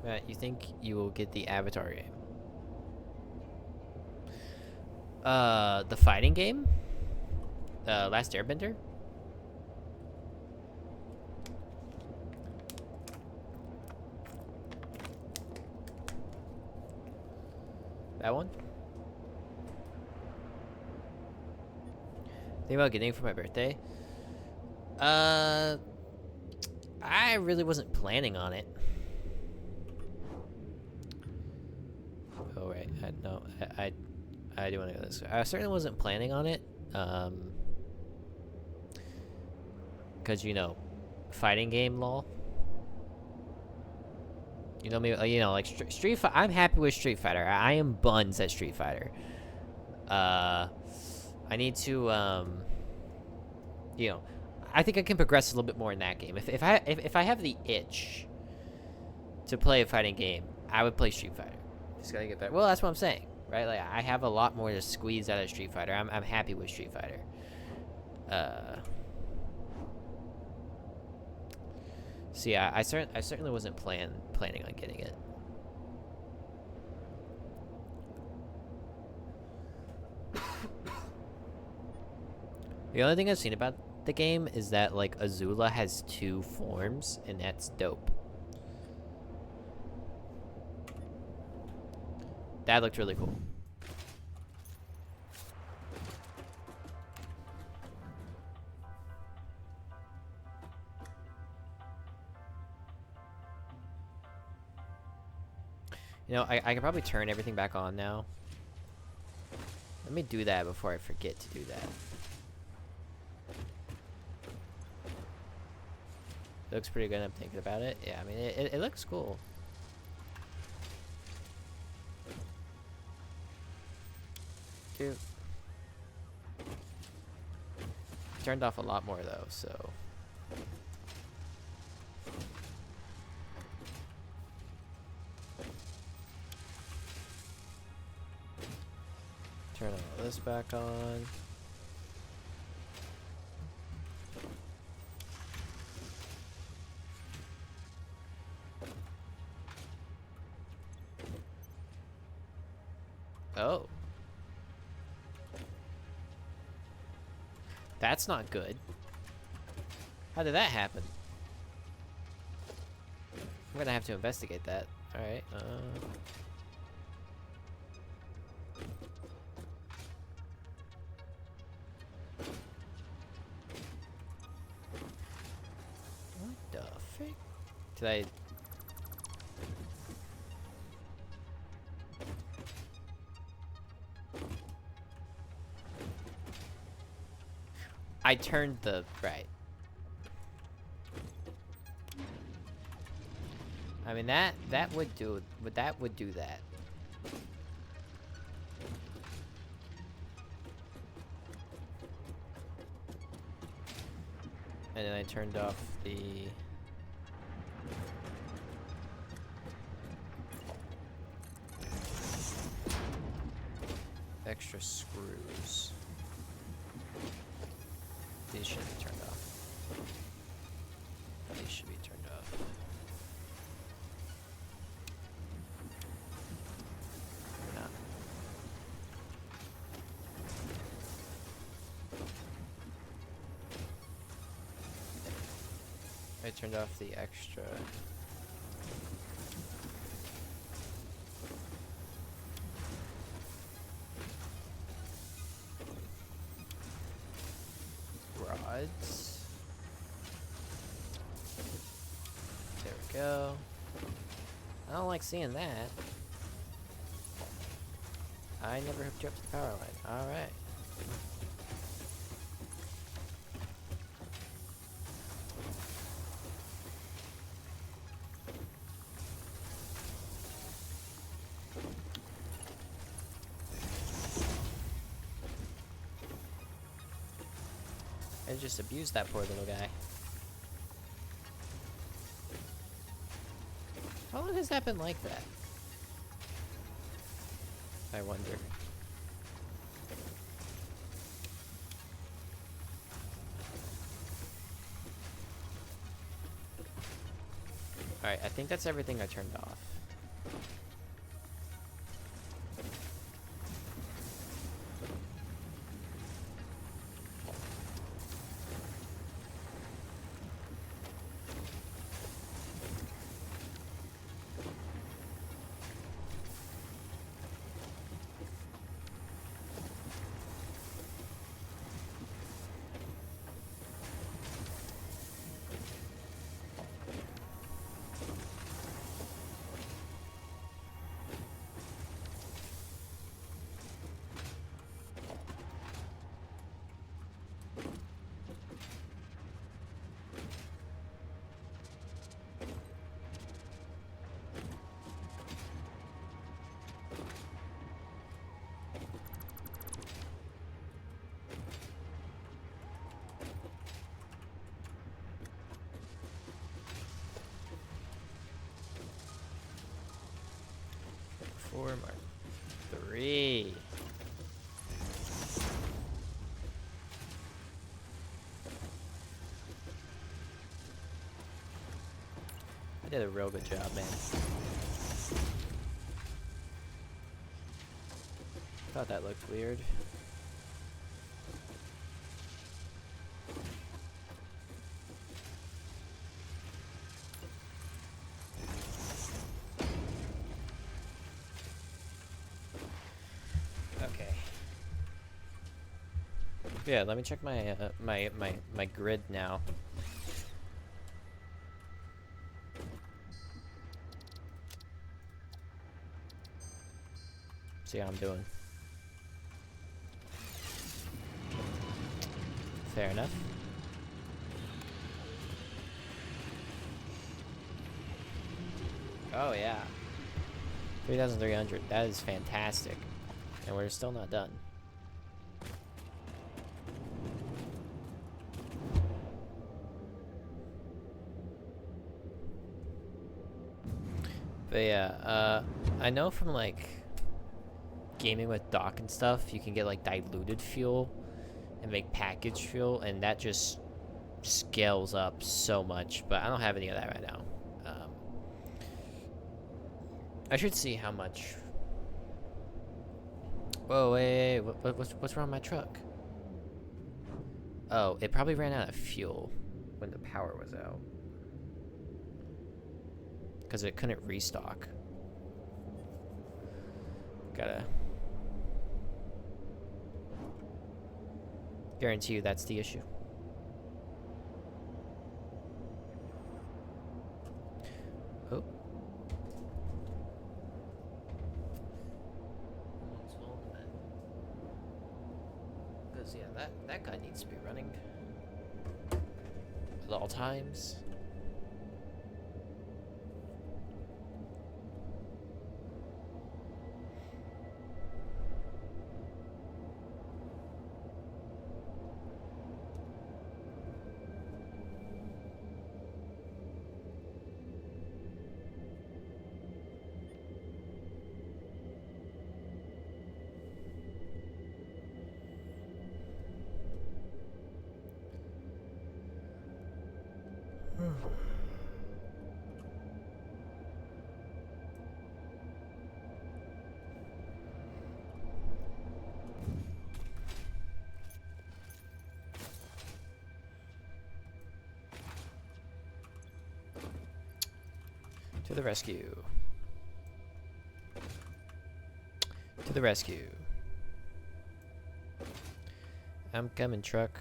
Matt, you think you will get the Avatar game? The fighting game? Last Airbender? That one? Think about getting it for my birthday? I really wasn't planning on it. Oh, right. I do want to go this way. I certainly wasn't planning on it. Because, you know, fighting game lol. You know me, you know, like Street Fighter. I'm happy with Street Fighter. I am buns at Street Fighter. I need to, you know, I think I can progress a little bit more in that game. If I have the itch to play a fighting game, I would play Street Fighter. Just gotta get better. Well, that's what I'm saying, right? Like, I have a lot more to squeeze out of Street Fighter. I'm happy with Street Fighter. So yeah, I certainly wasn't planning on getting it. The only thing I've seen about the game is that, like, Azula has 2 forms, and that's dope. That looked really cool. You know, I can probably turn everything back on now. Let me do that before I forget to do that. It looks pretty good. I'm thinking about it. Yeah, I mean, it looks cool. Dude. Turned off a lot more though, so. Turn all this back on. Oh. That's not good. How did that happen? I'm gonna have to investigate that. Alright, What the frick? Did I turned the right. I mean that would do that. And then I turned off the extra screws. These should be turned off. These should be turned off. Or not. I turned off the extra. pods. There we go. I don't like seeing that. I never hooked you up to the power line. Alright. I just abused that poor little guy. How long has that been like that? I wonder. Alright, I think that's everything I turned off. Four mark. 3. I did a real good job, man. Thought that looked weird. Okay. Yeah, let me check my my grid now. See how I'm doing. Fair enough. Oh yeah. 3,300. That is fantastic. And we're still not done. But yeah, I know from like gaming with Dock and stuff, you can get like diluted fuel and make packaged fuel, and that just scales up so much. But I don't have any of that right now. I should see how much. Whoa, wait, what's wrong with my truck? Oh, it probably ran out of fuel when the power was out. Because it couldn't restock. Gotta guarantee you that's the issue. Oh. Because yeah, that guy needs to be running at all times. To the rescue. To the rescue. I'm coming, truck.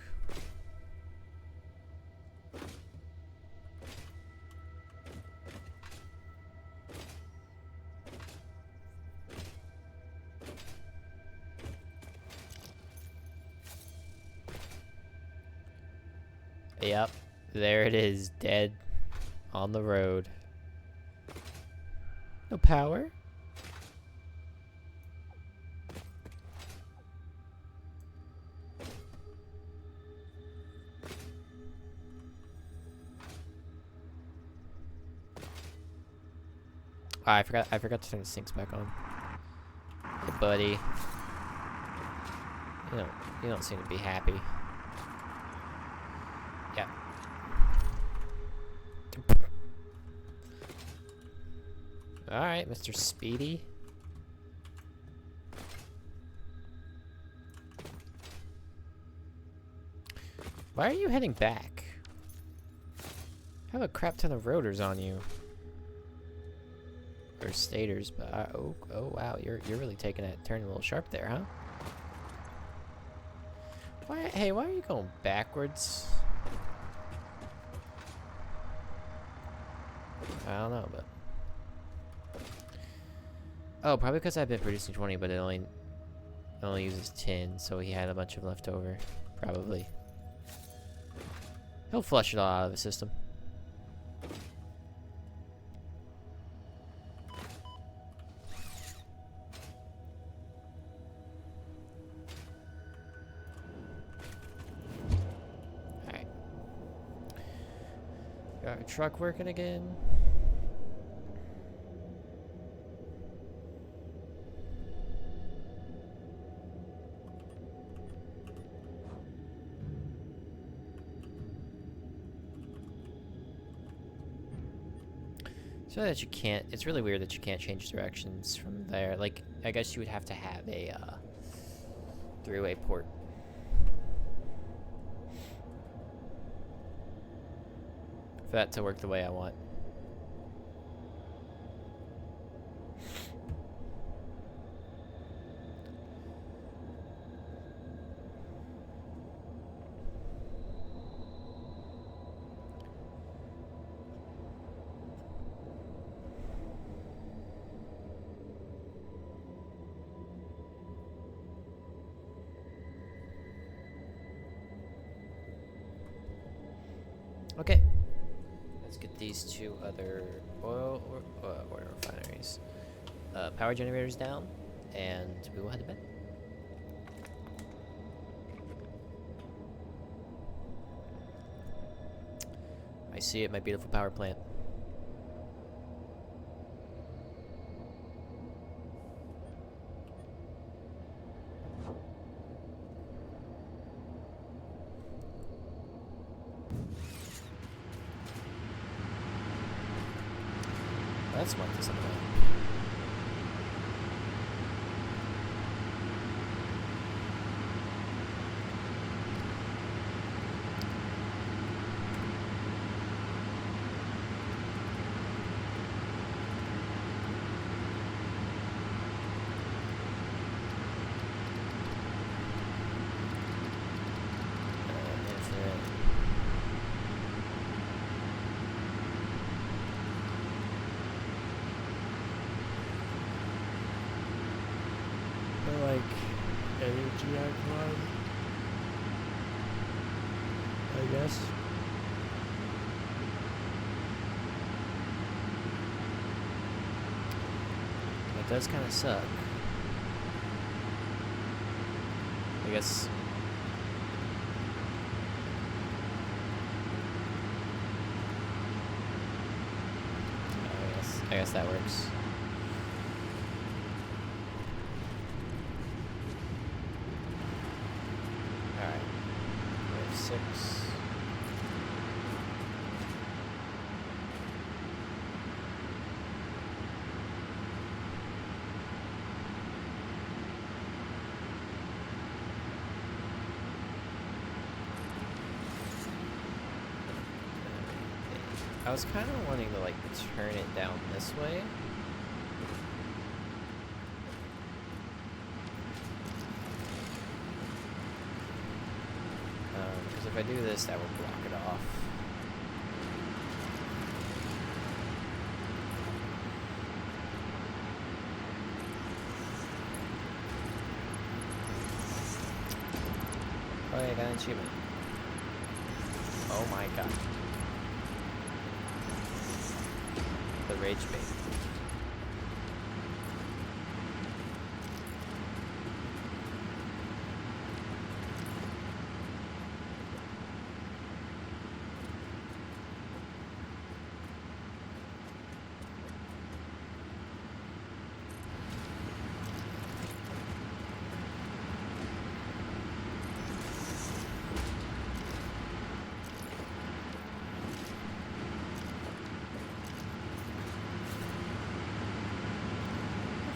Yep. There it is, dead on the road. No power. Oh, I forgot to turn the sinks back on. Hey, buddy. You don't seem to be happy. Yeah. Alright, Mr. Speedy. Why are you heading back? Have a crap ton of rotors on you. Or stators, but oh wow, you're really taking it, turning a little sharp there, huh? Why are you going backwards? I don't know, but oh, probably because I've been producing 20, but it only uses 10, so he had a bunch of leftover, probably. He'll flush it all out of the system. Alright. Got our truck working again. So that you can't, it's really weird that you can't change directions from there. Like, I guess you would have to have a three-way port. For that to work the way I want. Okay, let's get these two other oil refineries, power generators down, and we will head to bed. I see it, my beautiful power plant. Let's mark this on the map. Like energy icon, I guess. That does kind of suck. I guess. I guess that works. Six. I was kind of wanting to like turn it down this way. Because if I do this, that will block it off. Oh, yeah, I got an achievement. Oh Oh my god. The rage bait.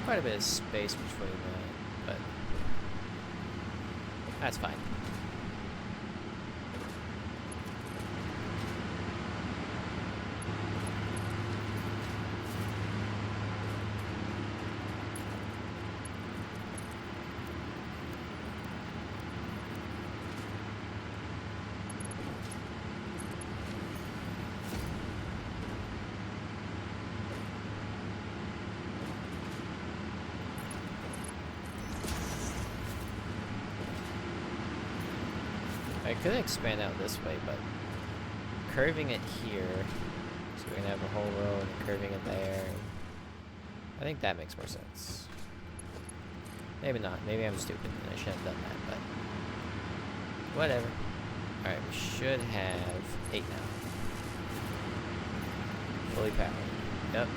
Quite a bit of space between that, but that's fine. I could expand out this way, but curving it here, so we're gonna have a whole row and curving it there. I think that makes more sense. Maybe not. Maybe I'm stupid and I shouldn't have done that, but whatever. Alright, we should have 8 now. Fully powered. Yep.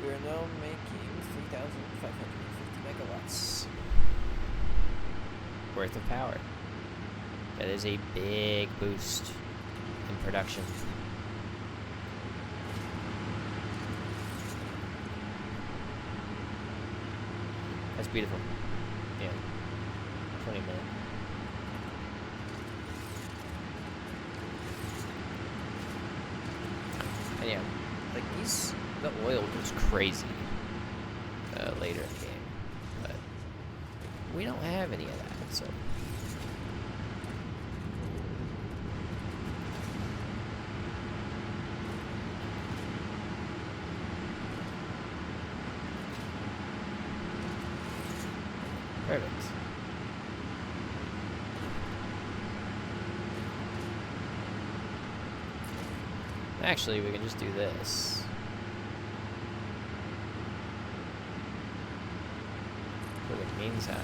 We are now making 3,550 megawatts worth of power. That is a big boost in production. That's beautiful. Yeah. 20 minutes. And yeah, like these, the oil goes crazy later in the game, but we don't have any of that. So perfect. Actually, we can just do this. For the meantime.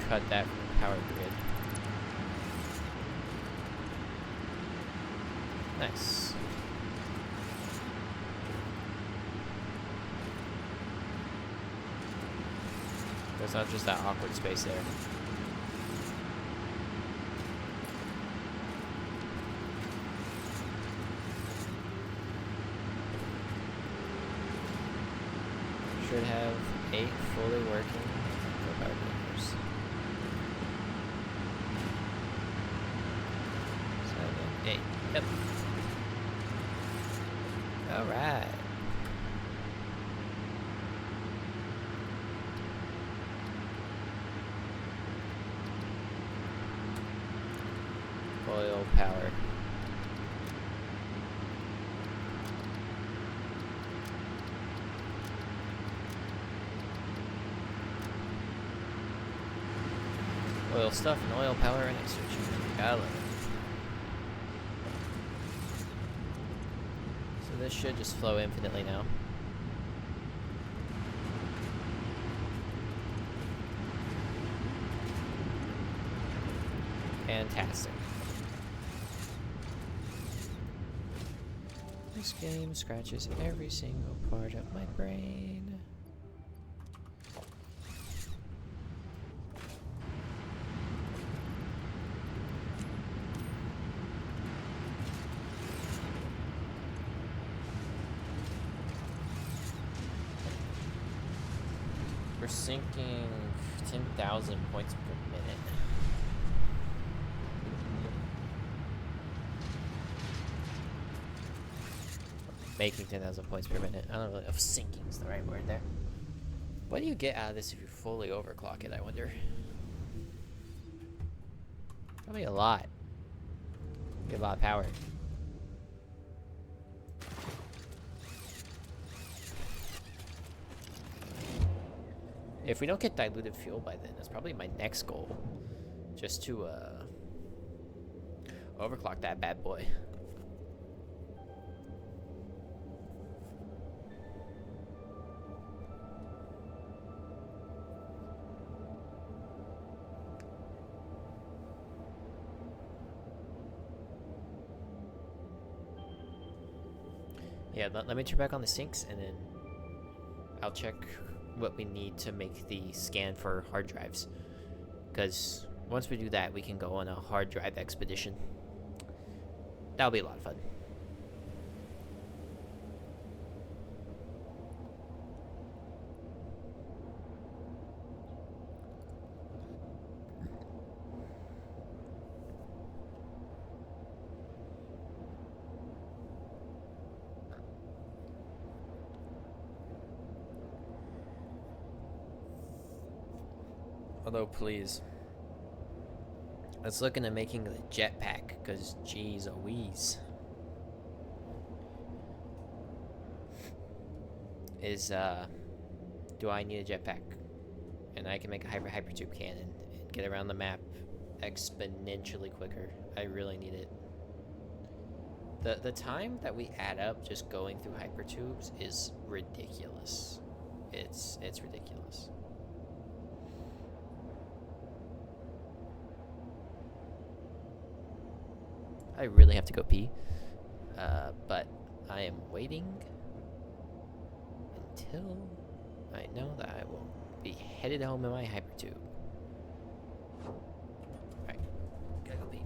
Cut that from the power grid. Nice. There's not just that awkward space there. Should have 8 fully working power grids. 7, 8. Yep. All right. Oil power. Oil stuff and oil power and extraction. Gotta love it. So this should just flow infinitely now. Fantastic. This game scratches every single part of my brain. sinking 10,000 points per minute. Making 10,000 points per minute. I don't know if sinking is the right word there. What do you get out of this if you fully overclock it, I wonder? Probably a lot. Get a lot of power. If we don't get diluted fuel by then, that's probably my next goal. Just to overclock that bad boy. Yeah, let me turn back on the sinks, and then I'll check what we need to make the scan for hard drives. Because once we do that, we can go on a hard drive expedition. That'll be a lot of fun. Although, please, let's look into making the jetpack, because geez Louise. Do I need a jetpack? And I can make a hypertube cannon and get around the map exponentially quicker. I really need it. The time that we add up just going through hypertubes is ridiculous. It's ridiculous. I really have to go pee, but I am waiting until I know that I will be headed home in my hypertube. Alright, gotta go pee.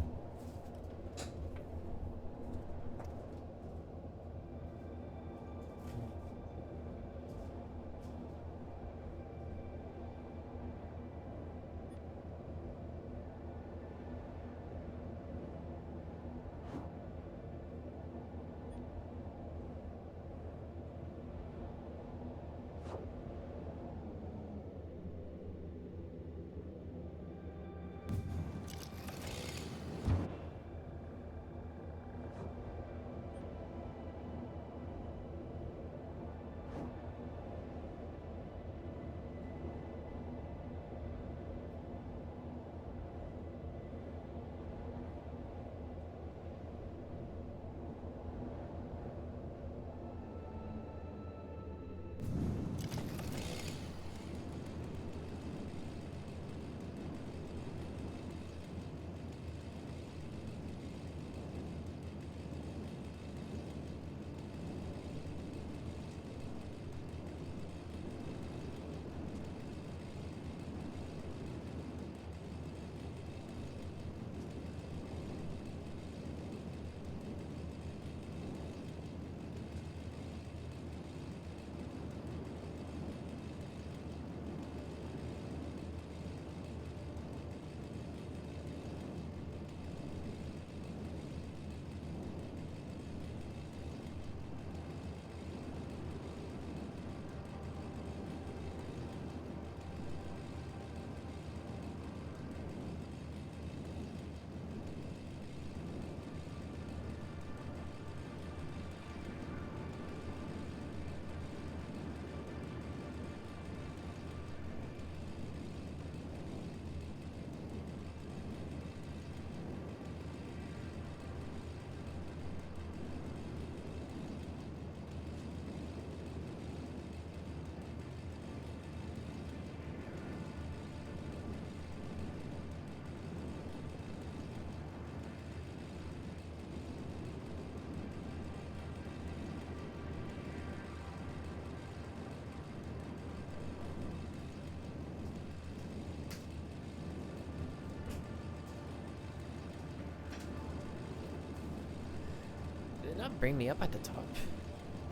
Did it not bring me up at the top?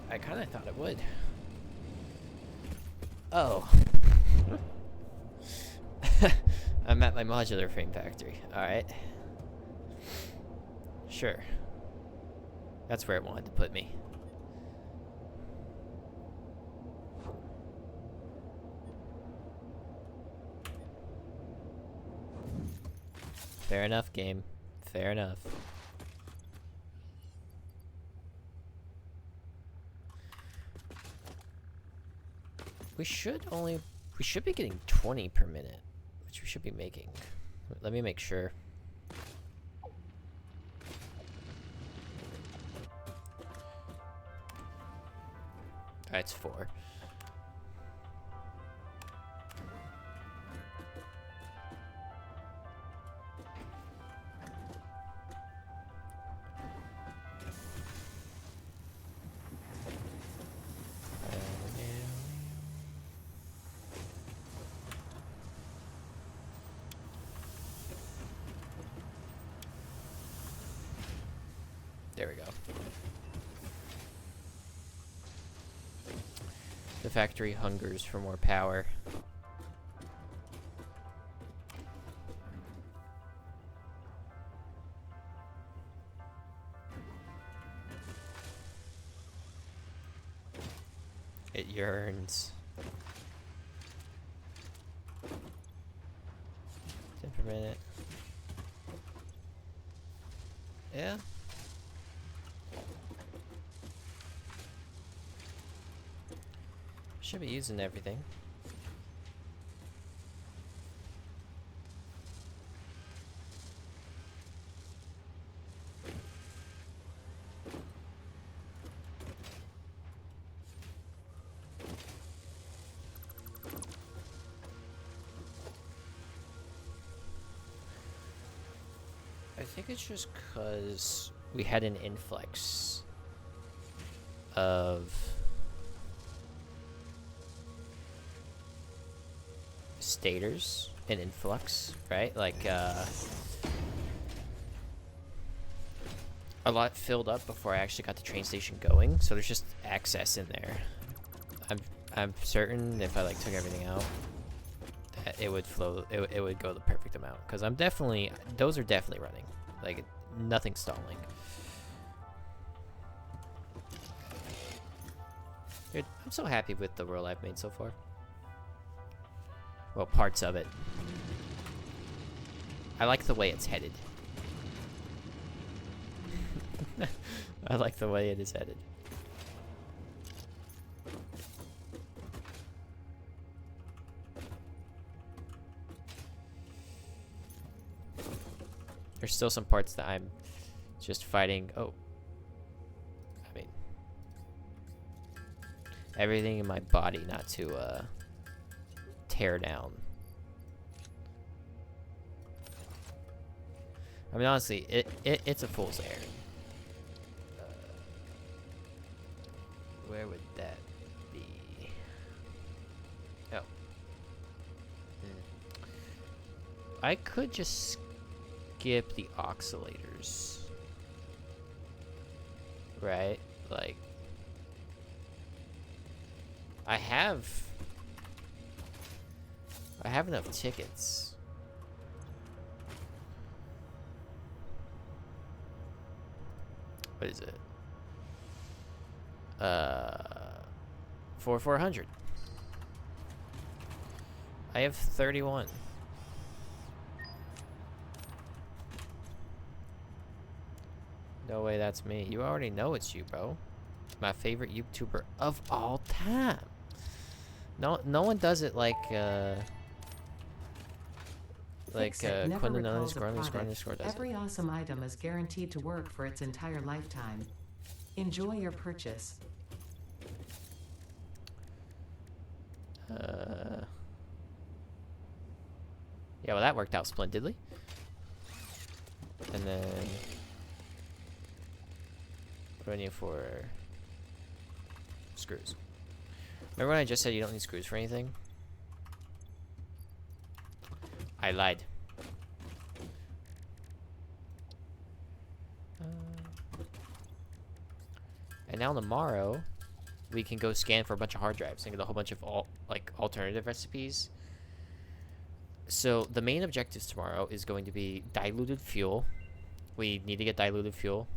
I kind of thought it would. Oh. I'm at my modular frame factory. Alright. Sure. That's where it wanted to put me. Fair enough, game. Fair enough. We should be getting 20 per minute, which we should be making. Let me make sure. Alright, it's 4. There we go. The factory hungers for more power. It yearns. 10 per minute. Yeah. Should be using everything. I think it's just because we had an influx of stators, an influx, right? Like, a lot filled up before I actually got the train station going, so there's just access in there. I'm certain if I like took everything out, that it would flow. It would go the perfect amount, because those are definitely running. Like, nothing stalling. Dude, I'm so happy with the world I've made so far. Well, parts of it. I like the way it's headed. I like the way it is headed. There's still some parts that I'm just fighting. Oh. I mean, everything in my body not to, tear down. I mean, honestly, it's a fool's errand. Where would that be? Oh. I could just skip the oscillators. Right? Like, I have enough tickets. What is it? For 400. I have 31. No way that's me. You already know it's you, bro. My favorite YouTuber of all time. No one does it like Quentin underscore does Every it. awesome item is guaranteed to work for its entire lifetime. Enjoy your purchase. Yeah, well, that worked out splendidly. And then what do I need for screws? Remember when I just said you don't need screws for anything? I lied. And now tomorrow, we can go scan for a bunch of hard drives and get a whole bunch of alternative recipes. So the main objectives tomorrow is going to be diluted fuel. We need to get diluted fuel.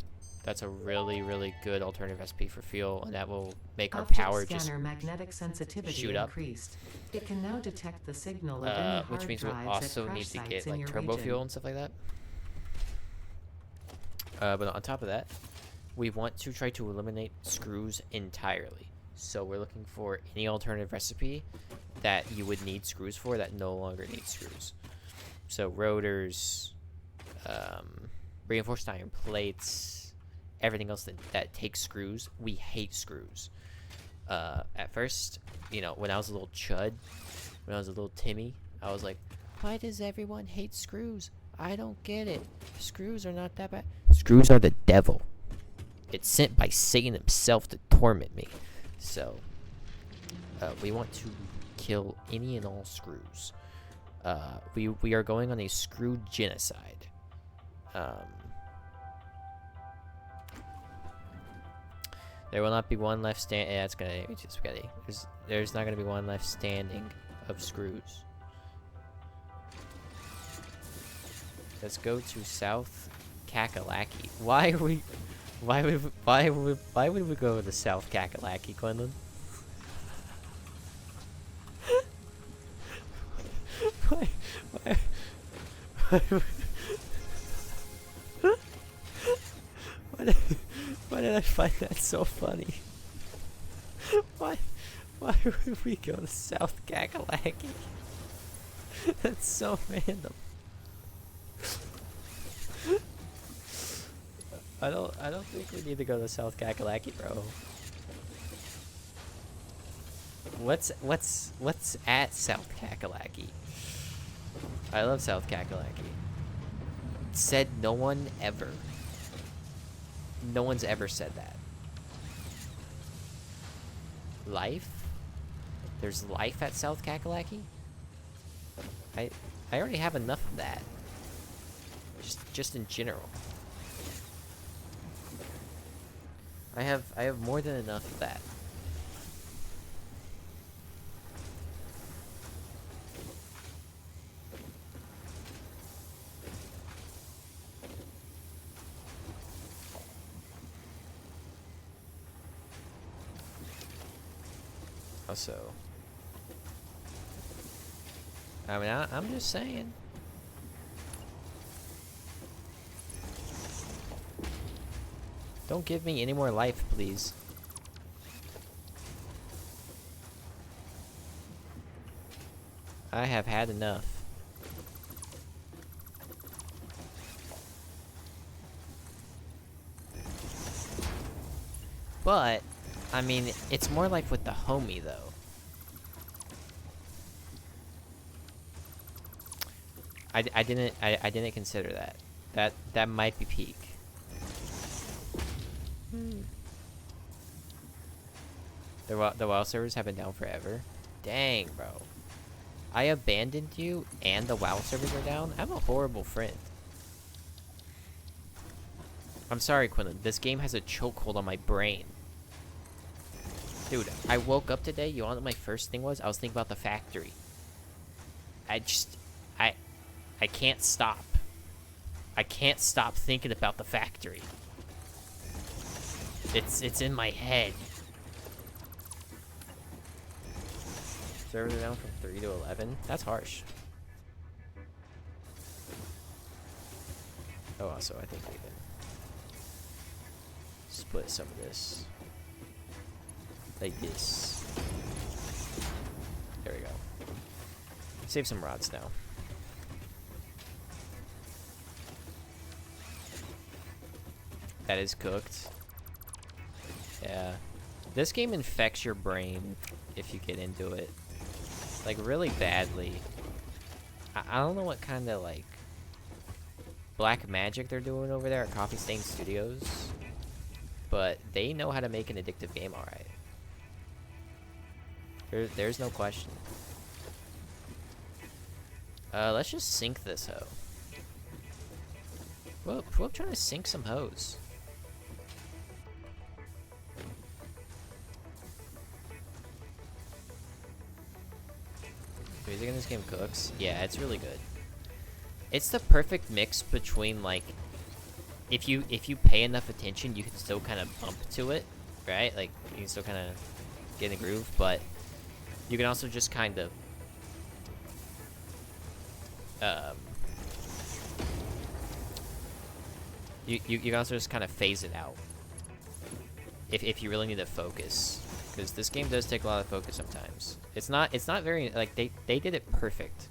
That's a really, really good alternative recipe for fuel, and that will make our Object power just scanner magnetic sensitivity shoot up. increased. It can now detect the signal of any Which hard means we'll drives at also crash need to sites get in like your turbo region. fuel and stuff like that. But on top of that, we want to try to eliminate screws entirely. So we're looking for any alternative recipe that you would need screws for that no longer needs screws. So rotors, reinforced iron plates, everything else that takes screws. We hate screws. At first, you know, when I was a little chud, when I was a little Timmy, I was like, why does everyone hate screws? I don't get it. Screws are not that bad. Screws are the devil. It's sent by Satan himself to torment me. So, we want to kill any and all screws. We are going on a screw genocide. There will not be one left stand. Yeah, it's gonna be too spaghetti. There's not gonna be one left standing of screws. Let's go to South Kakalaki. Why would we go to South Kakalaki, Quinlan? why, why, why did I find that so funny? Why would we go to South Kakalaki? That's so random. I don't think we need to go to South Kakalaki, bro. What's at South Kakalaki? I love South Kakalaki. Said no one ever. No one's ever said that. Life? There's life at South Kakalaki? I already have enough of that. Just in general. I have more than enough of that. Also, I mean, I'm just saying. Don't give me any more life, please. I have had enough. But, I mean, it's more like with the homie, though. I didn't consider that. That might be peak. The WoW servers have been down forever. Dang, bro. I abandoned you and the WoW servers are down? I'm a horrible friend. I'm sorry, Quinlan. This game has a chokehold on my brain. Dude, I woke up today. You know what my first thing was? I was thinking about the factory. I can't stop. I can't stop thinking about the factory. It's in my head. Servers are down from 3 to 11? That's harsh. Oh, also, I think we can split some of this. Like this. There we go. Save some rods now. That is cooked. Yeah. This game infects your brain if you get into it. Like, really badly. I don't know what kind of, like, black magic they're doing over there at Coffee Stain Studios. But they know how to make an addictive game alright. There's no question. Let's just sink this hoe. Whoop, trying to sink some hoes. The music in this game cooks. Yeah, it's really good. It's the perfect mix between like, if you pay enough attention, you can still kind of bump to it, right? Like you can still kind of get in the groove, but you can also just kind of you can also just kind of phase it out if you really need to focus, because this game does take a lot of focus sometimes. It's not very like they did it perfect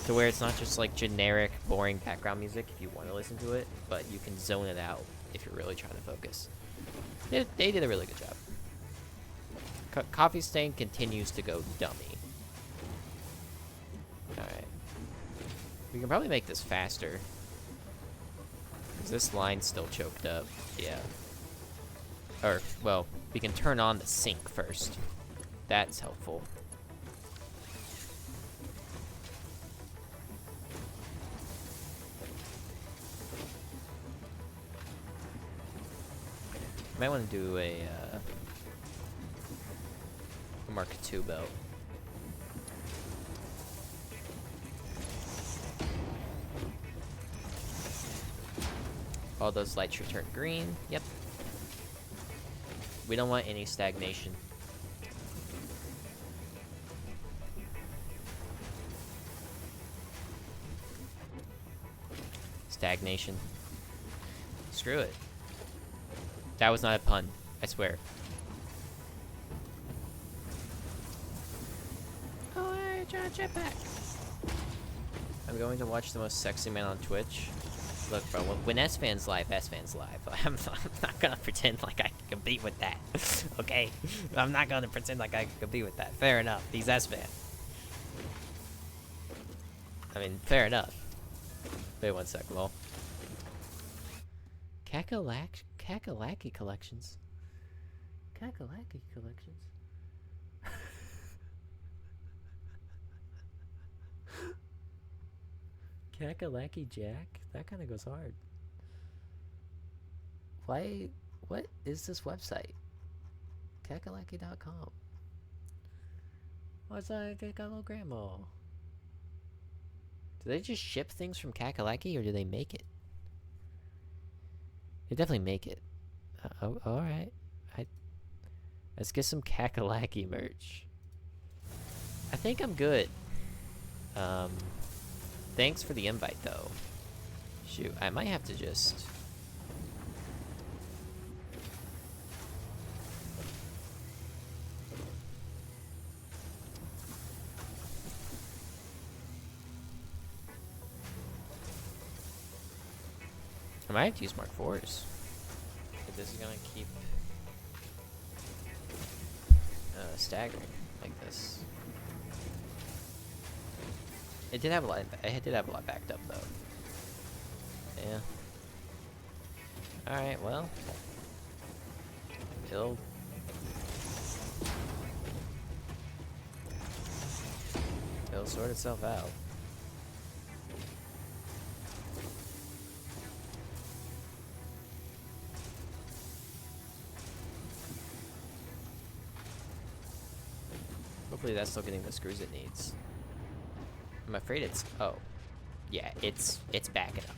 to where it's not just like generic boring background music if you want to listen to it, but you can zone it out if you're really trying to focus. They did a really good job. Coffee Stain continues to go dummy. Alright. We can probably make this faster, because this line's still choked up. Yeah. Or, well, we can turn on the sink first. That's helpful. Might want to do a Mark II belt. All those lights should turn green. Yep. We don't want any stagnation. Stagnation. Screw it. That was not a pun, I swear. Oh, hey, jetpack. I'm going to watch the most sexy man on Twitch. Look, bro, when S-Fan's live, S-Fan's live. I'm not gonna pretend like I can compete with that. Okay? I'm not gonna pretend like I can compete with that. Fair enough. He's S-Fan. I mean, fair enough. Wait one sec, lol. Kakalaki collections. Kakalaki collections. Kakalaki Jack? That kind of goes hard. Why? What is this website? Kakalaki.com. What's that? They got a little grandma. Do they just ship things from Kakalaki, or do they make it? They definitely make it. Oh, alright. Let's get some Kakalaki merch. I think I'm good. Thanks for the invite, though. Shoot, I might have to just... I might have to use Mark IVs. If this is gonna keep staggering like this. It did have a lot. It did have a lot backed up though. Yeah. All right. Well, it'll sort itself out. Hopefully that's still getting the screws it needs. I'm afraid it's... Oh. Yeah, it's backing up.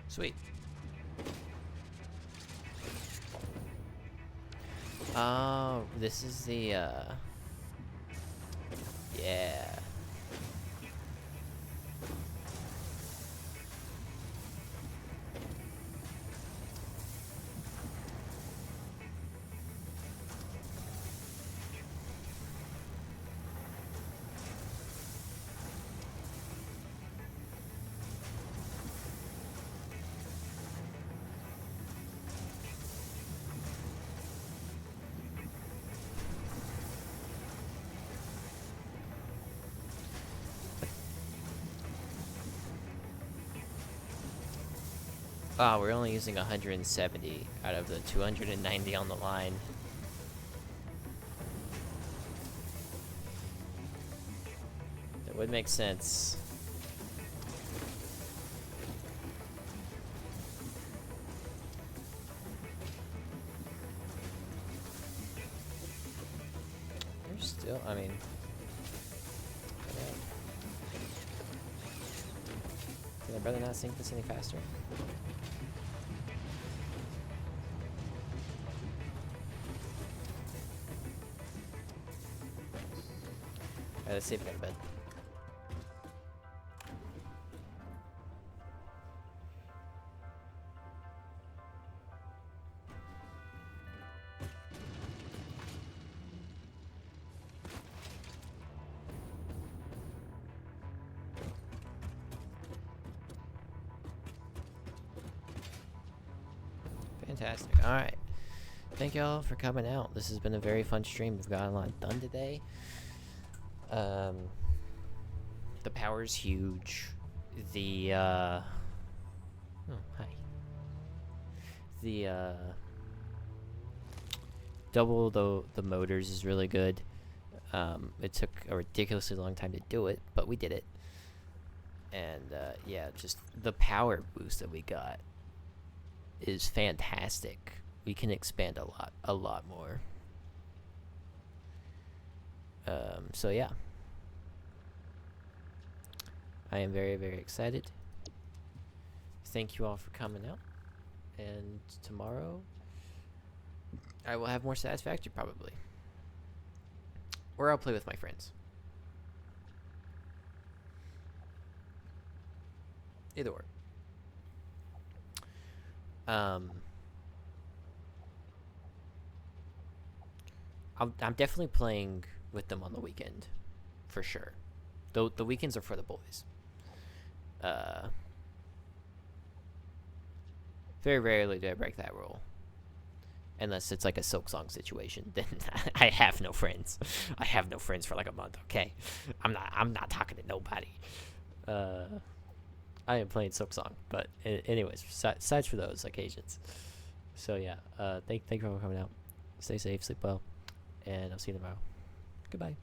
Sweet. Oh, this is the, yeah. Oh, we're only using 170 out of the 290 on the line. That would make sense. still, I mean, yeah. Can my brother not sink this any faster? Alright, let's see if we got a bed. Fantastic. Alright. Thank y'all for coming out. This has been a very fun stream. We've gotten a lot done today. The power's huge. The, oh, hi. The, double the motors is really good. It took a ridiculously long time to do it, but we did it. And, yeah, just the power boost that we got is fantastic. We can expand a lot more. So yeah. I am very, very excited. Thank you all for coming out. And tomorrow, I will have more Satisfactory probably. Or I'll play with my friends. Either or. I'm definitely playing with them on the weekend, for sure. Though the weekends are for the boys. Very rarely do I break that rule, unless it's like a Silksong situation. Then I have no friends. I have no friends for like a month. Okay, I'm not talking to nobody. I am playing Silksong, but anyways, besides for those occasions. So yeah, thank you for coming out. Stay safe, sleep well, and I'll see you tomorrow. Goodbye.